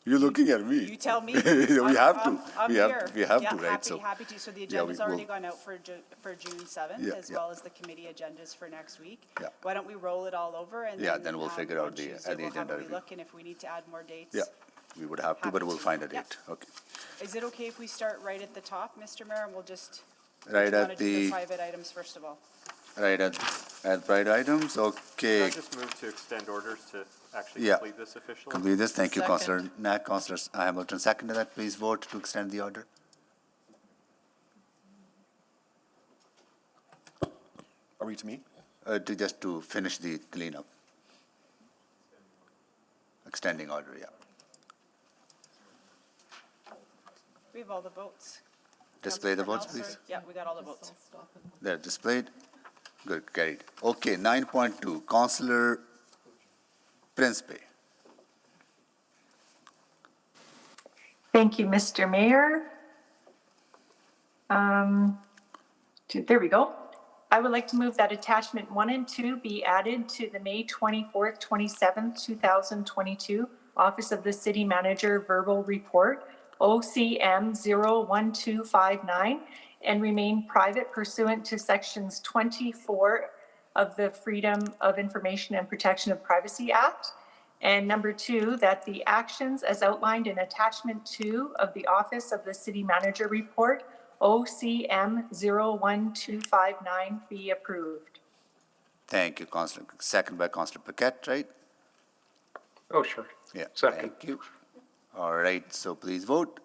You're looking at me. You tell me. We have to. I'm We here. have Yeah, to, right? happy to. So the yeah, agenda's already we'll- gone out for June 7th, Yeah, as yeah. well as the committee agendas for next week. Yeah. Why don't we roll it all over, and Yeah, then we'll figure on out the- Tuesday at the we'll have agenda a review. look, and if we need to add more dates. Yeah, we would have to, but Happy we'll to. find a Yeah. date. Okay. Is it okay if we start right at the top, Mr. Mayor, and we'll just. Right do you at wanna do the the- private items first of all? Right, at pride items, okay. Can I just move to extend orders to actually Yeah. complete this officially? Complete this, thank you, Second. Councillor Knack. Councillor Hamilton, second to that, please vote to extend the order. Are we to me? Just to finish the cleanup. Extending order, yeah. We have all the votes. Display the Councillor votes, Cartmel, please. sorry. Yeah, we got all the votes. They're displayed. Good, carried. Okay, 9.2, Councillor Principe. Thank you, Mr. Mayor. There we go. I would like to move that attachment 1 and 2 be added to the May 24th, 27th, 2022 Office of the City Manager Verbal Report, OCM 01259, and remain private pursuant to sections 24 of the Freedom of Information and Protection of Privacy Act. And number 2, that the actions as outlined in attachment 2 of the Office of the City Manager Report, OCM 01259, be approved. Thank you, Councillor. Second by Councillor Paquette, right? Oh, sure. Yeah. Second. Thank you. All right, so please vote.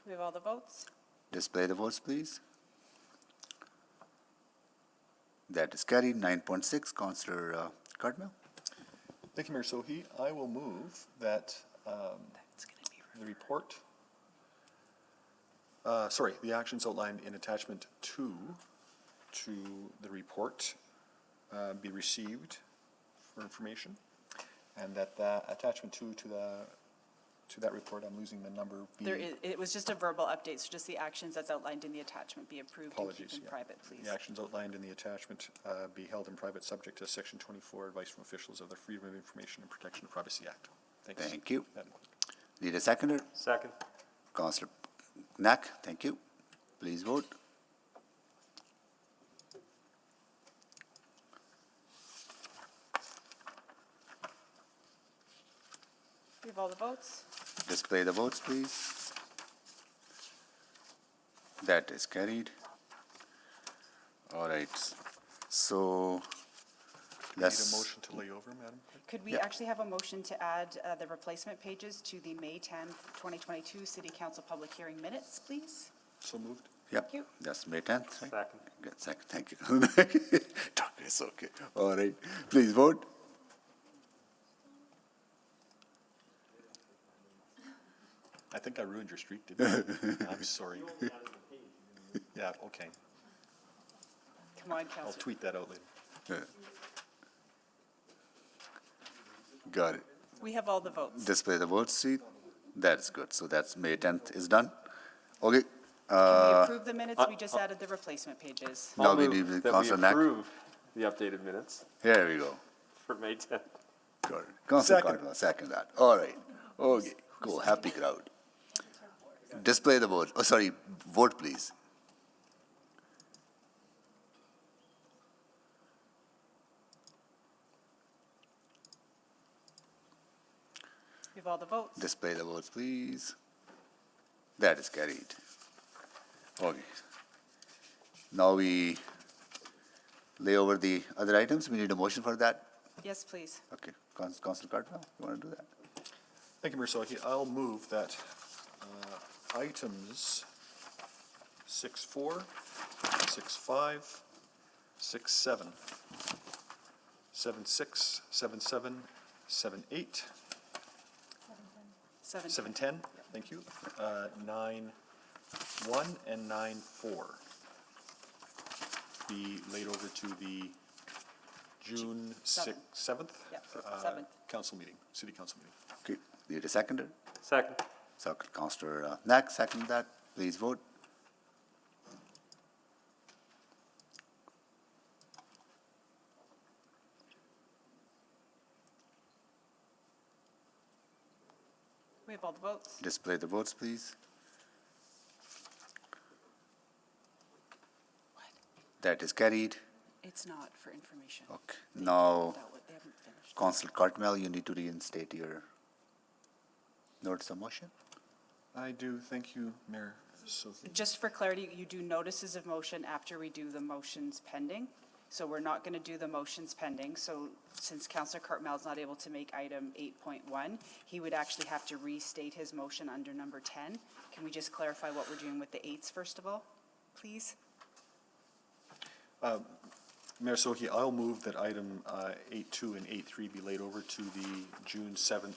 We have all the votes? Display the votes, please. That is carried. 9.6, Councillor Cardinal. Thank you, Mayor Sohi. I will move that the report, the actions outlined in attachment 2 to the report be received for information, and that the attachment 2 to that report, I'm losing the number, be... It was just a verbal update, so just the actions that's outlined in the attachment be approved and kept in private, please. The actions outlined in the attachment be held in private subject to Section 24, advice from officials of the Freedom of Information and Protection of Privacy Act. Thanks. Thank you. Need a seconder? Second. Councillor Knack, thank you. Please vote. We have all the votes? Display the votes, please. That is carried. All right, so let's... Need a motion to lay over, Madam Clerk? Could we actually have a motion to add the replacement pages to the May 10, 2022 City Council public hearing minutes, please? So moved. Yep, Thank you. that's May 10th, right? Second. Good, second, thank you. It's okay. All right, please vote. I think I ruined your streak, didn't I? I'm sorry. Yeah, okay. Come on, I'll Councillor. tweet that out later. Got it. We have all the votes. Display the vote sheet. That's good. So that's May 10th is done. Okay. Can we approve the minutes? We just added the replacement pages. Now we need That we Councillor Knack. approve the updated minutes Here we go. for May 10th. Got it. Councillor Second. Cardinal, second that. All right. Okay, cool. Happy crowd. Display the vote. Oh, sorry. Vote, please. We have all the votes. Display the votes, please. That is carried. Okay. Now we lay over the other items. We need a motion for that. Yes, please. Okay. Councillor Cardinal, you want to do that? Thank you, Mayor Sohi. I'll move that items 6.4, 6.5, 6.7, 7.6, 7.7, 7.8, 7.10, thank you, 9.1 and 9.4 be laid over to the June 7th Yep, 7th. council meeting, city council meeting. Okay. Need a seconder? Second. Second, Councillor Knack, second that. Please vote. We have all the votes. Display the votes, please. That is carried. It's not for information. Okay. Now, They haven't finished. Councillor Cartmel, you need to reinstate your notice of motion. I do, thank you, Mayor Sohi. Just for clarity, you do notices of motion after we do the motions pending. So we're not going to do the motions pending. So since Councillor Cartmel's not able to make item 8.1, he would actually have to restate his motion under number 10. Can we just clarify what we're doing with the 8s first of all, please? Mayor Sohi, I'll move that item 8.2 and 8.3 be laid over to the June 7th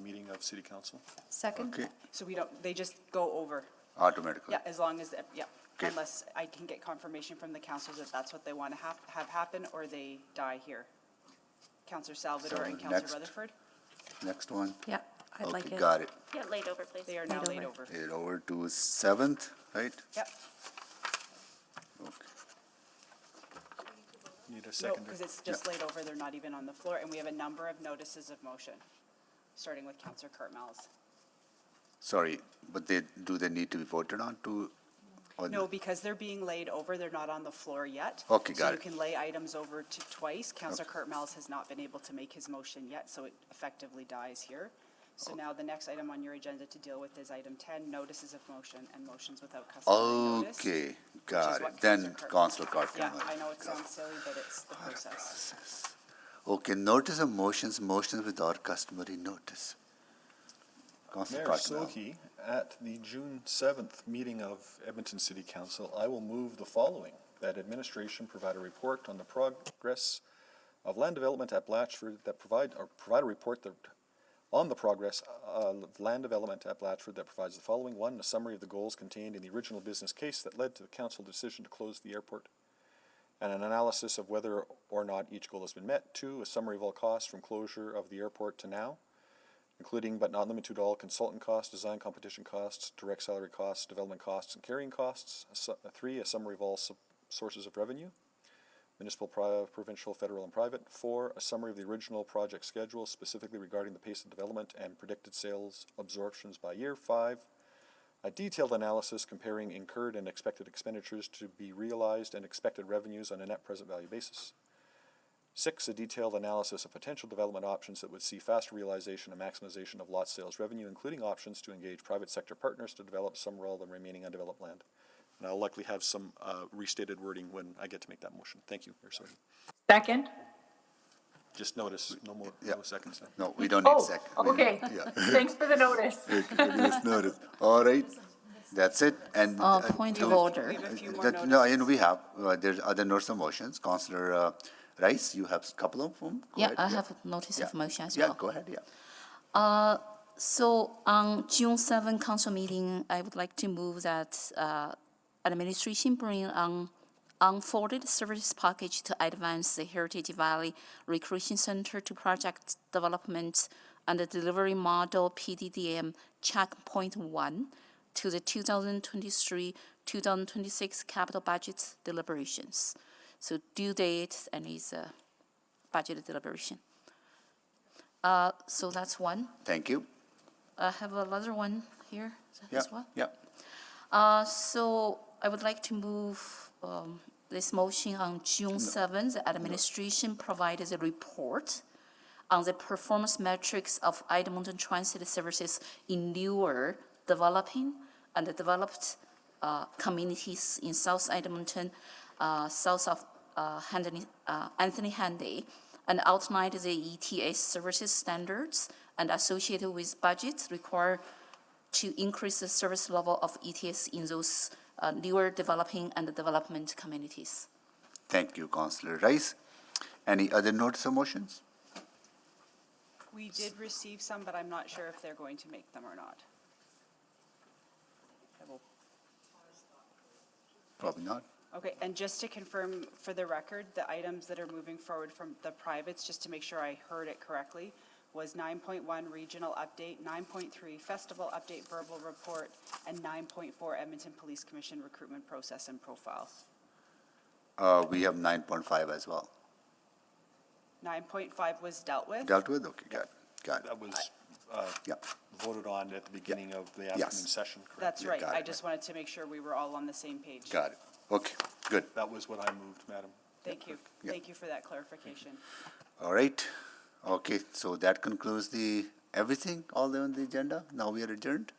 meeting of City Council. Second? Okay. So we don't, they just go over. Automatically. Yeah, as long as, yeah, Okay. unless I can get confirmation from the councilors that that's what they want to have happen, or they die here. Councillor Salvador and So Councillor next. Rutherford, Next one. Yeah, I'd like Okay, it. got it. Yeah, laid over, please. they are now laid over. Laid over to 7th, right? Yep. need a No, seconder? because it's just laid over, they're not even on the floor, and we have a number of notices of motion, starting with Councillor Cartmel's. Sorry, but do they need to be voted on to? or No, because they're being laid over, they're not on the floor yet. Okay, got So it. you can lay items over to twice. Councillor Cartmel's has not been able to make his motion yet, so it effectively dies here. So now the next item on your agenda to deal with is item 10, notices of motion and motions without customary notice. Okay, got it. what Then Councillor Councillor Yeah, Cartman. I know it sounds silly, but it's the process. Okay, notice of motions without customary notice. Councillor Mayor Cartman. Sohi, at the June 7th meeting of Edmonton City Council, I will move the following: that administration provide a report on the progress of land development at Blatchford provide a report on the progress of land development at Blatchford that provides the following: 1, a summary of the goals contained in the original business case that led to the council decision to close the airport, and an analysis of whether or not each goal has been met. 2, a summary of all costs from closure of the airport to now, including but not limited to all consultant costs, design competition costs, direct salary costs, development costs, and carrying costs. 3, a summary of all sources of revenue, municipal, provincial, federal, and private. 4, a summary of the original project schedule, specifically regarding the pace of development and predicted sales absorptions by year. 5, a detailed analysis comparing incurred and expected expenditures to be realized and expected revenues on a net present value basis. 6, a detailed analysis of potential development options that would see faster realization and maximization of lot sales revenue, including options to engage private sector partners to develop some or all the remaining undeveloped land. And I'll likely have some restated wording when I get to make that motion. Thank you, Mayor Sohi. Second? Just notice, no seconds. No, we don't need Oh, second. okay. Thanks for the notice. Just notice. All right, that's it. And Point of order. No, and we have there's other notice of motions. Councillor Rice, you have a couple of them. Go Yeah, ahead. I have a notice of motion as Yeah, well. go ahead. Yeah. So on June 7 council meeting, I would like to move that administration bring an unfolded service package to advance the Heritage Valley Recreation Center to project development and the delivery model PDDM checkpoint 1 to the 2023-2026 capital budget deliberations. So due date and is a budget deliberation. So that's one. Thank you. I have another one here as well. Yeah. So I would like to move this motion on June 7th. The administration provided a report on the performance metrics of Edmonton Transit Services in newer developing and developed communities in South Edmonton, south of Anthony Handy, and outlined the ETS services standards and associated with budgets required to increase the service level of ETS in those newer developing and development communities. Thank you, Councillor Rice. Any other notice of motions? We did receive some, but I'm not sure if they're going to make them or not. Probably not. Okay, and just to confirm for the record, the items that are moving forward from the privates, just to make sure I heard it correctly, was 9.1 regional update, 9.3 festival update verbal report, and 9.4 Edmonton Police Commission recruitment process and profile. We have 9.5 as well. 9.5 was dealt with? Dealt with? Okay, got it. That was voted on at the beginning of the afternoon session, correct? That's right. got I it. just wanted to make sure we were all on the same page. Got it. Okay, good. That was what I moved, Madam. Thank you. Yeah. Thank you for that clarification. All right. Okay, so that concludes everything, all on the agenda. Now we are adjourned.